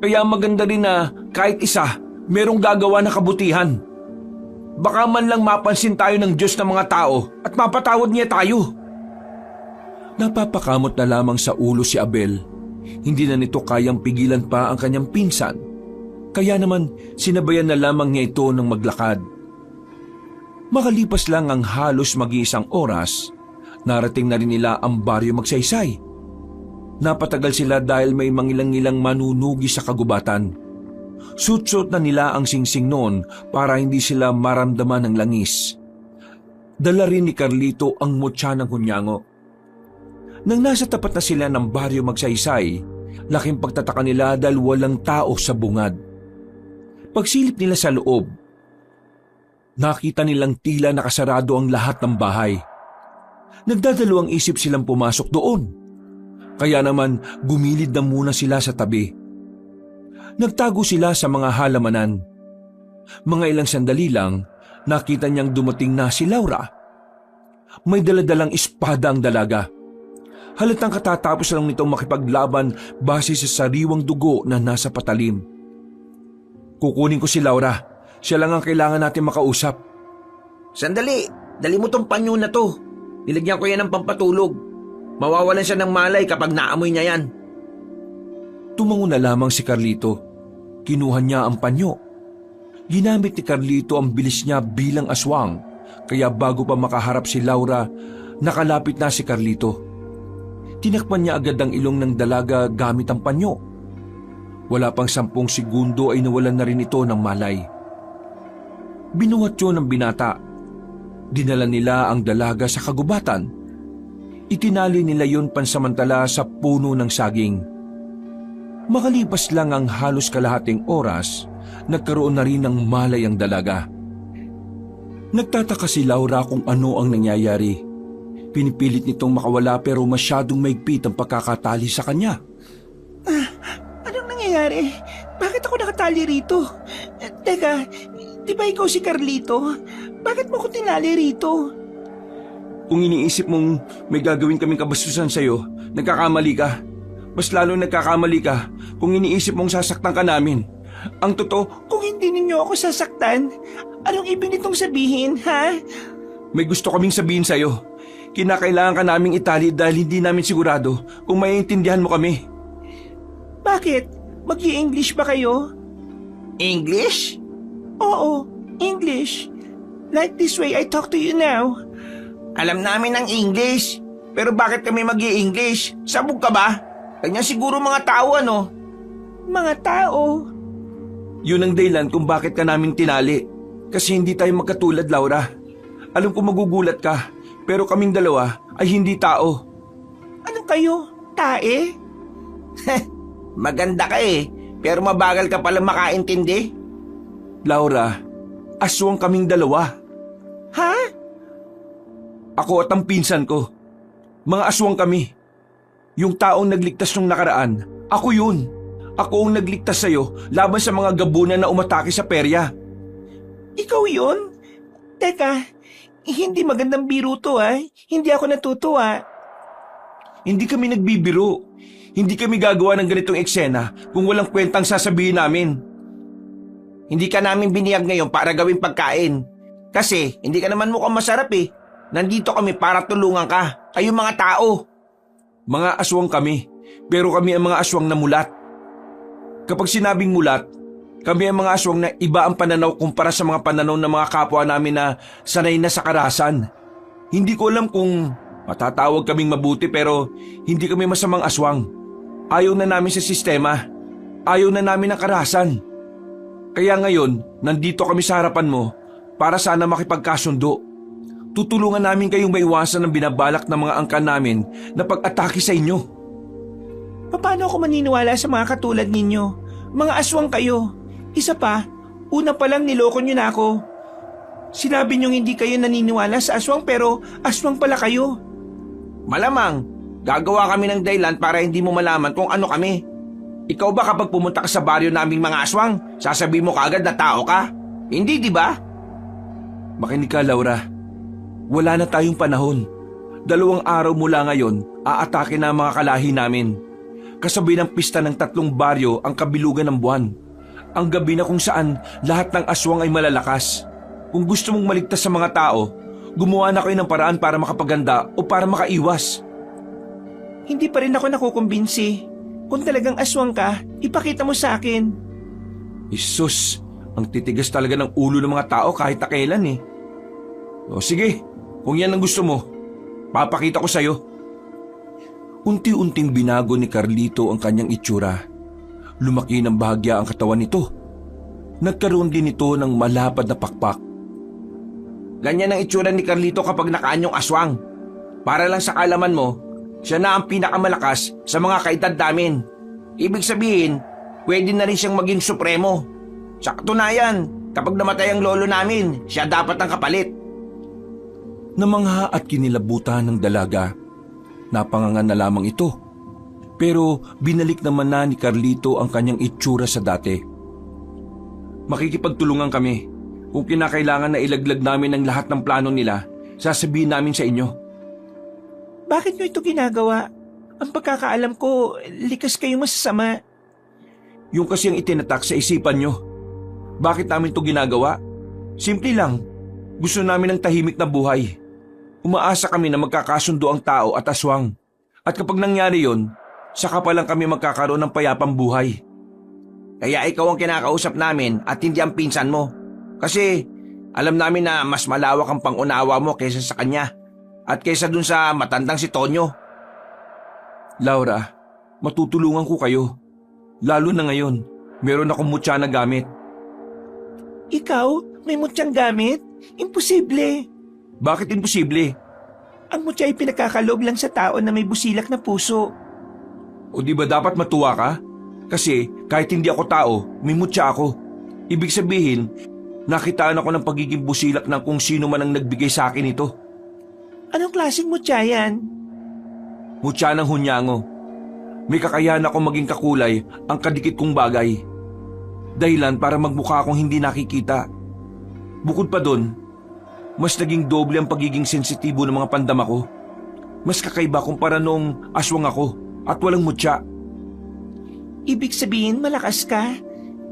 Kaya maganda rin na kahit isa, merong gagawa na kabutihan. Baka man lang mapansin tayo ng Diyos ng mga tao at mapatawad niya tayo. Napapakamot na lamang sa ulo si Abel. Hindi na nito kayang pigilan pa ang kanyang pinsan. Kaya naman sinabayan na lamang niya ito ng maglakad. Makalipas lang ang halos mag-iisang oras, narating na rin nila ang baryo Magsaysay. Napatagal sila dahil may mangilang-ilang manunugi sa kagubatan. Suot-suot na nila ang singsing noon para hindi sila maramdaman ng langis. Dala rin ni Carlito ang mutya ng hunyango. Nang nasa tapat na sila ng baryo Magsaysay, laking pagtataka nila dahil walang tao sa bungad. Pagsilip nila sa loob, nakita nilang tila nakasarado ang lahat ng bahay. Nagdadalawang isip silang pumasok doon. Kaya naman gumilid na muna sila sa tabi. Nagtago sila sa mga halamanan. Mga ilang sandali lang, nakita niyang dumating na si Laura. May daladalang espada ang dalaga. Halatang katatapos lang nitong makipaglaban base sa sariwang dugo na nasa patalim. Kukunin ko si Laura. Siya lang ang kailangan natin makausap. Sandali, dali mo tong panyo na to. Nilagyan ko yan ng pampatulog. Mawawalan siya ng malay kapag naamoy niya yan. Tumango na lamang si Carlito. Kinuha niya ang panyo. Ginamit ni Carlito ang bilis niya bilang aswang, kaya bago pa makaharap si Laura, nakalapit na si Carlito. Tinakpan niya agad ang ilong ng dalaga gamit ang panyo. Wala pang 10 segundo ay nawalan na rin ito ng malay. Binuhat yun ng binata. Dinala nila ang dalaga sa kagubatan. Itinali nila yun pansamantala sa puno ng saging. Makalipas lang ang halos kalahating oras, nagkaroon na rin ng malay ang dalaga. Nagtataka si Laura kung ano ang nangyayari. Pinipilit nitong makawala pero masyadong maigpit ang pagkakatali sa kanya. Anong nangyayari? Bakit ako nakatali rito? Teka, di ba ikaw si Carlito? Bakit mo ko tinali rito? Kung iniisip mong may gagawin kaming kabastusan sa'yo, nagkakamali ka. Mas lalo nagkakamali ka kung iniisip mong sasaktan ka namin. Ang totoo, Kung hindi ninyo ako sasaktan, anong ibig nitong sabihin, ha? may gusto kaming sabihin sa'yo. Kinakailangan ka naming itali dahil hindi namin sigurado kung maiintindihan mo kami. Bakit? Mag-i-English ba kayo? English? Oo, English. Like this way I talk to you now. Alam namin ang English. Pero bakit kami mag-i-English? Sabog ka ba? Kanya siguro mga tao ano? Mga tao. Yun ang dahilan kung bakit ka namin tinali. Kasi hindi tayo magkatulad, Laura. Alam ko magugulat ka, pero kaming dalawa ay hindi tao. Ano kayo? Tae? Maganda ka eh, pero mabagal ka pala makaintindi. Laura, aswang kaming dalawa. Ha? Ako at ang pinsan ko. Mga aswang kami. Yung taong nagligtas nung nakaraan, ako yun. Ako ang nagligtas sa'yo laban sa mga gabunan na umatake sa perya. Ikaw yun? Teka, hindi magandang biro to Hindi ako natutuwa. Hindi kami nagbibiro. Hindi kami gagawa ng ganitong eksena kung walang kwentang sasabihin namin. Hindi ka namin biniyag ngayon para gawing pagkain. Kasi hindi ka naman mukhang masarap eh. Nandito kami para tulungan ka. Kayong mga tao. Mga aswang kami, pero kami ang mga aswang na mulat. Kapag sinabing mulat, kami ang mga aswang na iba ang pananaw kumpara sa mga pananaw ng mga kapwa namin na sanay na sa karahasan. Hindi ko alam kung matatawag kaming mabuti pero hindi kami masamang aswang. Ayaw na namin sa sistema. Ayaw na namin ng karahasan. Kaya ngayon, nandito kami sa harapan mo para sana makipagkasundo. Tutulungan namin kayong maiwasan ang binabalak ng mga angkan namin na pag-atake sa inyo. Paano ako maniniwala sa mga katulad ninyo? Mga aswang kayo. Isa pa, una pa lang niloko nyo na ako. Sinabi nyo hindi kayo naniniwala sa aswang pero aswang pala kayo. Malamang, gagawa kami ng dahilan para hindi mo malaman kung ano kami. Ikaw ba kapag pumunta ka sa baryo naming mga aswang, sasabihin mo kaagad na tao ka? Hindi, di ba? Makinig ka, Laura. Wala na tayong panahon. 2 araw mula ngayon, aatake na ang mga kalahi namin. Kasabay ng pista ng 3 baryo ang kabilugan ng buwan. Ang gabi na kung saan lahat ng aswang ay malalakas. Kung gusto mong maligtas sa mga tao, gumawa na kayo ng paraan para makapaganda o para makaiwas. Hindi pa rin ako nakukumbinsi. Kung talagang aswang ka, ipakita mo sa akin. Isus, ang titigas talaga ng ulo ng mga tao kahit na kailan eh. O sige, kung yan ang gusto mo, papakita ko sa'yo. Unti-unting binago ni Carlito ang kanyang itsura. Lumaki ng bahagya ang katawan nito. Nagkaroon din ito ng malapad na pakpak. Ganyan ang itsura ni Carlito kapag nakaanyong aswang. Para lang sa kaalaman mo, siya na ang pinakamalakas sa mga kaedad namin. Ibig sabihin, pwede na rin siyang maging supremo. Sa katunayan, kapag namatay ang lolo namin, siya dapat ang kapalit. Namangha at kinilabutan ng dalaga. Napangangan na lamang ito. Pero binalik naman na ni Carlito ang kanyang itsura sa dati. Makikipagtulungan kami. Kung kinakailangan na ilaglag namin ang lahat ng plano nila, sasabihin namin sa inyo. Bakit nyo ito ginagawa? Ang pagkakaalam ko, likas kayong masasama. Yung kasi ang itinatak sa isipan nyo. Bakit namin ito ginagawa? Simple lang. Gusto namin ng tahimik na buhay. Umaasa kami na magkakasundo ang tao at aswang. At kapag nangyari yon, saka pa lang kami magkakaroon ng payapang buhay. Kaya ikaw ang kinakausap namin at hindi ang pinsan mo. Kasi alam namin na mas malawak ang pangunawa mo kaysa sa kanya. At kaysa dun sa matandang si Tonyo. Laura, matutulungan ko kayo. Lalo na ngayon, meron akong mutya na gamit. Ikaw, may mutyang gamit? Imposible. Bakit imposible? Ang mutya ay pinagkakaloob lang sa tao na may busilak na puso. O di ba dapat matuwa ka? Kasi kahit hindi ako tao, may mutya ako. Ibig sabihin, nakitaan ako ng pagiging busilak ng kung sino man ang nagbigay sa akin ito. Anong klaseng mutya yan? Mutya ng hunyango. May kakayahan ako maging kakulay ang kadikit kong bagay. Dahilan para magmukha akong hindi nakikita. Bukod pa doon, mas naging doble ang pagiging sensitibo ng mga pandama ko. Mas kakaiba kumpara noong aswang ako at walang mutya. Ibig sabihin malakas ka?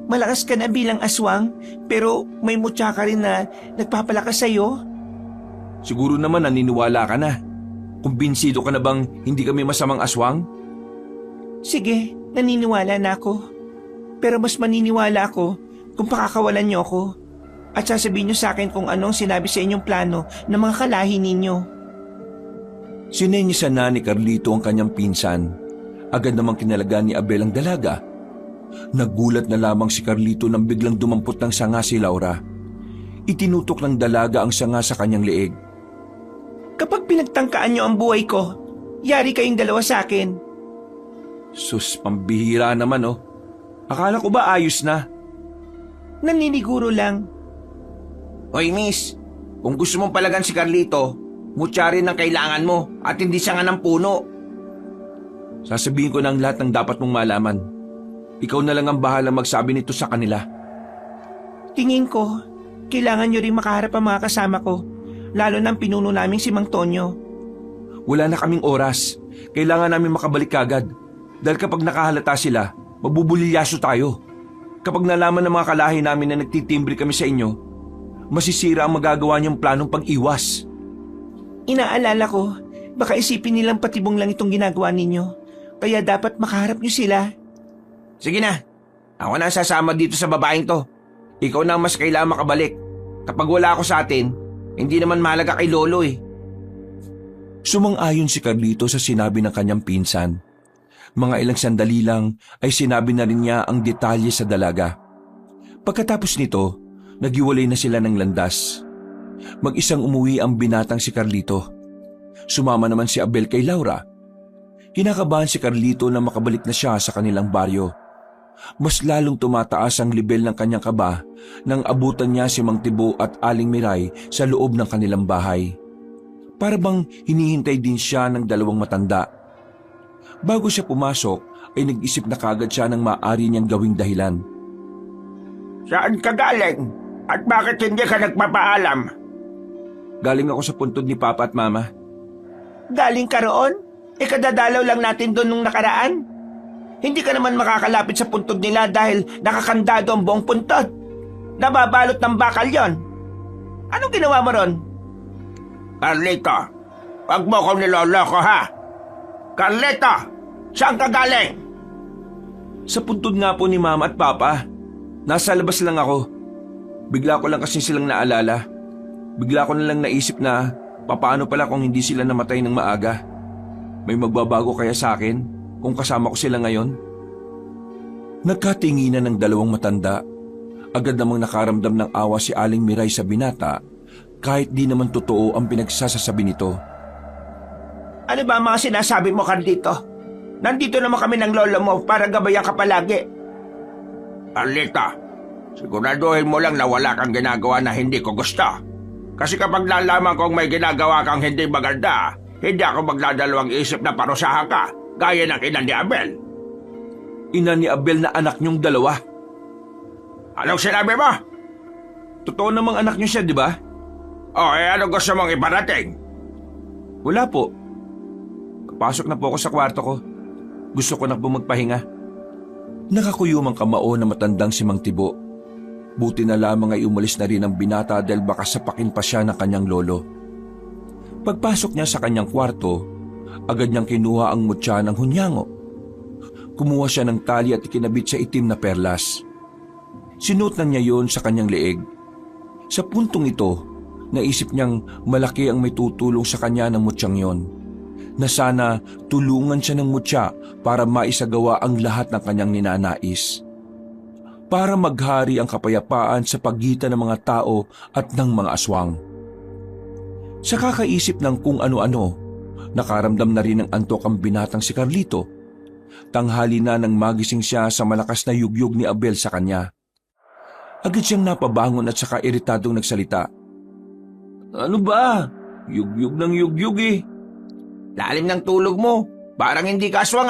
Malakas ka na bilang aswang, pero may mutya ka rin na nagpapalakas sa'yo? Siguro naman naniniwala ka na. Kumbinsido ka na bang hindi kami masamang aswang? Sige, naniniwala na ako. Pero mas maniniwala ako kung pakakawalan niyo ako at sasabihin niyo sa akin kung anong sinabi sa inyong plano ng mga kalahi ninyo. Sinenyisan na ni Carlito ang kanyang pinsan. Agad namang kinalagaan ni Abel ang dalaga. Nagulat na lamang si Carlito nang biglang dumampot ng sanga si Laura. Itinutok ng dalaga ang sanga sa kanyang leeg. Kapag pinagtangkaan niyo ang buhay ko, yari kayong dalawa sa akin. Sus, pambihira naman oh. Akala ko ba ayos na? Naniniguro lang. Hoy miss, kung gusto mong palagan si Carlito, mutya rin ang kailangan mo at hindi sanga ng puno. Sasabihin ko na ang lahat ng dapat mong malaman. Ikaw na lang ang bahala magsabi nito sa kanila. Tingin ko, kailangan niyo rin makaharap ang mga kasama ko, lalo na ang pinuno naming si Mang Tonyo. Wala na kaming oras. Kailangan namin makabalik kagad. Dahil kapag nakahalata sila, mabubulilyaso tayo. Kapag nalaman ng mga kalahi namin na nagtitimbre kami sa inyo, masisira ang magagawa niyong planong pag-iwas. Inaalala ko, baka isipin nilang patibong lang itong ginagawa ninyo. Kaya dapat makaharap niyo sila. Sige na, ako na sasama dito sa babaeng to. Ikaw na ang mas kailangan makabalik. Kapag wala ako sa atin, hindi naman mahalaga kay Lolo eh. Sumang-ayon si Carlito sa sinabi ng kanyang pinsan. Mga ilang sandali lang ay sinabi na rin niya ang detalye sa dalaga. Pagkatapos nito, naghiwalay na sila ng landas. Mag-isang umuwi ang binatang si Carlito. Sumama naman si Abel kay Laura. Kinakabahan si Carlito na makabalik na siya sa kanilang baryo. Mas lalong tumataas ang level ng kanyang kaba nang abutan niya si Mang Tibo at Aling Miray sa loob ng kanilang bahay. Para bang hinihintay din siya ng dalawang matanda. Bago siya pumasok ay nag-isip na kagad siya ng maaari niyang gawing dahilan. Saan ka galing? At bakit hindi ka nagpapaalam? Galing ako sa puntod ni Papa at Mama. Galing ka roon? Kadadalaw lang natin doon nung nakaraan. Hindi ka naman makakalapit sa puntod nila dahil nakakandado ang buong puntod. Nababalot ng bakal yon. Anong ginawa mo ron? Carlito, wag mo akong niloloko ha. Carlito, saan ka galing? Sa puntod nga po ni Mama at Papa. Nasa labas lang ako. Bigla ko lang kasi silang naalala. Bigla ko na lang naisip na papaano pala kung hindi sila namatay ng maaga. May magbabago kaya sa akin kung kasama ko sila ngayon? Nagkatinginan ng dalawang matanda. Agad namang nakaramdam ng awa si Aling Miray sa binata kahit di naman totoo ang pinagsasasabi nito. Ano ba ang mga sinasabi mo, Carlito? Nandito naman kami ng lolo mo para gabayan ka palagi. Carlito, siguraduhin mo lang na wala kang ginagawa na hindi ko gusto. Kasi kapag nalaman kong may ginagawa kang hindi maganda, hindi ako magdadalawang isip na parusahan ka, gaya ng ina ni Abel. Ina ni Abel na anak niyong dalawa. Anong sinabi mo? Totoo namang anak niyo siya, di ba? Ano gusto mong iparating? Wala po. Kapasok na po ako sa kwarto ko. Gusto ko na po magpahinga. Nakakuyumang kamao na matandang si Mang Tibo. Buti na lamang ay umalis na rin ang binata dahil baka sapakin pa siya ng kanyang lolo. Pagpasok niya sa kanyang kwarto, agad niyang kinuha ang mutya ng hunyango. Kumuha siya ng tali at ikinabit sa itim na perlas. Sinuot na niya yon sa kanyang leeg. Sa puntong ito, naisip niyang malaki ang may tutulong sa kanya ng mutyang yon, na sana tulungan siya ng mutya para maisagawa ang lahat ng kanyang ninanais. Para maghari ang kapayapaan sa pagitan ng mga tao at ng mga aswang. Sa kakaisip ng kung ano-ano, nakaramdam na rin ng antok ang binatang si Carlito. Tanghali na nang magising siya sa malakas na yugyug ni Abel sa kanya. Agad siyang napabangon at saka iritadong nagsalita. Ano ba? Yugyug ng yugyug eh. Lalim ng tulog mo. Parang hindi ka aswang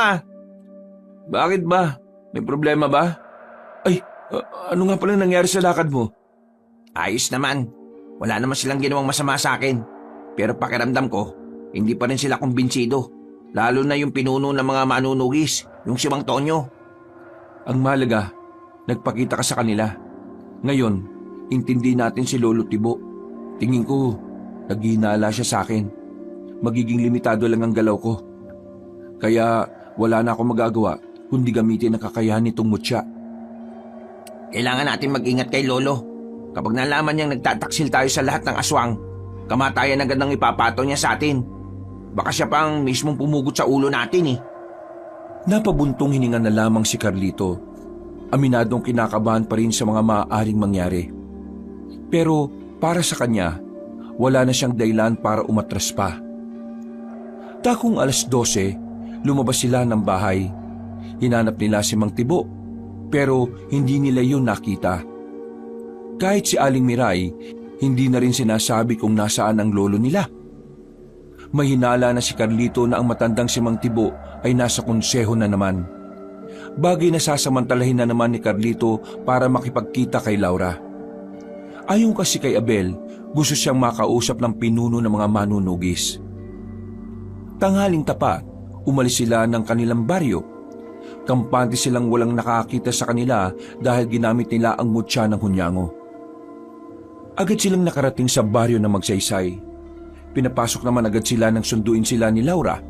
Bakit ba? May problema ba? Ay, ano nga pala nangyari sa lakad mo? Ayos naman. Wala naman silang ginawang masama sa akin. Pero pakiramdam ko, hindi pa rin sila kumbinsido. Lalo na yung pinuno ng mga manunugis, yung si Mang Tonyo. Ang malaga, nagpakita ka sa kanila. Ngayon, intindi natin si Lolo Tibo. Tingin ko, naghinala siya sa akin. Magiging limitado lang ang galaw ko. Kaya wala na akong magagawa kundi gamitin ang kakayahan nitong mutya. Kailangan natin mag-ingat kay Lolo. Kapag nalaman niyang nagtataksil tayo sa lahat ng aswang, kamatayan agad ang ipapato niya sa atin. Baka siya pang mismong pumugot sa ulo natin Napabuntong hininga na lamang si Carlito. Aminadong kinakabahan pa rin sa mga maaaring mangyari. Pero para sa kanya, wala na siyang dahilan para umatras pa. Takong 12:00, lumabas sila ng bahay. Hinanap nila si Mang Tibo, pero hindi nila yun nakita. Kahit si Aling Miray, hindi na rin sinasabi kung nasaan ang lolo nila. Mahinala na si Carlito na ang matandang si Mang Tibo ay nasa konseho na naman. Bagay na sasamantalahin na naman ni Carlito para makipagkita kay Laura. Ayon kasi kay Abel, gusto siyang makausap ng pinuno ng mga manunugis. Tanghaling tapat, umalis sila ng kanilang baryo. Kampante silang walang nakakita sa kanila dahil ginamit nila ang mutya ng hunyango. Agad silang nakarating sa baryo na Magsaysay. Pinapasok naman agad sila nang sunduin sila ni Laura.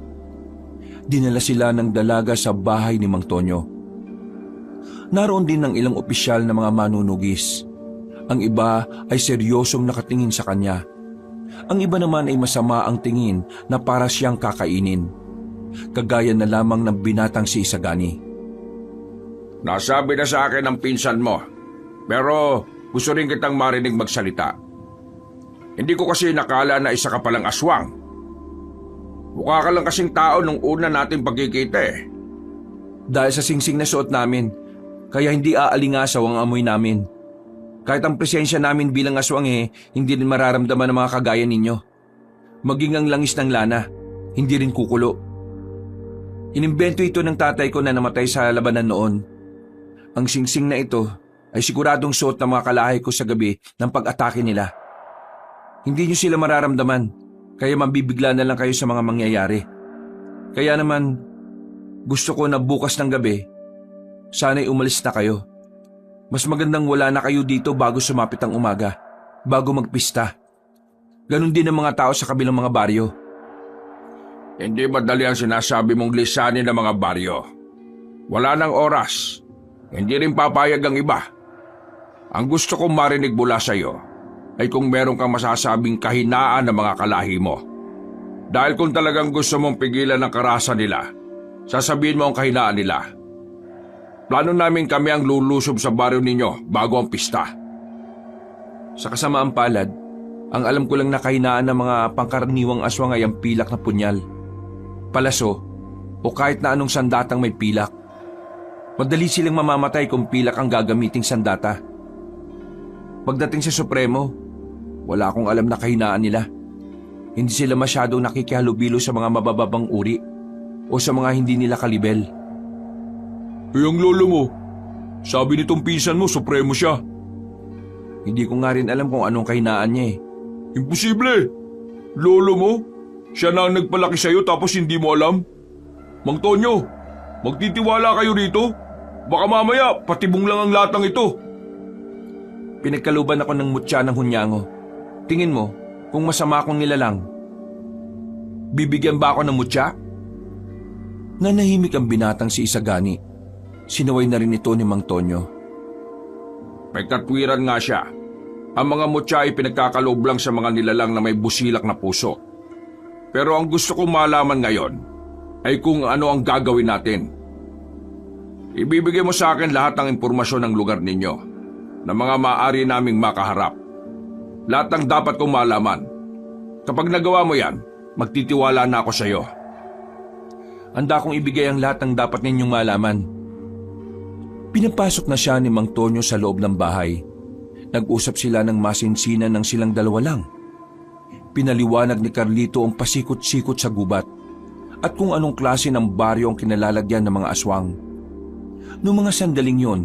Dinala sila ng dalaga sa bahay ni Mang Tonyo. Naroon din ng ilang opisyal na mga manunugis. Ang iba ay seryosong nakatingin sa kanya. Ang iba naman ay masama ang tingin na para siyang kakainin. Kagaya na lamang ng binatang si Isagani. Nasabi na sa akin ang pinsan mo, pero gusto rin kitang marinig magsalita. Hindi ko kasi nakala na isa ka palang aswang. Mukha ka lang kasing tao nung una nating pagkikita Dahil sa singsing na suot namin, kaya hindi aalingasaw ang amoy namin. Kahit ang presensya namin bilang aswang hindi rin mararamdaman ng mga kagaya ninyo. Maging ang langis ng lana, hindi rin kukulo. Inimbento ito ng tatay ko na namatay sa labanan noon. Ang singsing na ito ay siguradong suot ng mga kalahay ko sa gabi ng pag-atake nila. Hindi nyo sila mararamdaman, kaya mabibigla na lang kayo sa mga mangyayari. Kaya naman, gusto ko na bukas ng gabi, sana'y umalis na kayo. Mas magandang wala na kayo dito bago sumapit ang umaga, bago magpista. Ganon din ang mga tao sa kabilang mga baryo. Hindi madali ang sinasabi mong lisanin ng mga baryo. Wala nang oras. Hindi rin papayag ang iba. Ang gusto kong marinig mula sa iyo ay kung meron kang masasabing kahinaan ng mga kalahi mo. Dahil kung talagang gusto mong pigilan ang karahasan nila, sasabihin mo ang kahinaan nila. Plano namin kami ang lulusob sa baryo ninyo bago ang pista. Sa kasamaang palad, ang alam ko lang na kahinaan ng mga pangkaraniwang aswang ay ang pilak na punyal, palaso, o kahit na anong sandatang may pilak. Madali silang mamamatay kung pilak ang gagamiting sandata. Pagdating sa Supremo, Wala akong alam na kahinaan nila. Hindi sila masyadong nakikihalubilo sa mga mabababang uri o sa mga hindi nila kalibel. Ang lolo mo, sabi nitong pinsan mo, supremo siya. Hindi ko nga rin alam kung anong kahinaan niya eh. Imposible! Lolo mo? Siya na ang nagpalaki sa'yo tapos hindi mo alam? Mang Tonyo, magtitiwala kayo rito? Baka mamaya, patibong lang ang latang ito. Pinagkaluban ako ng mutya ng hunyango. Tingin mo, kung masama akong nilalang, bibigyan ba ako ng mutya? Nanahimik ang binatang si Isagani. Sinaway na rin ito ni Mang Tonyo. May katwiran nga siya. Ang mga mutya ay pinagkakaloob lang sa mga nilalang na may busilak na puso. Pero ang gusto kong malaman ngayon ay kung ano ang gagawin natin. Ibibigay mo sa akin lahat ng impormasyon ng lugar ninyo na mga maaari naming makaharap. Lahat ng dapat kong malaman. Kapag nagawa mo yan, magtitiwala na ako sa iyo. Handa kong ibigay ang lahat ng dapat ninyong malaman. Pinapasok na siya ni Mang Tonyo sa loob ng bahay. Nag-usap sila ng masinsinan ng silang dalawa lang. Pinaliwanag ni Carlito ang pasikot-sikot sa gubat at kung anong klase ng baryo ang kinalalagyan ng mga aswang. Noong mga sandaling yon,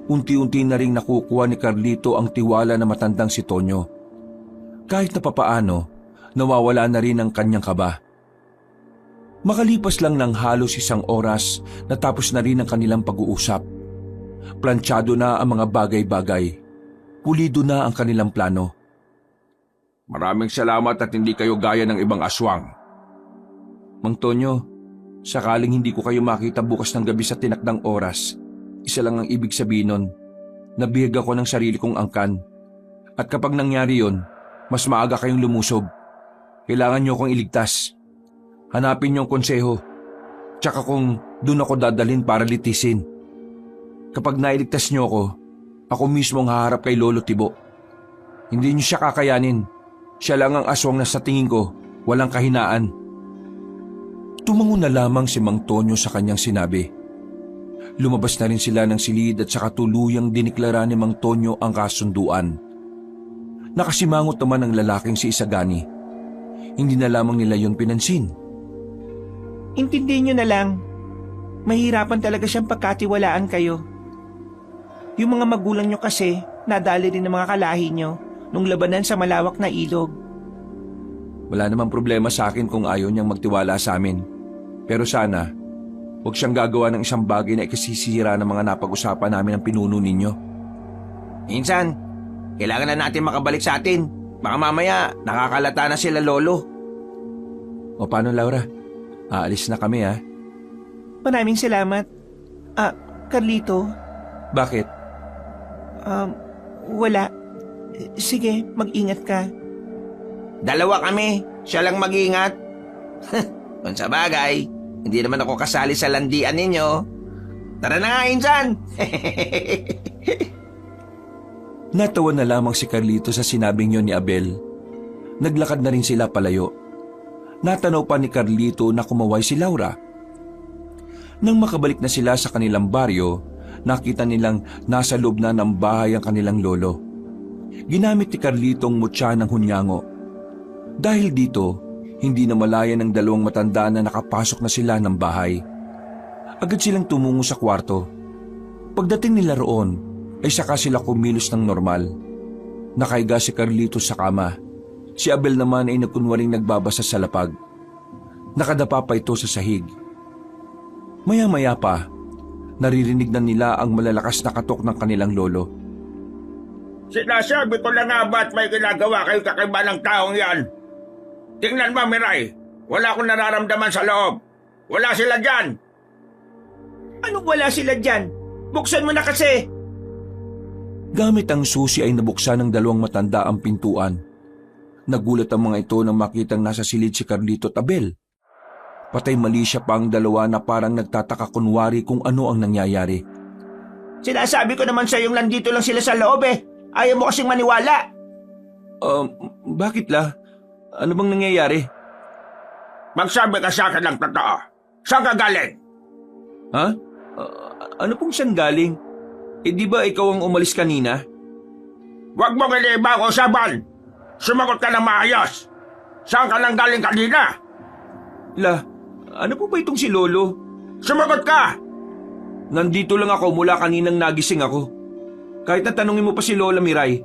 unti-unti na ring nakukuha ni Carlito ang tiwala na matandang si Tonyo. Kahit na papaano, nawawala na rin ang kanyang kaba. Makalipas lang ng halos 1 oras, natapos na rin ang kanilang pag-uusap. Planchado na ang mga bagay-bagay. Pulido na ang kanilang plano. Maraming salamat at hindi kayo gaya ng ibang aswang. Mang Tonyo, sakaling hindi ko kayo makita bukas ng gabi sa tinakdang oras, isa lang ang ibig sabihin nun. Nabihag ako ng sarili kong angkan. At kapag nangyari yon, mas maaga kayong lumusob. Kailangan niyo akong iligtas. Hanapin niyo ang konseho. Tsaka kung doon ako dadalhin para litisin. Kapag nailigtas niyo ako mismo ang haharap kay Lolo Tibo. Hindi niyo siya kakayanin. Siya lang ang aswang na sa tingin ko, walang kahinaan. Tumango na lamang si Mang Tonyo sa kanyang sinabi. Lumabas na rin sila ng silid at saka tuluyang diniklara ni Mang Tonyo ang kasunduan. Nakasimangot naman ang lalaking si Isagani. Hindi na lamang nila yon pinansin. Intindihin nyo na lang. Mahirapan talaga siyang pagkatiwalaan kayo. Yung mga magulang nyo kasi, nadali din ng mga kalahi nyo nung labanan sa malawak na ilog. Wala namang problema sa akin kung ayaw niyang magtiwala sa amin. Pero sana, huwag siyang gagawa ng isang bagay na ikasisira ng mga napag-usapan namin ng pinuno ninyo. Minsan, kailangan na natin makabalik sa atin. Baka mamaya, nakakalata na sila lolo. O paano, Laura? Aalis na kami, ha? Maraming salamat. Carlito, Bakit? wala. Sige, mag-ingat ka. Dalawa kami, siya lang mag-ingat. Kung sa bagay, hindi naman ako kasali sa landian ninyo. Tara na nga, Insan! Natawa na lamang si Carlito sa sinabing yon ni Abel. Naglakad na rin sila palayo. Natanaw pa ni Carlito na kumaway si Laura. Nang makabalik na sila sa kanilang baryo, nakita nilang nasa loob na ng bahay ang kanilang lolo. Ginamit ni Carlito ang mutya ng hunyango. Dahil dito, hindi na malaya ng dalawang matanda na nakapasok na sila ng bahay. Agad silang tumungo sa kwarto. Pagdating nila roon, ay saka sila kumilos ng normal. Nakaiga si Carlito sa kama. Si Abel naman ay nagkunwaring nagbabasa sa lapag. Nakadapa pa ito sa sahig. Maya-maya pa, naririnig na nila ang malalakas na katok ng kanilang lolo. Sinasabi ko na nga ba't may ginagawa kayo kakaiba ng taong yan? Tingnan mo, Miray. Wala akong nararamdaman sa loob. Wala sila dyan. Anong wala sila dyan? Buksan mo na kasi! Gamit ang susi ay nabuksan ng dalawang matanda ang pintuan. Nagulat ang mga ito nang makitang nasa silid si Carlito at Abel. Patay mali siya pa ang dalawa na parang nagtataka kunwari kung ano ang nangyayari. Sinasabi ko naman sa yung nandito lang sila sa loob eh. Ayaw mo kasing maniwala. Bakit la? Ano bang nangyayari? Magsabi ka sa akin ng totoo. Saan ka galing? Ha? Ano pong saan galing? Di ba ikaw ang umalis kanina? Huwag mong iniiba ang usapan. Sumagot ka ng maayos! Saan ka nang galing kanina? La, ano po ba itong si Lolo? Sumagot ka! Nandito lang ako mula kaninang nagising ako. Kahit na tanungin mo pa si Lola Miray,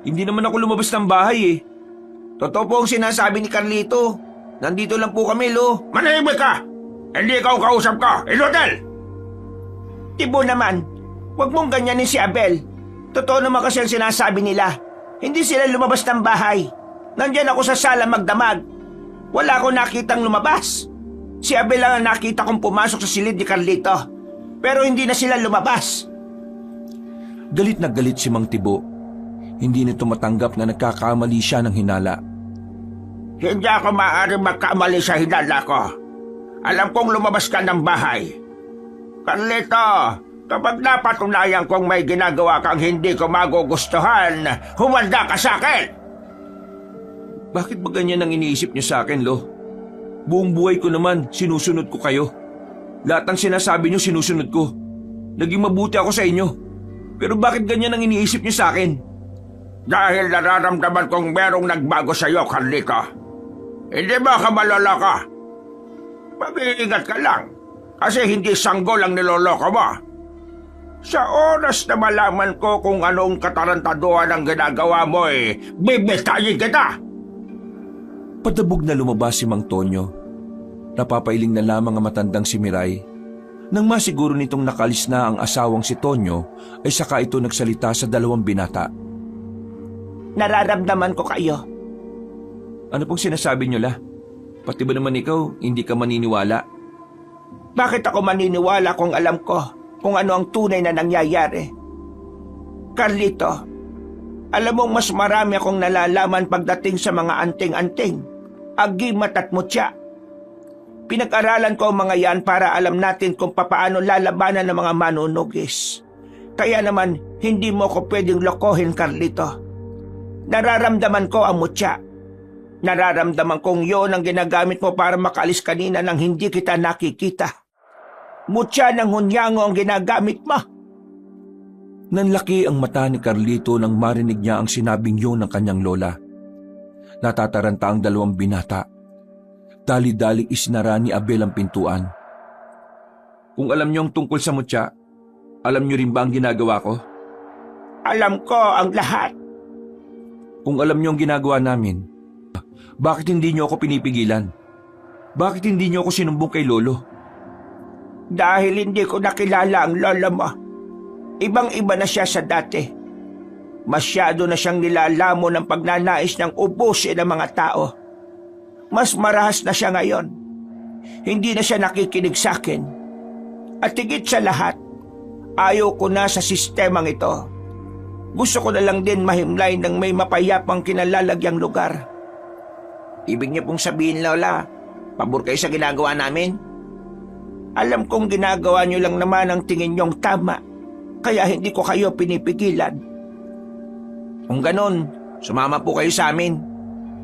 hindi naman ako lumabas ng bahay eh. Totoo po ang sinasabi ni Carlito. Nandito lang po kami, Lo. Manahimik ka! Hindi ikaw kausap ko, Ilodel! Tibo naman, huwag mong ganyanin si Abel. Totoo naman kasi ang sinasabi nila. Hindi sila lumabas ng bahay. Nandyan ako sa sala magdamag. Wala akong nakitang lumabas. Si Abel lang ang nakita kong pumasok sa silid ni Carlito. Pero hindi na sila lumabas. Galit na galit si Mang Tibo. Hindi nito matanggap na nagkakamali siya ng hinala. Hindi ako maaaring magkamali sa hinala ko. Alam kong lumabas ka ng bahay. Carlito, kapag napatunayan kong may ginagawa kang hindi ko magugustuhan, humanda ka sa akin! Bakit ba ganyan ang iniisip niyo sa akin, Lo? Buong buhay ko naman, sinusunod ko kayo. Lahat ng sinasabi niyo, sinusunod ko. Naging mabuti ako sa inyo. Pero bakit ganyan ang iniisip niyo sa akin? Dahil nararamdaman kong merong nagbago sa iyo, Carlito. Hindi ba ka maloloko? Mag-iingat ka lang, kasi hindi sanggol ang niloloko mo. Sa oras na malaman ko kung anong katarantaduhan ang ginagawa mo bibitayin kita! Padabog na lumabas si Mang Tonyo. Napapailing na lamang ang matandang si Miray. Nang masiguro nitong nakalis na ang asawang si Tonyo, ay saka ito nagsalita sa dalawang binata. Nararamdaman ko kayo. Ano pong sinasabi niyo, La? Pati ba naman ikaw, hindi ka maniniwala? Bakit ako maniniwala kung alam ko kung ano ang tunay na nangyayari? Carlito, alam mong mas marami akong nalalaman pagdating sa mga anting-anting, agimat at mutya. Pinag-aralan ko ang mga yan para alam natin kung papaano lalabanan ng mga manunugis. Kaya naman, hindi mo ko pwedeng lokohin, Carlito. Nararamdaman ko ang mutya. Nararamdaman kong yon ang ginagamit mo para makaalis kanina nang hindi kita nakikita. Mutya ng hunyango ang ginagamit mo. Nanlaki ang mata ni Carlito nang marinig niya ang sinabing yun ng kanyang lola. Natataranta ang dalawang binata. Dali-dali isinara ni Abel ang pintuan. Kung alam niyo ang tungkol sa mutya, alam niyo rin ba ang ginagawa ko? Alam ko ang lahat. Kung alam niyo ang ginagawa namin, bakit hindi niyo ako pinipigilan? Bakit hindi niyo ako sinumbong kay Lolo? Dahil hindi ko nakilala ang lola mo. Ibang-iba na siya sa dati. Masyado na siyang nilalamo ng pagnanais niyang ubusin ang mga tao. Mas marahas na siya ngayon. Hindi na siya nakikinig sa akin. At higit sa lahat, ayaw ko na sa sistemang ito. Gusto ko na lang din mahimlay ng may mapayapang kinalalagyang lugar. Ibig niyo pong sabihin, Lola, pabor kayo sa ginagawa namin? Alam kong ginagawa niyo lang naman ang tingin niyong tama, kaya hindi ko kayo pinipigilan. Kung ganon, sumama po kayo sa amin.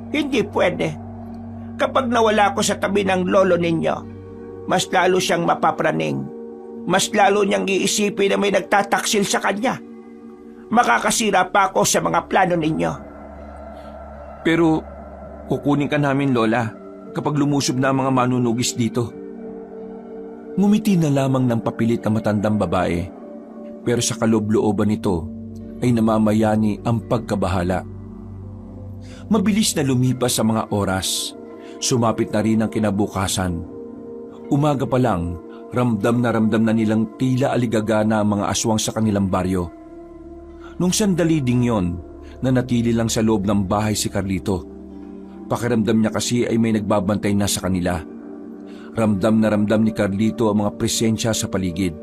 Hindi pwede. Kapag nawala ako sa tabi ng lolo ninyo, mas lalo siyang mapapraning. Mas lalo niyang iisipin na may nagtataksil sa kanya. Makakasira pa ako sa mga plano ninyo. Pero kukunin ka namin, Lola, kapag lumusob na ang mga manunugis dito. Ngumiti na lamang ng papilit ang matandang babae, pero sa kaloob-looban nito ay namamayani ang pagkabahala. Mabilis na lumipas sa mga oras, sumapit na rin ang kinabukasan. Umaga pa lang, ramdam na nilang tila aligagana ang mga aswang sa kanilang baryo. Nung sandali ding yon, nanatili lang sa loob ng bahay si Carlito. Pakiramdam niya kasi ay may nagbabantay na sa kanila. Ramdam na ramdam ni Carlito ang mga presensya sa paligid.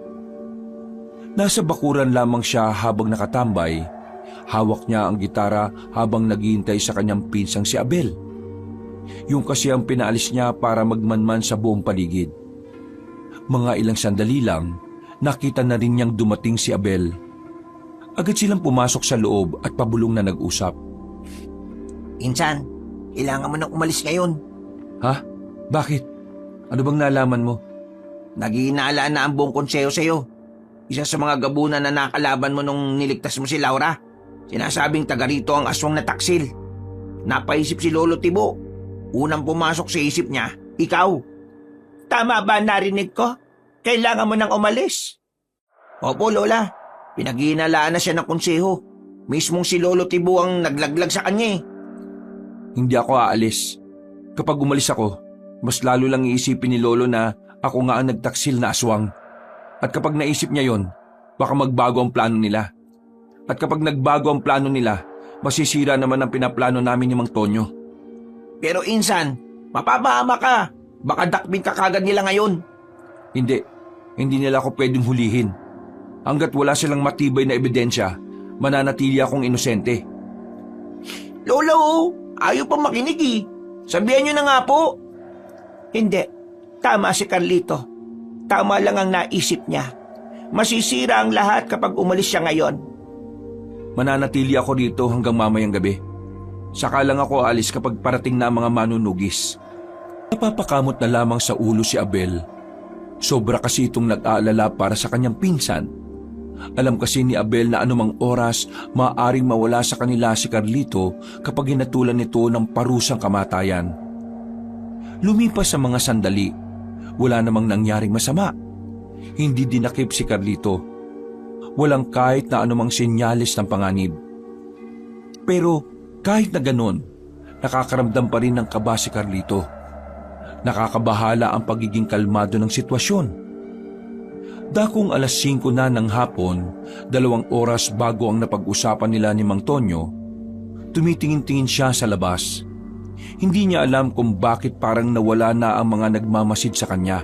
Nasa bakuran lamang siya habang nakatambay. Hawak niya ang gitara habang naghihintay sa kanyang pinsang si Abel. Yung kasi ang pinaalis niya para magmanman sa buong paligid. Mga ilang sandali lang, nakita na rin niyang dumating si Abel. Agad silang pumasok sa loob at pabulong na nag-usap. Insan, kailangan mo nang umalis ngayon. Ha? Bakit? Ano bang nalaman mo? Naghihinala na ang buong konseho sa'yo. Isa sa mga gabunan na nakalaban mo nung niligtas mo si Laura. Sinasabing taga rito ang aswang na taksil. napaisip si Lolo Tibo. Unang pumasok sa isip niya, ikaw. Tama ba narinig ko? Kailangan mo nang umalis. Opo, Lola. Pinaghihinalaan na siya ng konseho. Mismong si Lolo Tibo ang naglaglag sa kanya eh. Hindi ako aalis. Kapag umalis ako, mas lalo lang iisipin ni Lolo na ako nga ang nagtaksil na aswang. At kapag naisip niya yon, baka magbago ang plano nila. At kapag nagbago ang plano nila, masisira naman ang pinaplano namin ni Mang Tonyo. Pero insan, mapapahama ka. Baka dakbin ka kagad nila ngayon. Hindi nila ako pwedeng hulihin. Hanggat wala silang matibay na ebidensya, mananatili akong inosente. Lolo, ayaw pa makinig eh. Sabihan niyo na nga po. Hindi. Tama si Carlito. Tama lang ang naisip niya. Masisira ang lahat kapag umalis siya ngayon. Mananatili ako rito hanggang mamayang gabi. Saka lang ako alis kapag parating na ang mga manunugis. Napapakamot na lamang sa ulo si Abel. Sobra kasi itong nag-aalala para sa kanyang pinsan. Alam kasi ni Abel na anumang oras maaaring mawala sa kanila si Carlito kapag hinatulan nito ng parusang kamatayan. Lumipas sa mga sandali, wala namang nangyaring masama. Hindi dinakip si Carlito. Walang kahit na anumang senyales ng panganib. Pero kahit na ganon, nakakaramdam pa rin ng kaba si Carlito. Nakakabahala ang pagiging kalmado ng sitwasyon. Dakong alas 5 na ng hapon, 2 oras bago ang napag-usapan nila ni Mang Tonyo, tumitingin-tingin siya sa labas. Hindi niya alam kung bakit parang nawala na ang mga nagmamasid sa kanya.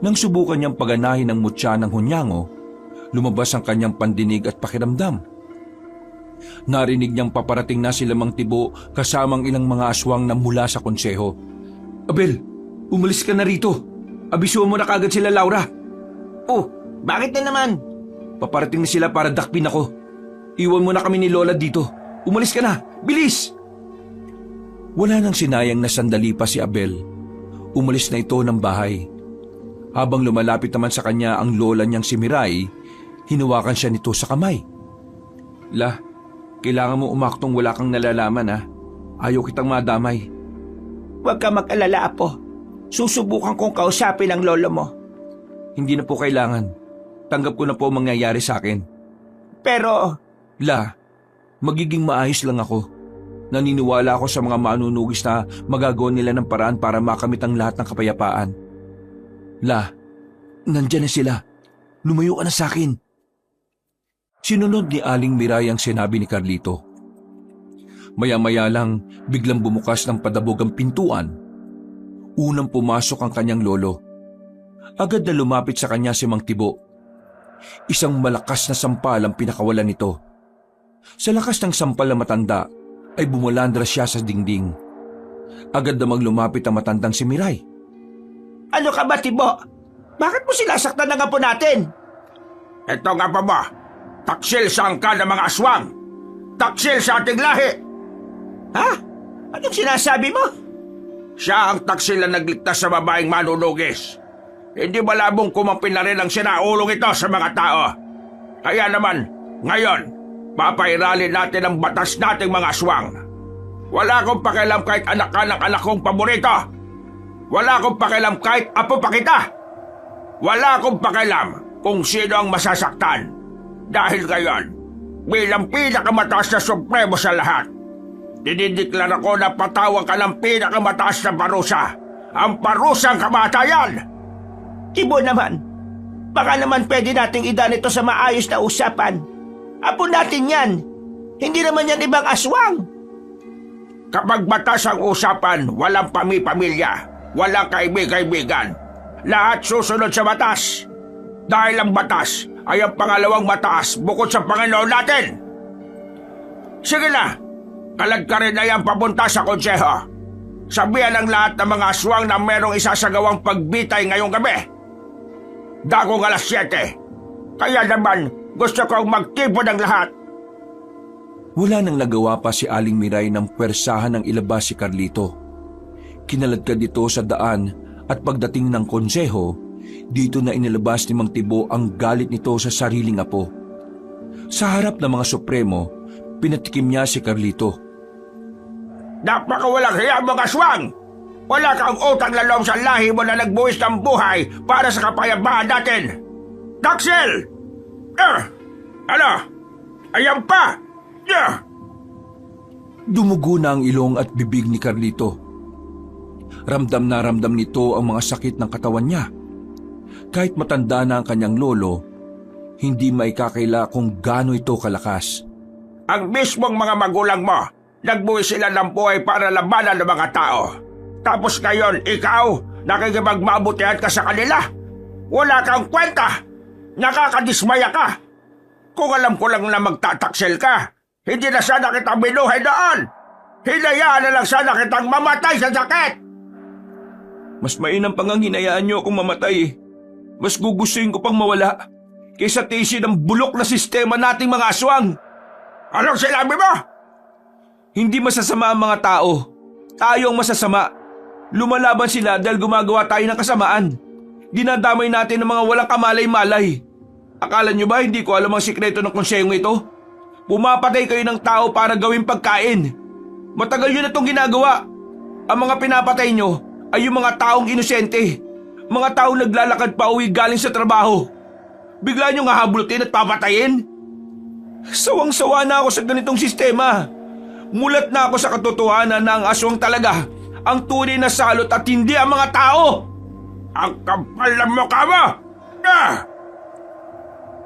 Nang subukan niyang paganahin ang mutya ng hunyango, lumabas ang kanyang pandinig at pakiramdam. Narinig niyang paparating na sila Mang Tibo kasamang ilang mga aswang na mula sa konseho. Abel, umalis ka na rito. Abisuhan mo na kagad sila, Laura. Oh, bakit na naman? Paparating na sila para dakpin ako. Iwan mo na kami ni Lola dito. Umalis ka na, bilis! Wala nang sinayang na sandali pa si Abel. Umalis na ito ng bahay. Habang lumalapit naman sa kanya ang lola niyang si Miray, hinawakan siya nito sa kamay. La, kailangan mo umaktong wala kang nalalaman ha. Ayaw kitang madamay. Huwag ka mag-alala, Apo. Susubukan kong kausapin ang lolo mo. Hindi na po kailangan. Tanggap ko na po ang mangyayari sa akin. Pero, La, magiging maayos lang ako. Naniniwala ako sa mga manunugis na magagawa nila ng paraan para makamit ang lahat ng kapayapaan. La, nandyan na sila. Lumayo ka na sa akin. Sinunod ni Aling Miray ang sinabi ni Carlito. Maya-maya lang, biglang bumukas ng padabog ang pintuan. Unang pumasok ang kanyang lolo. Agad na lumapit sa kanya si Mang Tibo. Isang malakas na sampal ang pinakawalan nito. Sa lakas ng sampal na matanda, ay bumulandra siya sa dingding. Agad namang lumapit ang matandang si Miray. ano ka ba, Tibo? Bakit mo sinasaktan ng apo natin? Ito nga pa ba? Taksil sa angka ng mga aswang! Taksil sa ating lahi! Ha? Anong sinasabi mo? Siya ang taksil na nagligtas sa babaeng manunugis. Hindi malabong kumampin na rin ang sinaulong ito sa mga tao. Kaya naman, ngayon, papairalin natin ang batas nating mga aswang. Wala akong pakialam kahit anak ka ng anak kong paborito. Wala akong pakialam kahit apo pa kita. Wala akong pakialam kung sino ang masasaktan. Dahil ngayon, bilang pinakamataas na supremo sa lahat, dinideklara ko na patawan ka ng pinakamataas na parusa, ang parusang kamatayan! Tibo naman, baka naman pwede nating idaan ito sa maayos na usapan. Apo natin yan. Hindi naman yan ibang aswang. Kapag batas ang usapan, walang pamilya, walang kaibig-kaibigan. Lahat susunod sa batas. Dahil ang batas ay ang pangalawang mataas bukod sa Panginoon natin. Sige na, kalagkarin na yan papunta sa konseho. Sabihan ang lahat ng mga aswang na merong isasagawang pagbitay ngayong gabi. Dakong alas 7. Kaya naman, gusto kong magtipon ng lahat. Wala nang nagawa pa si Aling Miray ng pwersahan ng ilabas si Carlito. Kinaladkad dito sa daan at pagdating ng konseho, dito na inilabas ni Mang Tibo ang galit nito sa sariling apo. Sa harap ng mga supremo, pinatikim niya si Carlito. Napakawalang hiya mga aswang! Wala kang utang na loob sa lahi mo na nagbuwis ng buhay para sa kapayapaan natin! Daxel! Ano? Ayan pa! Dumugo na ang ilong at bibig ni Carlito. Ramdam na ramdam nito ang mga sakit ng katawan niya. Kahit matanda na ang kanyang lolo, hindi maikakaila kung gaano ito kalakas. Ang mismong mga magulang mo, nagbuwis sila ng buhay para labanan ng mga tao. Tapos ngayon, ikaw, nakikipagmabutihan ka sa kanila. Wala kang kwenta. Nakakadismaya ka. Kung alam ko lang na magtataksel ka, hindi na sana kita binuhay doon. Hinayaan na lang sana kitang mamatay sa sakit. Mas mainam pang ang hinayaan niyo akong mamatay. Mas gugustuhin ko pang mawala kaysa tiisin ang bulok na sistema nating mga aswang. Anong sinabi mo? Hindi masasama ang mga tao. Tayo ang masasama. Lumalaban sila dahil gumagawa tayo ng kasamaan. Dinadamay natin ng mga walang kamalay-malay. Akala nyo ba hindi ko alam ang sikreto ng konsehong ito? Pumapatay kayo ng tao para gawing pagkain. Matagal yun na itong ginagawa. Ang mga pinapatay nyo ay yung mga taong inosente. Mga taong naglalakad pa uwi galing sa trabaho. Bigla nyo nga habulutin at papatayin? Sawang-sawa na ako sa ganitong sistema. Mulat na ako sa katotohanan na ang aswang talaga ang tunay na salot at hindi ang mga tao. Ang kapal ng mukha mo!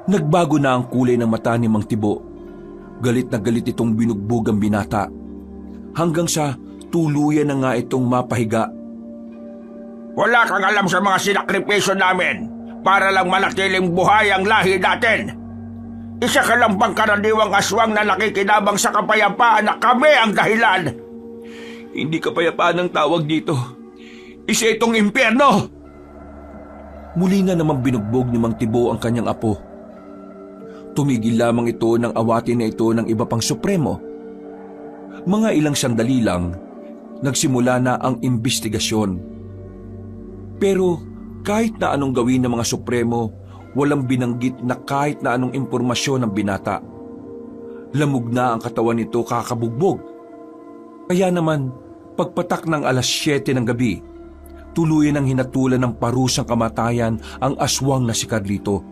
Nagbago na ang kulay ng mata ni Mang Tibo. Galit na galit itong binugbog ang binata. Hanggang sa tuluyan na nga itong mapahiga. Wala kang alam sa mga sinakripisyo namin para lang manatiling buhay ang lahi natin. Isa ka lang bang karaniwang aswang na nakikinabang sa kapayapaan na kami ang dahilan? Hindi kapayapaan ang tawag dito. Isa itong impyerno! Muli na naman binugbog ni Mang Tibo ang kanyang apo. Tumigil lamang ito ng awatin na ito ng iba pang supremo. Mga ilang sandali lang, nagsimula na ang imbestigasyon. Pero kahit na anong gawin ng mga supremo, walang binanggit na kahit na anong impormasyon ng binata. Lamog na ang katawan nito kakabugbog. Kaya naman, pagpatak ng 7:00 ng gabi, tuluyan ang hinatulan ng parusang kamatayan ang aswang na si Carlito.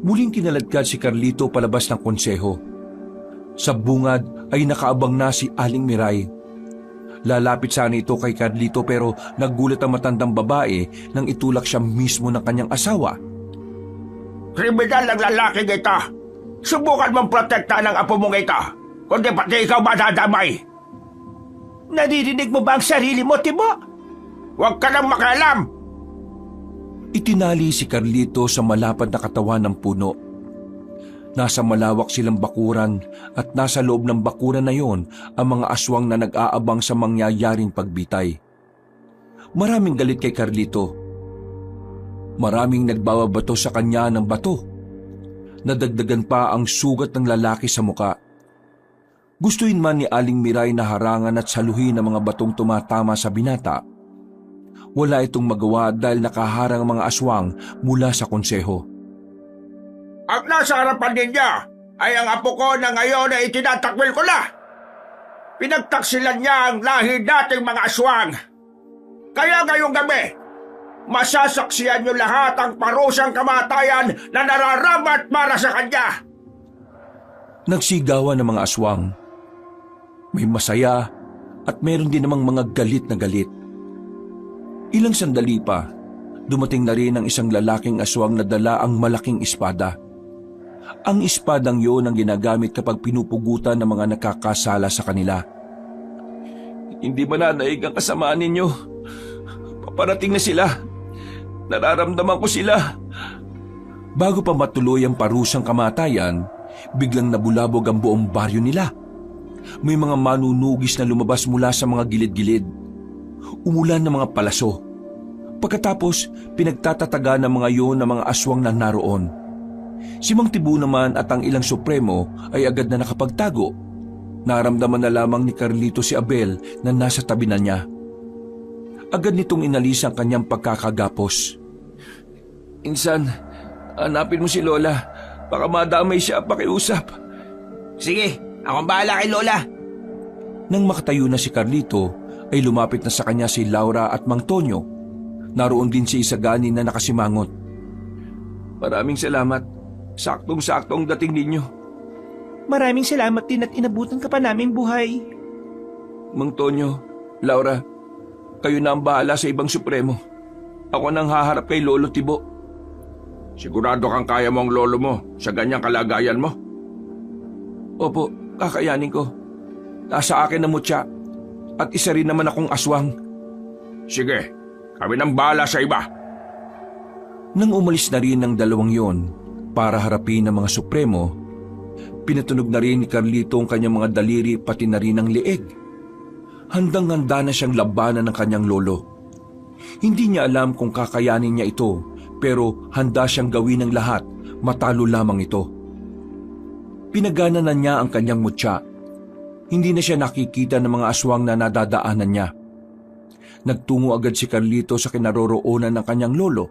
Muling kinaladkad si Carlito palabas ng konseho. Sa bungad ay nakaabang na si Aling Miray. Lalapit sana ito kay Carlito pero nagulat ang matandang babae nang itulak siya mismo ng kanyang asawa. Kriminal ng lalaking ito. Subukan mong protektahan ang apo mong ito. Kundi pati ikaw madadamay. Naririnig mo ba ang sarili mo, Tibo? Huwag ka nang makialam. Itinali si Carlito sa malapad na katawan ng puno. Nasa malawak silang bakuran at nasa loob ng bakuran na yon ang mga aswang na nag-aabang sa mangyayaring pagbitay. Maraming galit kay Carlito. Maraming nagbababato sa kanya ng bato. Nadagdagan pa ang sugat ng lalaki sa muka. Gustuin man ni Aling Miray na harangan at saluhin ang mga batong tumatama sa binata. Wala itong magawa dahil nakaharang ang mga aswang mula sa konseho. Ang nasa harapan ninyo ay ang apo ko na ngayon ay itinatakwil ko na. Pinagtaksilan niya ang lahi dating mga aswang. Kaya ngayong gabi, masasaksiyan niyo lahat ang parusang kamatayan na nararapat para sa kanya. Nagsigawan ng mga aswang. May masaya at meron din namang mga galit na galit. Ilang sandali pa, dumating na rin ang isang lalaking aswang na dala ang malaking espada. Ang espadang yun ang ginagamit kapag pinupugutan ng mga nakakasala sa kanila. Hindi mananaig ang kasamaan ninyo. Paparating na sila. Nararamdaman ko sila. Bago pa matuloy ang parusang kamatayan, biglang nabulabog ang buong baryo nila. May mga manunugis na lumabas mula sa mga gilid-gilid. Umulan ng mga palaso. Pagkatapos, pinagtatataga ng mga yon ng mga aswang na naroon. Si Mang Tibo naman at ang ilang supremo ay agad na nakapagtago. Naramdaman na lamang ni Carlito si Abel na nasa tabi na niya. Agad nitong inalis ang kanyang pagkakagapos. Insan, hanapin mo si Lola. Baka madamay siya pakiusap. Sige, akong bahala kay Lola. Nang makatayo na si Carlito, ay lumapit na sa kanya si Laura at Mang Tonyo. Naroon din si Isagani na nakasimangot. Maraming salamat. Saktong-sakto ang dating ninyo. Maraming salamat din at inabutan ka pa namin buhay. Mang Tonyo, Laura, kayo na ang bahala sa ibang supremo. Ako nang haharap kay Lolo Tibo. Sigurado kang kaya mo ang lolo mo sa ganyang kalagayan mo? Opo, kakayanin ko. Nasa akin ang mutya at isa rin naman akong aswang. Sige, kami nang bahala sa iba. Nang umalis na rin ng dalawang yon para harapin ang mga supremo, pinatunog na rin ni Carlito ang kanyang mga daliri pati na rin ang leeg. Handang-handa na siyang labanan ng kanyang lolo. Hindi niya alam kung kakayanin niya ito, pero handa siyang gawin ng lahat, matalo lamang ito. Pinagana na niya ang kanyang mutya. Hindi na siya nakikita ng mga aswang na nadadaanan niya. Nagtungo agad si Carlito sa kinaroroonan ng kanyang lolo.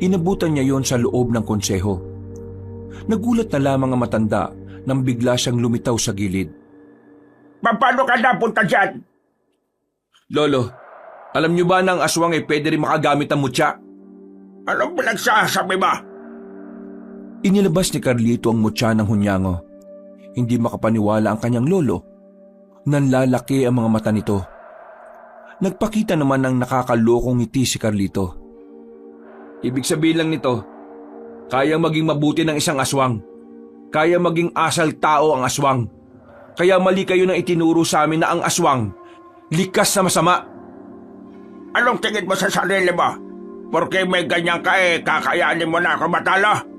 Inabutan niya yon sa loob ng konseho. Nagulat na lamang ang matanda nang bigla siyang lumitaw sa gilid. Paano ka napunta dyan? Lolo, alam niyo ba na ang aswang ay pwede rin makagamit ng mutya? Anong pinagsasabi ba? Inilabas ni Carlito ang mutya ng hunyango. Hindi makapaniwala ang kanyang lolo. Nanlalaki ang mga mata nito. Nagpakita naman ng nakakalokong ngiti si Carlito. Ibig sabihin lang nito, kayang maging mabuti ng isang aswang. Kaya maging asal tao ang aswang. Kaya mali kayo nang itinuro sa amin na ang aswang likas na masama. Anong tingin mo sa sarili mo? Porque may ganyan ka kakayanin mo na ako matalo?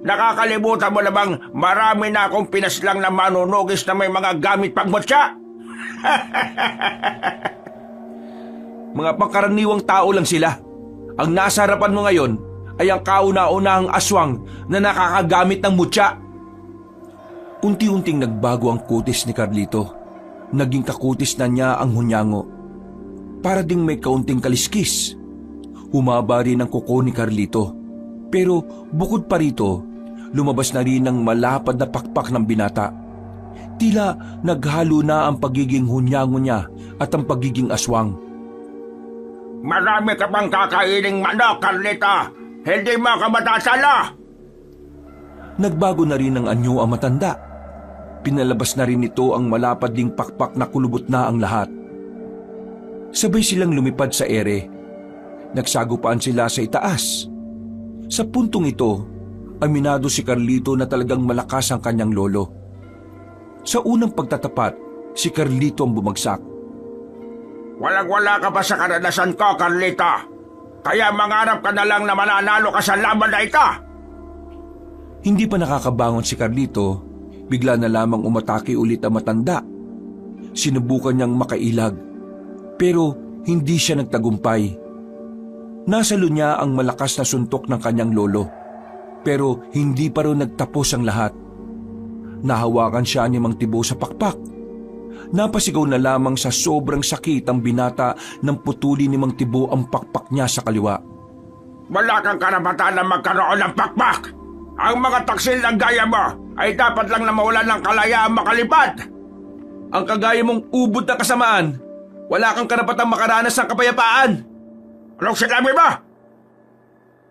Nakakalimutan mo na bang marami na akong pinaslang na manunugis na may mga gamit pang mutya? Mga pangkaraniwang tao lang sila. Ang nasa harapan mo ngayon ay ang kauna-unahang aswang na nakakagamit ng mutya. Unti-unting nagbago ang kutis ni Carlito. Naging kakutis na niya ang hunyango. Para ding may kaunting kaliskis. Humaba rin ang kuko ni Carlito. Pero bukod pa rito, lumabas na rin ang malapad na pakpak ng binata. Tila naghalo na ang pagiging hunyango niya at ang pagiging aswang. Marami ka pang kakaining manok, Carlito. Hindi mo ka matasala. Nagbago na rin ang anyo ang matanda. Pinalabas na rin nito ang malapad ding pakpak na kulubot na ang lahat. Sabay silang lumipad sa ere. Nagsagupaan sila sa itaas. Sa puntong ito, aminado si Carlito na talagang malakas ang kanyang lolo. Sa unang pagtatapat, si Carlito ang bumagsak. Walang-wala ka pa sa karanasan ko, Carlito. Kaya mangarap ka na lang na mananalo ka sa laban na ito. Hindi pa nakakabangon si Carlito, bigla na lamang umatake ulit ang matanda. Sinubukan niyang makailag, pero hindi siya nagtagumpay. Nasalo niya ang malakas na suntok ng kanyang lolo, pero hindi pa rin nagtapos ang lahat. Nahawakan siya ni Mang Tibo sa pakpak. Napasigaw na lamang sa sobrang sakit ang binata nang putuli ni Mang Tibo ang pakpak niya sa kaliwa. Wala kang karapatan na magkaroon ng pakpak. Ang mga taksil ng gaya mo ay dapat lang na mawalan ng kalayaang makalipad. Ang kagaya mong ubod na kasamaan, wala kang karapatang makaranas ng kapayapaan. Anong sinabi mo?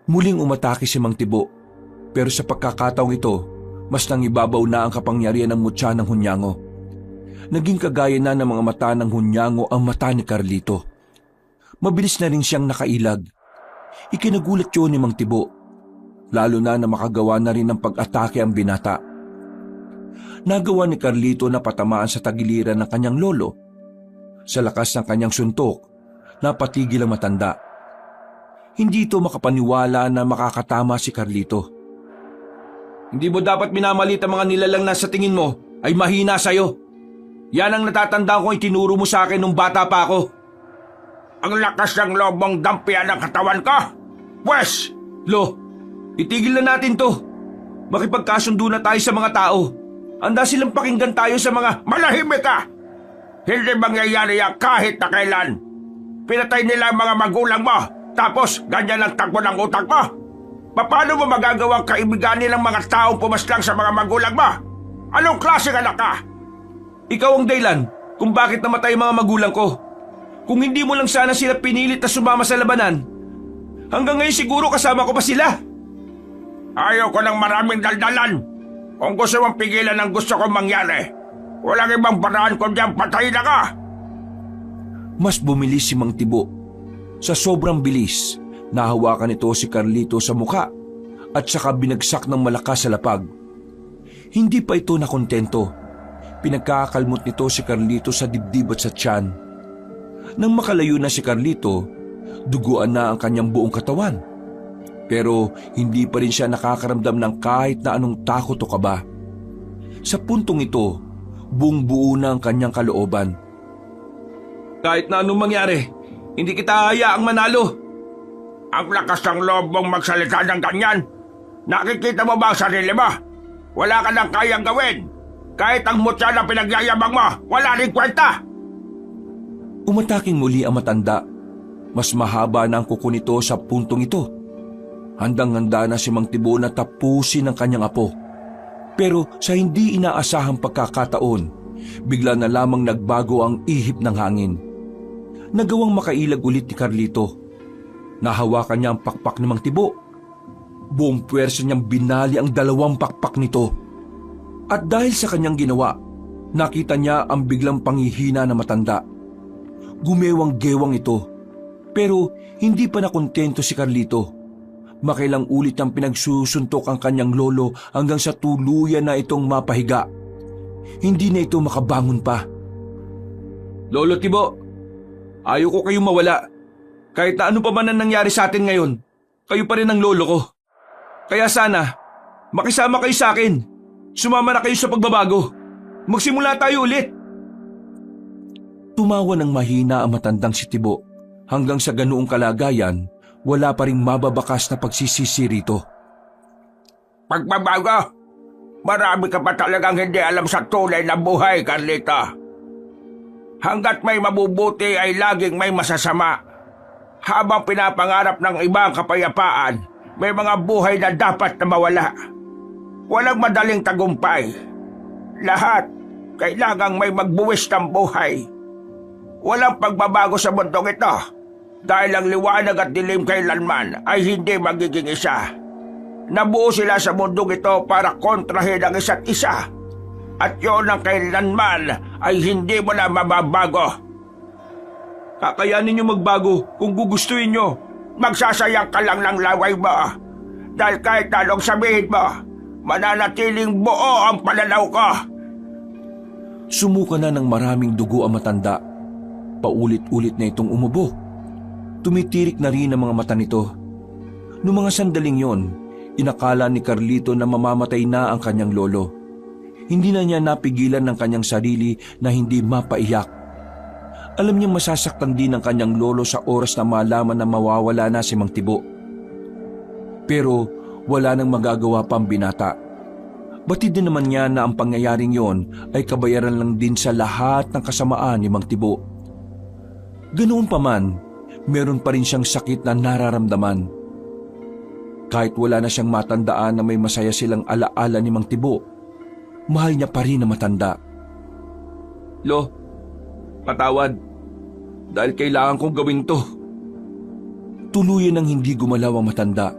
Muling umatake si Mang Tibo, pero sa pagkakataong ito, mas nangibabaw na ang kapangyarihan ng mutya ng hunyango. Naging kagaya na ng mga mata ng hunyango ang mata ni Carlito. Mabilis na rin siyang nakailag. Ikinagulat yun ni Mang Tibo, lalo na makagawa na rin ng pag-atake ang binata. Nagawa ni Carlito na patamaan sa tagiliran ng kanyang lolo. Sa lakas ng kanyang suntok, napatigil ang matanda. Hindi ito makapaniwala na makakatama si Carlito. Hindi mo dapat minamalit ang mga nilalang na sa tingin mo ay mahina sa'yo. Yan ang natatandaan kong itinuro mo sa akin nung bata pa ako. Ang lakas ng loob mong dampian ng katawan ko. Pwes! Lo, itigil na natin to. Makipagkasundo na tayo sa mga tao. Handa silang pakinggan tayo sa mga... Malahimik ka! Hindi mangyayari yan kahit na kailan. Pinatay nila ang mga magulang mo, tapos ganyan ang takbo ng utak mo. Paano mo magagawang kaibigan nilang mga taong pumaslang sa mga magulang mo? Anong klaseng anak ka? Ikaw ang dahilan kung bakit namatay ang mga magulang ko. Kung hindi mo lang sana sila pinilit na sumama sa labanan, hanggang ngayon siguro kasama ko pa sila. Ayaw ko ng maraming daldalan. Kung gusto mong pigilan ang gusto kong mangyari, walang ibang paraan kundi ang patay na ka. Mas bumilis si Mang Tibo. Sa sobrang bilis, nahawakan nito si Carlito sa muka at saka binagsak ng malakas sa lapag. Hindi pa ito nakontento. Pinagkakalmot nito si Carlito sa dibdib at sa tiyan. Nang makalayo na si Carlito, duguan na ang kanyang buong katawan. Pero hindi pa rin siya nakakaramdam ng kahit na anong takot o kaba. Sa puntong ito, buong buo na ang kanyang kalooban. Kahit na anong mangyari, hindi kita hayaang manalo. Ang lakas ng loob mong magsalita ng ganyan. Nakikita mo ba ang sarili mo? Wala ka nang kayang gawin. Kahit ang mutya na pinagyayabang mo, wala rin kwenta. Umataking muli ang matanda. Mas mahaba na ang kuko nito sa puntong ito. Handang-handa na si Mang Tibo na tapusin ang kanyang apo. Pero sa hindi inaasahang pagkakataon, bigla na lamang nagbago ang ihip ng hangin. Nagawang makailag ulit ni Carlito. Nahawakan niya ang pakpak ni Mang Tibo. Buong puwersa niyang binali ang 2 pakpak nito. At dahil sa kanyang ginawa, nakita niya ang biglang panghihina na matanda. Gumewang-gewang ito. Pero hindi pa nakontento si Carlito. Makailang ulit ang pinagsusuntok ang kanyang lolo hanggang sa tuluyan na itong mapahiga. Hindi na ito makabangon pa. Lolo Tibo, ayaw ko kayong mawala. Kahit na ano pa man ang nangyari sa atin ngayon, kayo pa rin ang lolo ko. Kaya sana, makisama kayo sa akin. Sumama na kayo sa pagbabago. Magsimula tayo ulit. Tumawa ng mahina ang matandang si Tibo. Hanggang sa ganoong kalagayan, wala pa ring mababakas na pagsisisi rito. Pagbabago? Marami ka pa talagang hindi alam sa tunay na buhay, Carlito. Hanggat may mabubuti ay laging may masasama. Habang pinapangarap ng iba ang kapayapaan, may mga buhay na dapat na mawala. Walang madaling tagumpay. Lahat kailangang may magbuwis ng buhay. Walang pagbabago sa mundong ito dahil ang liwanag at dilim kailanman ay hindi magiging isa. Nabuo sila sa mundong ito para kontrahin ang isa't isa. At yun ang kailanman ay hindi mo na mababago. Kakayanin niyo magbago kung gugustuhin niyo. Magsasayang ka lang ng laway mo. Dahil kahit anong sabihin mo, mananatiling buo ang pananaw ko. Sumuka na ng maraming dugo ang matanda. Paulit-ulit na itong umubo. Tumitirik na rin ang mga mata nito. Noong mga sandaling yon, inakala ni Carlito na mamamatay na ang kanyang lolo. Hindi na niya napigilan ng kanyang sarili na hindi mapaiyak. Alam niyang masasaktan din ang kanyang lolo sa oras na malaman na mawawala na si Mang Tibo. Pero wala nang magagawa pang binata. Batid din naman niya na ang pangyayaring yon ay kabayaran lang din sa lahat ng kasamaan ni Mang Tibo. Ganoon pa man, meron pa rin siyang sakit na nararamdaman. Kahit wala na siyang matandaan na may masaya silang alaala ni Mang Tibo, mahal niya pa rin na matanda. Lo, patawad. Dahil kailangan kong gawin to. Tuluyan ng hindi gumalaw ang matanda.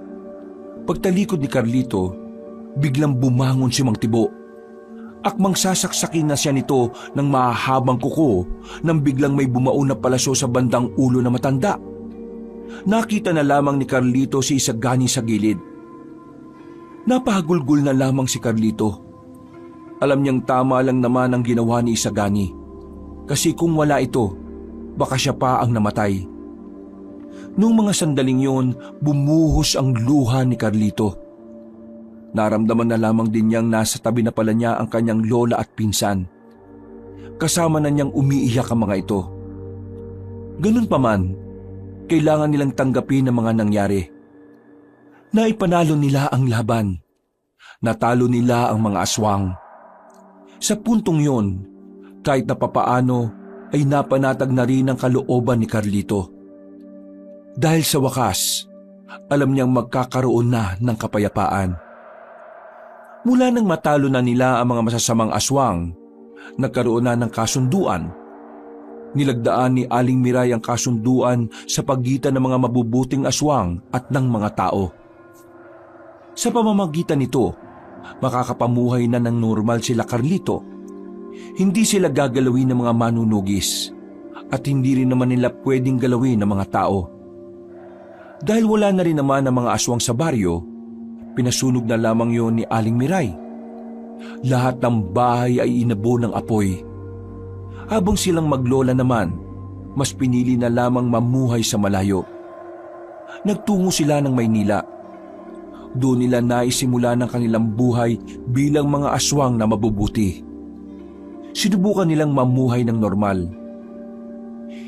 Pagtalikod ni Carlito, biglang bumangon si Mang Tibo. Akmang sasaksakin na siya nito ng mahahabang kuko nang biglang may bumaon na palaso sa bandang ulo na matanda. Nakita na lamang ni Carlito si Isagani sa gilid. Napahagulgol na lamang si Carlito. Alam niyang tama lang naman ang ginawa ni Isagani. Kasi kung wala ito, baka siya pa ang namatay. Noong mga sandaling yon, bumuhos ang luha ni Carlito. Naramdaman na lamang din niyang nasa tabi na pala niya ang kanyang lola at pinsan. Kasama na niyang umiiyak ang mga ito. Ganun pa man, kailangan nilang tanggapin ang mga nangyari. Naipanalo nila ang laban. Natalo nila ang mga aswang. Sa puntong yon, kahit na papaano ay napanatag na rin ang kalooban ni Carlito. Dahil sa wakas, alam niyang magkakaroon na ng kapayapaan. Mula nang matalo na nila ang mga masasamang aswang, nagkaroon na ng kasunduan Nilagdaan ni Aling Miray ang kasunduan sa pagitan ng mga mabubuting aswang at ng mga tao. Sa pamamagitan nito, makakapamuhay na ng normal sila Carlito. Hindi sila gagalawin ng mga manunugis at hindi rin naman nila pwedeng galawin ng mga tao. Dahil wala na rin naman ang mga aswang sa baryo, pinasunog na lamang yon ni Aling Miray. Lahat ng bahay ay inabo ng apoy. Habang silang maglola naman, mas pinili na lamang mamuhay sa malayo. Nagtungo sila ng Maynila. Doon nila naisimula ng kanilang buhay bilang mga aswang na mabubuti. Sinubukan nilang mamuhay ng normal.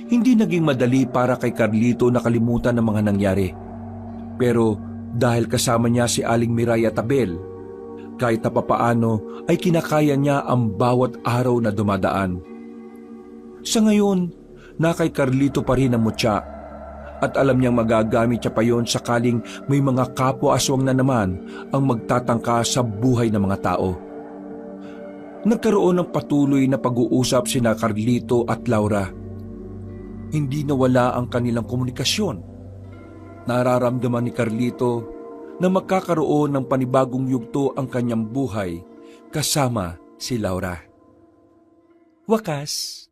Hindi naging madali para kay Carlito na kalimutan ang mga nangyari. Pero dahil kasama niya si Aling Miray at Abel, kahit na papaano ay kinakaya niya ang bawat araw na dumadaan. Sa ngayon, na kay Carlito pa rin ang mutya at alam niyang magagamit siya pa yon sakaling may mga kapwa-aswang na naman ang magtatangka sa buhay ng mga tao. Nagkaroon ng patuloy na pag-uusap sina Carlito at Laura. Hindi nawala ang kanilang komunikasyon. Nararamdaman ni Carlito na magkakaroon ng panibagong yugto ang kanyang buhay kasama si Laura. Wakas,